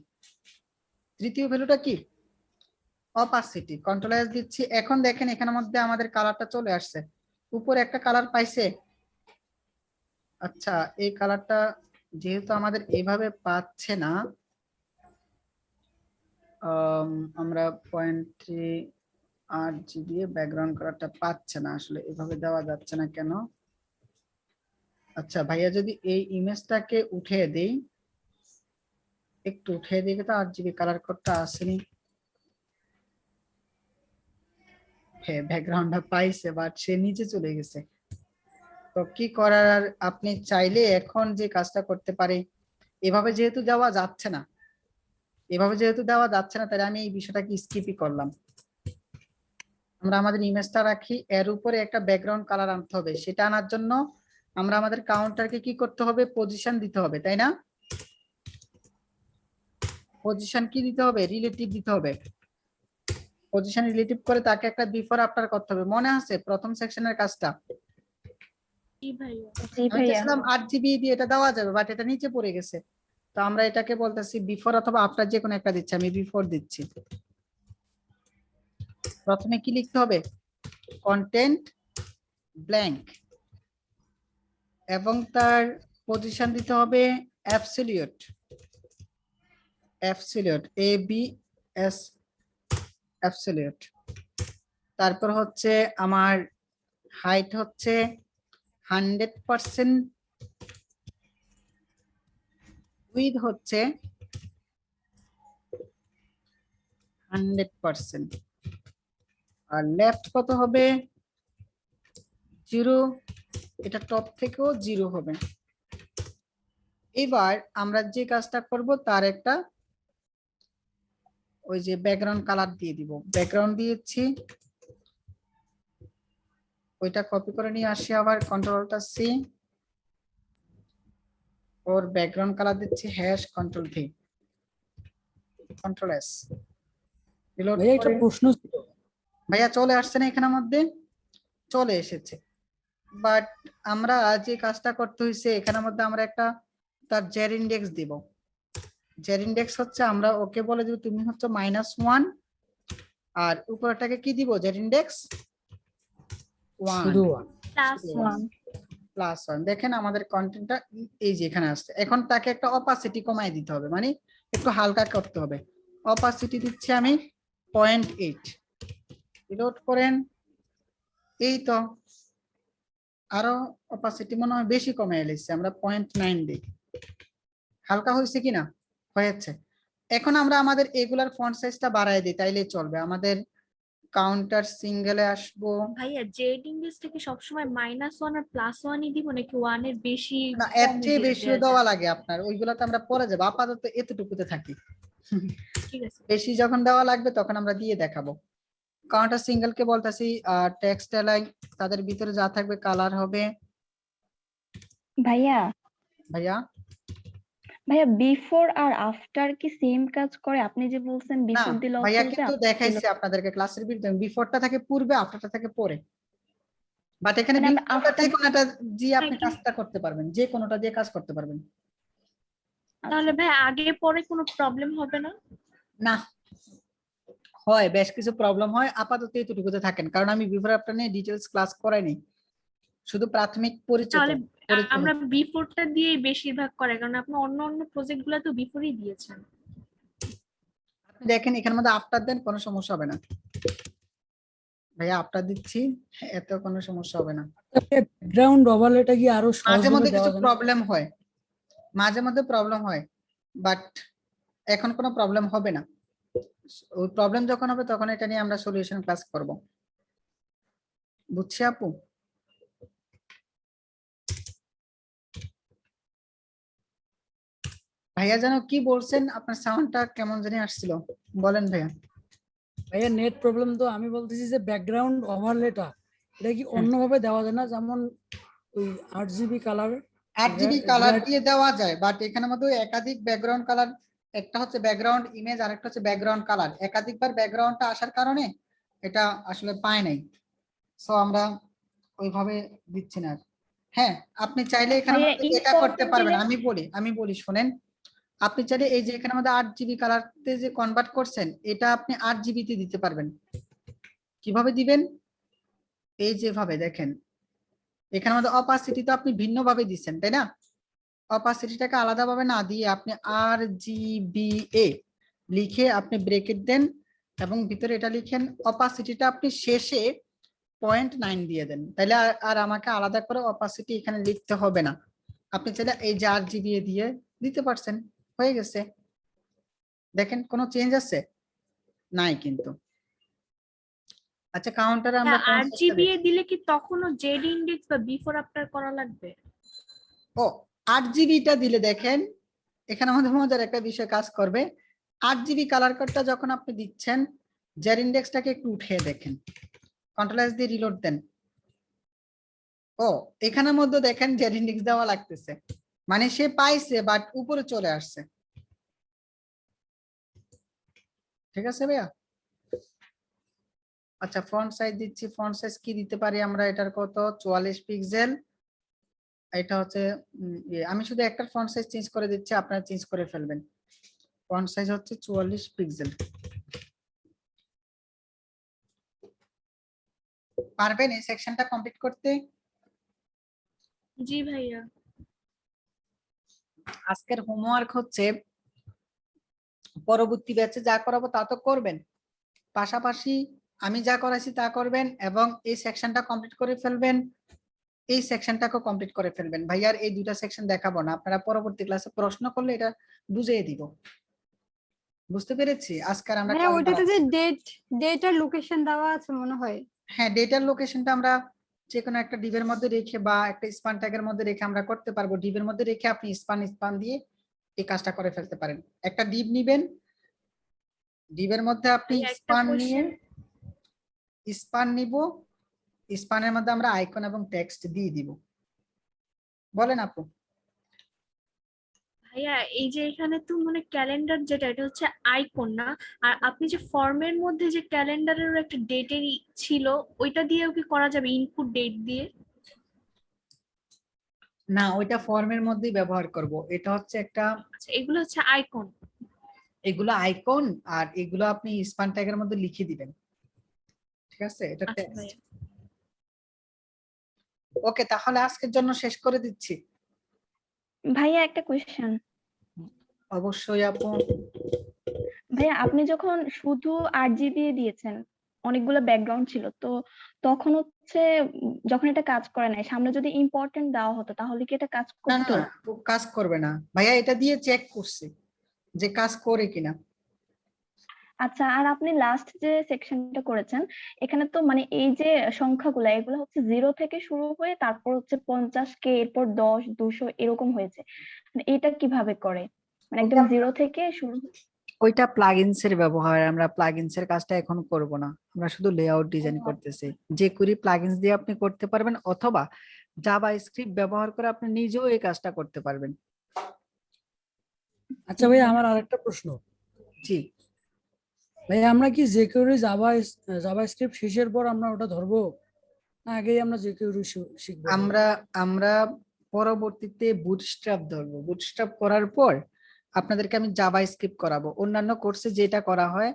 তৃতীয় ভ্যালুটা কি? অপাসিটি। কন্ট্রোল এস দিচ্ছি। এখন দেখেন এখানের মধ্যে আমাদের কালারটা চলে আসছে, উপরে একটা কালার পাইছে। আচ্ছা এই কালারটা যেহেতু আমাদের এইভাবে পাচ্ছে না, আমরা 0.3 RGB ব্যাকগ্রাউন্ড কালারটা পাচ্ছে না, আসলে এভাবে দেওয়া যাচ্ছে না কেন? আচ্ছা ভাইয়া যদি এই ইমেজটাকে উঠিয়ে দেই, একটু উঠিয়ে দিই তো RGB কালার কোডটা আসেনি। হ্যাঁ ব্যাকগ্রাউন্ডটা পাইছে বাট সে নিচে চলে গেছে। তো কি করার, আপনি চাইলে এখন যে কাজটা করতে পারি, এভাবে যেহেতু দেওয়া যাচ্ছে না, তাহলে আমি এই বিষয়টাকে স্কিপই করলাম। আমরা আমাদের ইমেজটা রাখি, এর উপরে একটা ব্যাকগ্রাউন্ড কালার আনতে হবে। সেটা আনার জন্য আমরা আমাদের কাউন্টারকে কি করতে হবে, পজিশন দিতে হবে, তাই না? পজিশন কি দিতে হবে, রিলেটিভ দিতে হবে। পজিশন রিলেটিভ করে তাকে একটা বিফোর আফটার করতে হবে। মনে আছে প্রথম সেকশনের কাজটা? জি ভাইয়া। আমি চাইছিলাম RGB দিয়ে এটা দেওয়া যাবে, বাট এটা নিচে পড়ে গেছে। তো আমরা এটাকে বলতেছি বিফোর অথবা আফটার, যে কোনো একটা দিচ্ছি। আমি বিফোর দিচ্ছি। প্রথমে কি লিখতে হবে, কন্টেন্ট ব্ল্যাঙ্ক, এবং তার পজিশন দিতে হবে অ্যাবসলিউট, ABS অ্যাবসলিউট। তারপর হচ্ছে আমার হাইট হচ্ছে 100%, উইথ হচ্ছে 100%, আর লেফট কত হবে 0, এটা টপ থেকেও 0 হবে। এবার আমরা যে কাজটা করব তার একটা ওই যে ব্যাকগ্রাউন্ড কালার দিয়ে দিব। ব্যাকগ্রাউন্ড দিয়েছি, ওইটা কপি করে নিয়ে আসি, আবার কন্ট্রোল+C, ওর ব্যাকগ্রাউন্ড কালার দিচ্ছি #CTRL+V, কন্ট্রোল+S। ভাইয়া একটা প্রশ্ন ছিল। ভাইয়া চলে আসছে না এখানের মধ্যে? চলে এসেছে। বাট আমরা যে কাজটা করতে হয়েছে এখানের মধ্যে আমরা একটা তার জের ইন্ডেক্স দিব। জের ইন্ডেক্স হচ্ছে আমরা ওকে বলে দিব তুমি হচ্ছে -1, আর উপরটাকে কি দিব, জের ইন্ডেক্স 1 শুধু 1 +1 +1 দেখেন আমাদের কন্টেন্টটা এই যে এখানে আসছে। এখন তাকে একটা অপাসিটি কমাই দিতে হবে, মানে একটু হালকা করতে হবে। অপাসিটি দিচ্ছি আমি 0.8, রিলোড করেন। এই তো আরো অপাসিটি মনে হয় বেশি কমে এলেছে, আমরা 0.9 দিই। হালকা হয়েছে কিনা? হয়েছে। এখন আমরা আমাদের এগুলার ফন্ট সাইজটা বাড়ায় দিই, তাইলে চলবে। আমাদের কাউন্টার সিঙ্গেলে আসবো। ভাইয়া জেড ইংলিশ থেকে সবসময় -1 আর +1ই দিব নাকি 1 এর বেশি না, এর কমও চেয়ে বেশিও দেয়া দেওয়া যায়? লাগে আপনার, ওইগুলোতে আমরা পরে যাবো, আপাতত এতটুকুতে থাকি। ঠিক আছে। বেশি যখন দেওয়া লাগবে তখন আমরা দিয়ে দেখাবো। কাউন্টার সিঙ্গেল কে বলতাছি টেক্সট অ্যালাইন, তাদের ভিতরে যা থাকবে কালার হবে। ভাইয়া ভাইয়া ভাইয়া বিফোর আর আফটার কি সেম কাজ করে? আপনি যে বলছেন না, বিফোর দিলেও ভাইয়া চলবে, কিন্তু after দেখাইছে দিলেও- আপনাদেরকে ক্লাসের ভিতরে, বিফোরটা থাকে পূর্বে, আফটারটা থাকে পরে। বাট এখানে মানে আমি বিফোরটা after- যে কোনোটা দিয়ে আপনি হ্যাঁ, কাজটা করতে পারবেন, যে কোনোটা দিয়ে কাজ করতে পারবেন। তাহলে ভাই আগে পরে কোনো প্রবলেম হবে না? না, হয় বেশ কিছু প্রবলেম হয়, আপাতত এতটুকুতে থাকেন, কারণ আমি বিফোর আফটার নিয়ে ডিটেইলস ক্লাস করাইনি, শুধু প্রাথমিক পরিচয়। তাহলে আমরা বিফোরটা দিয়েই বেশিরভাগ করে, কারণ আপনি অন্য অন্য প্রজেক্ট গুলো তো বিফোরই দিয়েছেন। আপনি দেখেন এখানের মধ্যে আফটার দেন, কোনো সমস্যা হবে না। ভাইয়া আফটার দিচ্ছি, এত কোনো সমস্যা হবে না। ব্যাকগ্রাউন্ড ওভারলেটা কি আরো মাঝে সহজভাবে মধ্যে দেওয়া কিছু যায় না? প্রবলেম হয়, মাঝে মধ্যে প্রবলেম হয়, বাট এখন কোনো প্রবলেম হবে না। ওই প্রবলেম যখন হবে তখন এটা নিয়ে আমরা সলিউশন ক্লাস করব। বুঝছি আপু? ভাইয়া যেন কি বলছেন, আপনার সাউন্ডটা কেমন জানি আসছিল, বলেন ভাইয়া। ভাইয়া নেট প্রবলেম। তো আমি বলতেছি যে ব্যাকগ্রাউন্ড ওভারলেটা এটা কি অন্যভাবে দেওয়া যায় না, যেমন ওই 8GB কালার? 8GB কালার দিয়ে দেওয়া যায়, বাট এখানের মধ্যে একাধিক ব্যাকগ্রাউন্ড কালার, একটা হচ্ছে ব্যাকগ্রাউন্ড ইমেজ আর একটা হচ্ছে ব্যাকগ্রাউন্ড কালার, একাধিকবার ব্যাকগ্রাউন্ডটা আসার কারণে এটা আসলে পায় নাই, সো আমরা ওইভাবে দিচ্ছি না। হ্যাঁ, আপনি চাইলে এখানে ভাইয়া এটা করতে important পারবেন। দিলে- আমি বলি শুনেন, আপনি চাইলে এই যে এখানে মধ্যে 8GB কালারতে যে কনভার্ট করছেন, এটা আপনি 8GB তে দিতে পারবেন। কিভাবে দিবেন? এই যেভাবে দেখেন, এখানে মধ্যে অপাসিটি তো আপনি ভিন্ন ভাবে দিচ্ছেন, তাই না? অপাসিটিটাকে আলাদাভাবে না দিয়ে আপনি RGBA লিখে আপনি ব্রেকেট দেন এবং ভিতরে এটা লিখেন, অপাসিটিটা আপনি শেষে 0.9 দিয়ে দেন, তাহলে আর আমাকে আলাদা করে অপাসিটি এখানে লিখতে হবে না। আপনি চাইলে এই যে RGBA দিয়ে দিতে পারছেন, হয়ে গেছে। দেখেন কোনো চেঞ্জ আছে? নাই কিন্তু। আচ্ছা, কাউন্টারে আমরা RGB দিলে কি তখনও জেড ইন্ডেক্স বা বিফোর আফটার করা লাগবে? ও 8GBটা দিলে দেখেন এখানে আমাদের মজার একটা বিষয় কাজ করবে। 8GB কালার কোডটা যখন আপনি দিচ্ছেন, জেড ইন্ডেক্সটাকে একটু উঠিয়ে দেখেন, কন্ট্রোল এস দিয়ে রিলোড দেন। ও এখানের মধ্যে দেখেন জেড ইন্ডেক্স দেওয়া লাগতেছে, মানে সে পাইছে বাট উপরে চলে আসছে। ঠিক আছে ভাইয়া? আচ্ছা, ফন্ট সাইজ দিচ্ছি। ফন্ট সাইজ কি দিতে পারি আমরা? এটার কত? 44 পিক্সেল। এটা হচ্ছে আমি শুধু একটা ফন্ট সাইজ চেঞ্জ করে দিচ্ছি, আপনারা চেঞ্জ করে ফেলবেন। ফন্ট সাইজ হচ্ছে 44 পিক্সেল। পারবেন এই সেকশনটা কমপ্লিট করতে? জি ভাইয়া। আজকের হোমওয়ার্ক হচ্ছে, পরবর্তী ব্যাচে যা করাবো তা তো করবেন, পাশাপাশি আমি যা করাইছি তা করবেন এবং এই সেকশনটা কমপ্লিট করে ফেলবেন, এই সেকশনটাকেও কমপ্লিট করে ফেলবেন। ভাইয়ার এই দুটা সেকশন দেখাবো না, আপনারা পরবর্তী ক্লাসে প্রশ্ন করলে এটা বুঝিয়ে দিব। বুঝতে পেরেছি? আজকাল আমরা হ্যাঁ, ওইটাতে যে ডেট আর লোকেশন দেওয়া আছে মনে হয়। হ্যাঁ, ডেটার লোকেশনটা আমরা যে কোনো একটা ডিবের মধ্যে রেখে বা একটা স্পান ট্যাগের মধ্যে রেখে আমরা করতে পারবো। ডিবের মধ্যে রেখে আপনি স্পান দিয়ে এই কাজটা করে ফেলতে পারেন। একটা ডিব নিবেন, ডিবের মধ্যে আপনি ভাইয়া, একটা স্পান নিয়ে, কোশ্চেন। স্পান নিব, স্পানের মধ্যে আমরা আইকন এবং টেক্সট দিয়ে দিব। বলেন আপু। ভাইয়া এই যে এখানে তো মানে ক্যালেন্ডার যেটা, এটা হচ্ছে আইকন না? আর আপনি যে ফর্মের মধ্যে যে ক্যালেন্ডারের একটা ডেটের ছিল, ওইটা দিয়েও কি করা যাবে ইনপুট ডেট দিয়ে? না, ওইটা ফর্মের মধ্যেই ব্যবহার করব। এটা হচ্ছে একটা, আচ্ছা, এগুলো হচ্ছে আইকন। এগুলো আইকন আর এগুলো আপনি স্পান ট্যাগের মধ্যে লিখে দিবেন। ঠিক আছে? এটা আচ্ছা টেক্সট। ভাইয়া। ওকে, তাহলে আজকের জন্য শেষ করে দিচ্ছি। ভাইয়া একটা কোয়েশ্চেন। অবশ্যই আপু। ভাইয়া আপনি যখন শুধু 8 জিবি দিয়েছেন, অনেকগুলো ব্যাকগ্রাউন্ড ছিল তো, তখন হচ্ছে যখন এটা কাজ করে নাই, সামনে যদি ইম্পর্টেন্ট দেওয়া হতো তাহলে কি এটা কাজ না করতো? না আপু, কাজ করবে না ভাইয়া, এটা দিয়ে চেক করছি যে কাজ করে কিনা। আচ্ছা, আর আপনি লাস্ট যে সেকশনটা করেছেন, এখানে তো মানে এই যে সংখ্যাগুলো, এগুলো হচ্ছে 0 থেকে শুরু হয়ে তারপর হচ্ছে 50K, এরপর 10, 200 এরকম হয়েছে। মানে এটা কিভাবে করে? মানে একদম ওইটা 0 থেকে শুরু। ওইটা প্লাগইনস এর ব্যবহার, আমরা প্লাগইনস এর কাজটা এখন করব না, আমরা শুধু লেআউট ডিজাইন করতেছি। যে কুরি প্লাগইনস দিয়ে আপনি করতে পারবেন, অথবা জাভা স্ক্রিপ্ট ব্যবহার করে আপনি নিজেও এই কাজটা করতে পারবেন। আচ্ছা ভাই, আমার আরেকটা প্রশ্ন। জি ভাই, আমরা কি jQuery জাভা স্ক্রিপ্ট শেষের পর আমরা ওটা ধরবো, না আগেই আমরা jQuery শিখবো? আমরা পরবর্তীতে বুটস্ট্র্যাপ ধরবো। বুটস্ট্র্যাপ করার পর আপনাদেরকে আমি জাভা স্ক্রিপ্ট করাবো। অন্যান্য কোর্সে যেটা করা হয়,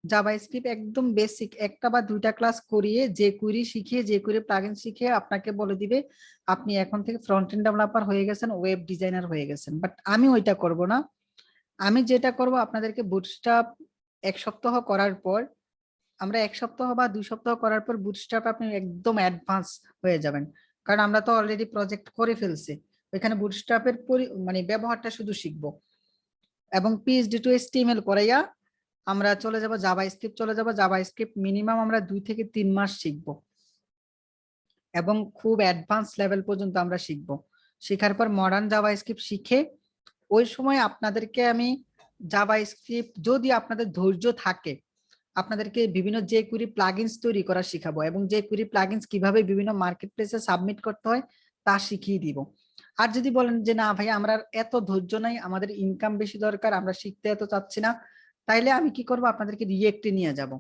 জাভা স্ক্রিপ্ট একদম বেসিক একটা বা দুইটা ক্লাস করিয়ে jQuery শিখিয়ে, jQuery প্লাগইন শিখিয়ে আপনাকে বলে দিবে আপনি এখন থেকে ফ্রন্ট এন্ড ডেভেলপার হয়ে গেছেন, ওয়েব ডিজাইনার হয়ে গেছেন। বাট আমি ওইটা করব না। আমি যেটা করব, আপনাদেরকে বুটস্ট্র্যাপ 1 সপ্তাহ করার পর, আমরা 1 সপ্তাহ বা 2 সপ্তাহ করার পর বুটস্ট্র্যাপ আপনি একদম অ্যাডভান্স হয়ে যাবেন। কারণ আমরা তো অলরেডি প্রজেক্ট করে ফেলছি, ওইখানে বুটস্ট্র্যাপের মানে ব্যবহারটা শুধু শিখবো। এবং PHP টু HTML করাইয়া আমরা চলে যাব জাভা স্ক্রিপ্ট, চলে যাব জাভা স্ক্রিপ্ট মিনিমাম আমরা 2 থেকে 3 মাস শিখবো, এবং খুব অ্যাডভান্স লেভেল পর্যন্ত আমরা শিখবো। শেখার পর মডার্ন জাভা স্ক্রিপ্ট শিখে, ওই সময় আপনাদেরকে আমি জাভা স্ক্রিপ্ট, যদি আপনাদের ধৈর্য থাকে, আপনাদেরকে বিভিন্ন jQuery প্লাগইনস তৈরি করা শিখাবো, এবং jQuery প্লাগইনস কিভাবে বিভিন্ন মার্কেট প্লেসে সাবমিট করতে হয় তা শিখিয়ে দিব। আর যদি বলেন যে না ভাই, আমরা এত ধৈর্য নাই, আমাদের ইনকাম বেশি দরকার, আমরা শিখতে এত চাচ্ছি না, তাইলে আমি কি করব, আপনাদেরকে রিয়েক্টে নিয়ে যাব।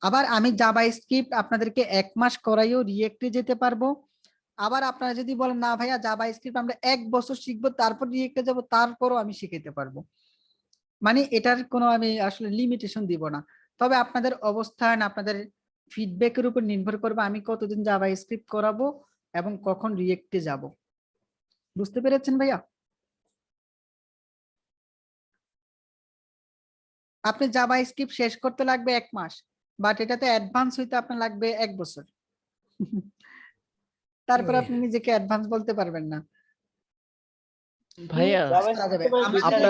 আবার আমি জাভা স্ক্রিপ্ট আপনাদেরকে 1 মাস করাইও রিয়েক্টে যেতে পারবো। আবার আপনারা যদি বলেন না ভাইয়া, জাভা স্ক্রিপ্ট আমরা 1 বছর শিখবো তারপর রিয়েক্টে যাব, তারপরও আমি শিখাতে পারবো। মানে এটার কোনো আমি আসলে লিমিটেশন দিব না। তবে আপনাদের অবস্থান, আপনাদের ফিডব্যাকের উপর নির্ভর করবে আমি কতদিন জাভা স্ক্রিপ্ট করাবো এবং কখন রিয়েক্টে যাব। বুঝতে পেরেছেন ভাইয়া? আপনি জাভা স্ক্রিপ্ট শেষ করতে লাগবে 1 মাস, বাট এটাতে অ্যাডভান্স হইতে আপনার লাগবে 1 বছর। তারপর আপনি নিজেকে অ্যাডভান্স বলতে পারবেন না। ভাইয়া আপনার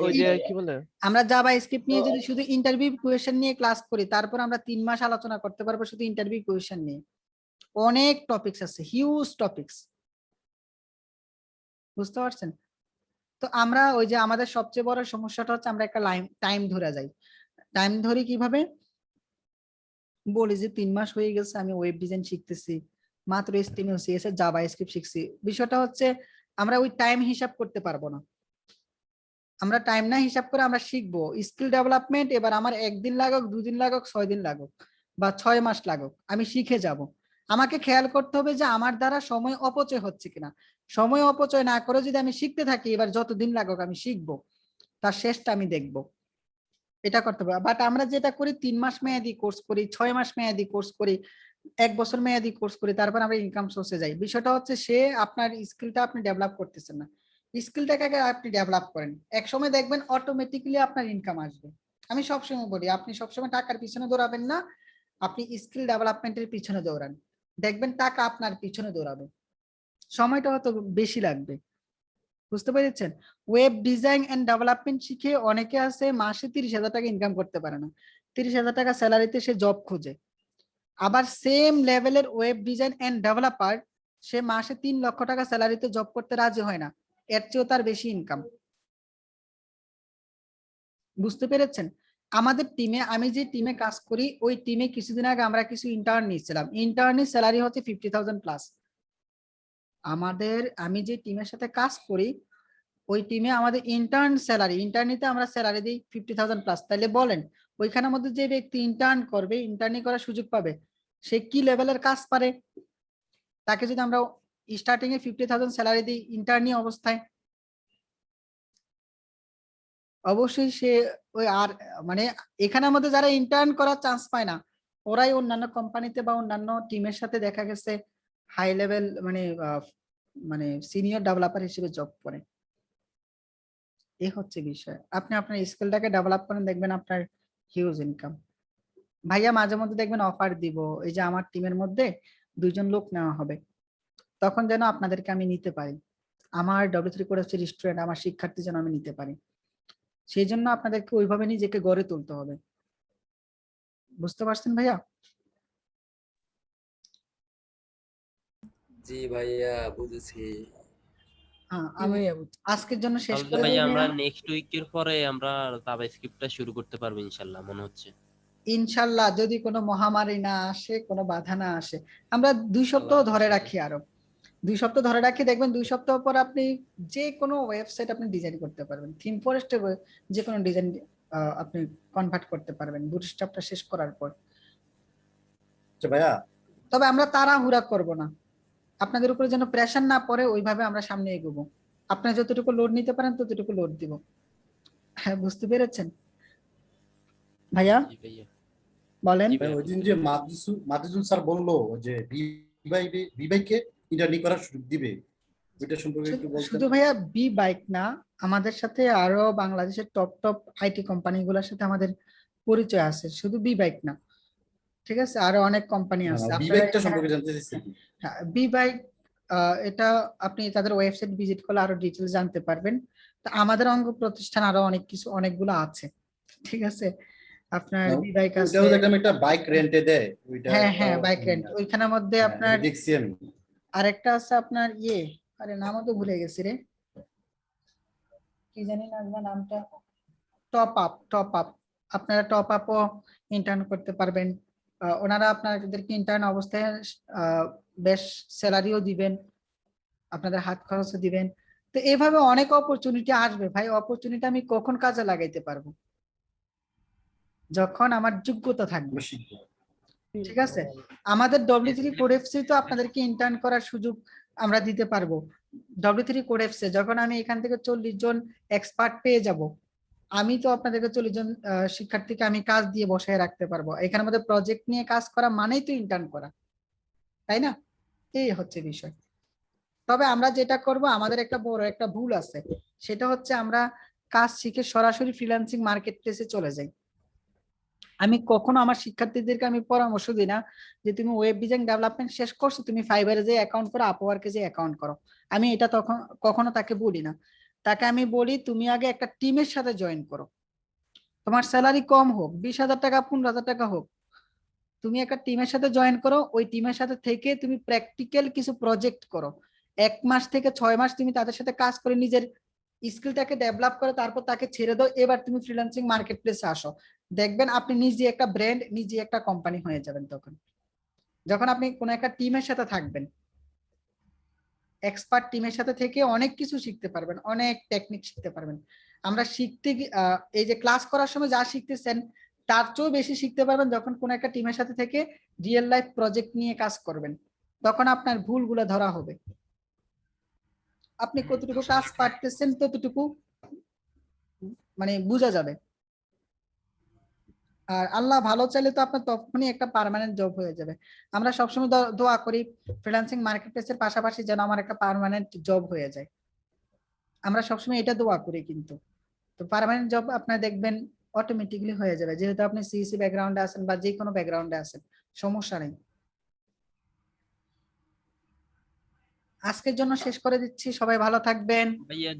ওই যে কি বলে, আমরা জাভা স্ক্রিপ্ট নিয়ে যদি শুধু ইন্টারভিউ কোয়েশ্চেন নিয়ে ক্লাস করি, তারপর আমরা 3 মাস আলোচনা করতে পারবো শুধু ইন্টারভিউ কোয়েশ্চেন নিয়ে। অনেক টপিকস আছে, হিউজ টপিকস। বুঝতে পারছেন? তো আমরা ওই যে আমাদের সবচেয়ে বড় সমস্যাটা হচ্ছে আমরা একটা টাইম ধরে যাই। টাইম ধরি কিভাবে? বলি যে 3 মাস হয়ে গেছে আমি ওয়েব ডিজাইন শিখতেছি, মাত্র HTML CSS জাভা স্ক্রিপ্ট শিখছি। বিষয়টা হচ্ছে আমরা ওই টাইম হিসাব করতে পারবো না। আমরা টাইম না হিসাব করে আমরা শিখবো স্কিল ডেভেলপমেন্ট, এবার আমার 1 দিন লাগুক, 2 দিন লাগুক, 6 দিন লাগুক বা 6 মাস লাগুক, আমি শিখে যাব। আমাকে খেয়াল করতে হবে যে আমার দ্বারা সময় অপচয় হচ্ছে কিনা। সময় অপচয় না করে যদি আমি শিখতে থাকি, এবার যত দিন লাগুক আমি শিখবো, তার শেষটা আমি দেখব। এটা করতে হবে। বাট আমরা যেটা করি 3 মাস মেয়াদি কোর্স করি, 6 মাস মেয়াদি কোর্স করি, 1 বছর মেয়াদি কোর্স করি, তারপর আমরা ইনকাম সোর্সে যাই। বিষয়টা হচ্ছে সে আপনার স্কিলটা আপনি ডেভেলপ করতেছেন না। স্কিলটাকে আগে আপনি ডেভেলপ করেন, এক সময় দেখবেন অটোমেটিক্যালি আপনার ইনকাম আসবে। আমি সবসময় বলি আপনি সবসময় টাকার পিছনে দৌড়াবেন না, আপনি স্কিল ডেভেলপমেন্টের পিছনে দৌড়ান, দেখবেন টাকা আপনার পিছনে দৌড়াবে। সময়টা হয়তো বেশি লাগবে। বুঝতে পেরেছেন? ওয়েব ডিজাইন এন্ড ডেভেলপমেন্ট শিখে অনেকে আছে মাসে 30,000 টাকা ইনকাম করতে পারে না, 30,000 টাকা স্যালারিতে সে জব খোঁজে। আবার সেম লেভেলের ওয়েব ডিজাইন এন্ড ডেভেলপার সে মাসে 3 লক্ষ টাকা স্যালারিতে জব করতে রাজি হয় না, এর চেয়েও তার বেশি ইনকাম। বুঝতে পেরেছেন? আমাদের টিমে, আমি যে টিমে কাজ করি, ওই টিমে কিছুদিন আগে আমরা কিছু ইন্টার্ন নিয়েছিলাম। ইন্টার্নের স্যালারি হচ্ছে 50,000 প্লাস। আমি যে টিমের সাথে কাজ করি, ওই টিমে আমাদের ইন্টার্ন স্যালারি, ইন্টার্নিতে আমরা স্যালারি দিই 50,000 প্লাস। তাহলে বলেন ওইখানের মধ্যে যে ব্যক্তি ইন্টার্ন করবে, ইন্টার্নি করার সুযোগ পাবে, সে কি লেভেলের কাজ পারে। তাকে যদি আমরা স্টার্টিং এ 50,000 স্যালারি দিই ইন্টার্নি অবস্থায়, অবশ্যই সে ওই আর মানে এখানের মধ্যে যারা ইন্টার্ন করার চান্স পায় না, ওরাই অন্যান্য কোম্পানিতে বা অন্যান্য টিমের সাথে দেখা গেছে হাই লেভেল মানে সিনিয়র ডেভেলপার হিসেবে জব করে। এই হচ্ছে বিষয়। আপনি আপনার স্কিলটাকে ডেভেলপ করেন, দেখবেন আপনার হিউজ ইনকাম। ভাইয়া মাঝে মধ্যে দেখবেন অফার দিব, এই যে আমার টিমের মধ্যে 2 জন লোক নেওয়া হবে, তখন যেন আপনাদেরকে আমি নিতে পারি, আমার W3 কোড হচ্ছে রেস্টুরেন্ট, আমার শিক্ষার্থী যেন আমি নিতে পারি, সেই জন্য আপনাদেরকে ওইভাবে নিজেকে গড়ে তুলতে হবে। বুঝতে পারছেন ভাইয়া? জি ভাইয়া বুঝেছি। হ্যাঁ, জি আমি ভাইয়া বুঝছি। আজকের জন্য শেষ তাহলে করে ভাই দিই আমরা ভাইয়া। নেক্সট উইকের পরে আমরা জাভাস্ক্রিপ্টটা শুরু করতে পারবো ইনশাল্লাহ মনে হচ্ছে। ইনশাল্লাহ, যদি কোনো মহামারী না আসে, কোনো বাধা না আসে, আমরা 2 সপ্তাহ ধরে রাখি, আরো 2 সপ্তাহ ধরে রাখি, দেখবেন 2 সপ্তাহ পর আপনি যে কোনো ওয়েবসাইট আপনি ডিজাইন করতে পারবেন, থিম ফরেস্টে যে কোনো ডিজাইন আপনি কনভার্ট করতে পারবেন বুটস্ট্র্যাপটা শেষ করার পর। ভাইয়া, তবে আমরা তাড়াহুড়া করব না, আপনাদের উপরে যেন প্রেশার না পড়ে, ওইভাবে আমরা সামনে এগোবো। আপনারা যতটুকু লোড নিতে পারেন ততটুকু লোড দিব। হ্যাঁ, বুঝতে পেরেছেন ভাইয়া? জি ভাইয়া। বলেন। জি ভাই, ভাইয়া। ওই দিন যে মাদিজুল স্যার বললো যে বিবাইকে ইন্টার্নি করার সুযোগ দিবে, ওইটা সম্পর্কে একটু বলতেন। শুধু ভাইয়া বি বাইক না, আমাদের সাথে আরো বাংলাদেশের টপ আইটি কোম্পানিগুলোর সাথে আমাদের পরিচয় আছে, শুধু বি বাইক না, ঠিক আছে, আরো অনেক কোম্পানি আছে। বিবাইকটা সম্পর্কে জানতে চাইছি। হ্যাঁ, বি বাইক, এটা আপনি তাদের ওয়েবসাইট ভিজিট করলে আরো ডিটেইলস জানতে পারবেন। তো আমাদের অঙ্গ প্রতিষ্ঠান আরো অনেকগুলো আছে, ঠিক আছে। আপনার বি বাইক আছে, ওটাও দেখলাম একটা বাইক রেন্টে দেয়, ওইটা হ্যাঁ বাইক রেন্ট, ওইখানের মধ্যে আপনার দেখছি আমি। আরেকটা আছে আপনার আরে নামও তো ভুলে গেছি রে, কি জানি না নামটা, টপ আপ, আপনারা টপ আপও ইন্টার্ন করতে পারবেন। ওনারা আপনাদেরকে ইন্টার্ন অবস্থায় বেশ স্যালারিও দিবেন, আপনাদের হাত খরচও দিবেন। তো এইভাবে অনেক অপরচুনিটি আসবে ভাই। অপরচুনিটি আমি কখন কাজে লাগাইতে পারবো? যখন আমার যোগ্যতা থাকবে, ঠিক আছে। আমাদের W3 কোড এফসি তো আপনাদেরকে ইন্টার্ন করার সুযোগ আমরা দিতে পারবো। W3 কোড এফসি যখন আমি এখান থেকে 40 জন এক্সপার্ট পেয়ে যাব, আমি তো আপনাদেরকে 40 জন শিক্ষার্থীকে আমি কাজ দিয়ে বসায় রাখতে পারবো। এখানে আমাদের প্রজেক্ট নিয়ে কাজ করা মানেই তো ইন্টার্ন করা, তাই না? এই হচ্ছে বিষয়। তবে আমরা যেটা করব, আমাদের একটা বড় একটা ভুল আছে, সেটা হচ্ছে আমরা কাজ শিখে সরাসরি ফ্রিল্যান্সিং মার্কেট প্লেসে চলে যাই। আমি কখনো আমার শিক্ষার্থীদেরকে আমি পরামর্শ দিই না যে তুমি ওয়েব ডিজাইন ডেভেলপমেন্ট শেষ করছো, তুমি ফাইবারে যে অ্যাকাউন্ট করো, আপওয়ার্কে যে অ্যাকাউন্ট করো। আমি এটা কখনো তাকে বলি না। তাকে আমি বলি তুমি আগে একটা টিমের সাথে জয়েন করো, তোমার স্যালারি কম হোক, 20,000 টাকা 15,000 টাকা হোক, তুমি একটা টিমের সাথে জয়েন করো। ওই টিমের সাথে থেকে তুমি প্র্যাকটিক্যাল কিছু প্রজেক্ট করো, 1 মাস থেকে 6 মাস তুমি তাদের সাথে কাজ করে নিজের স্কিলটাকে ডেভেলপ করে তারপর তাকে ছেড়ে দাও। এবার তুমি ফ্রিল্যান্সিং মার্কেট প্লেসে আসো, দেখবেন আপনি নিজে একটা ব্র্যান্ড, নিজে একটা কোম্পানি হয়ে যাবেন। তখন যখন আপনি কোনো একটা টিমের সাথে থাকবেন, এক্সপার্ট টিমের সাথে থেকে অনেক কিছু শিখতে পারবেন, অনেক টেকনিক শিখতে পারবেন। আমরা এই যে ক্লাস করার সময় যা শিখতেছেন তার চেয়েও বেশি শিখতে পারবেন যখন কোনো একটা টিমের সাথে থেকে রিয়েল লাইফ প্রজেক্ট নিয়ে কাজ করবেন। তখন আপনার ভুলগুলো ধরা হবে, আপনি কতটুকু কাজ পারতেছেন ততটুকু মানে বোঝা যাবে। আর আল্লাহ ভালো চাইলে তো আপনার তখনই একটা পার্মানেন্ট জব হয়ে যাবে। আমরা সবসময় দোয়া করি ফ্রিল্যান্সিং মার্কেটপ্লেসের পাশাপাশি যেন আমার একটা পার্মানেন্ট জব হয়ে যায়, আমরা সবসময় এটা দোয়া করি। কিন্তু তো পার্মানেন্ট জব আপনার দেখবেন অটোমেটিক্যালি হয়ে যাবে, যেহেতু আপনি সিইসি ব্যাকগ্রাউন্ডে আছেন বা যে কোনো ব্যাকগ্রাউন্ডে আছেন, সমস্যা নেই। আজকের জন্য শেষ করে দিচ্ছি, সবাই ভালো থাকবেন। ভাইয়া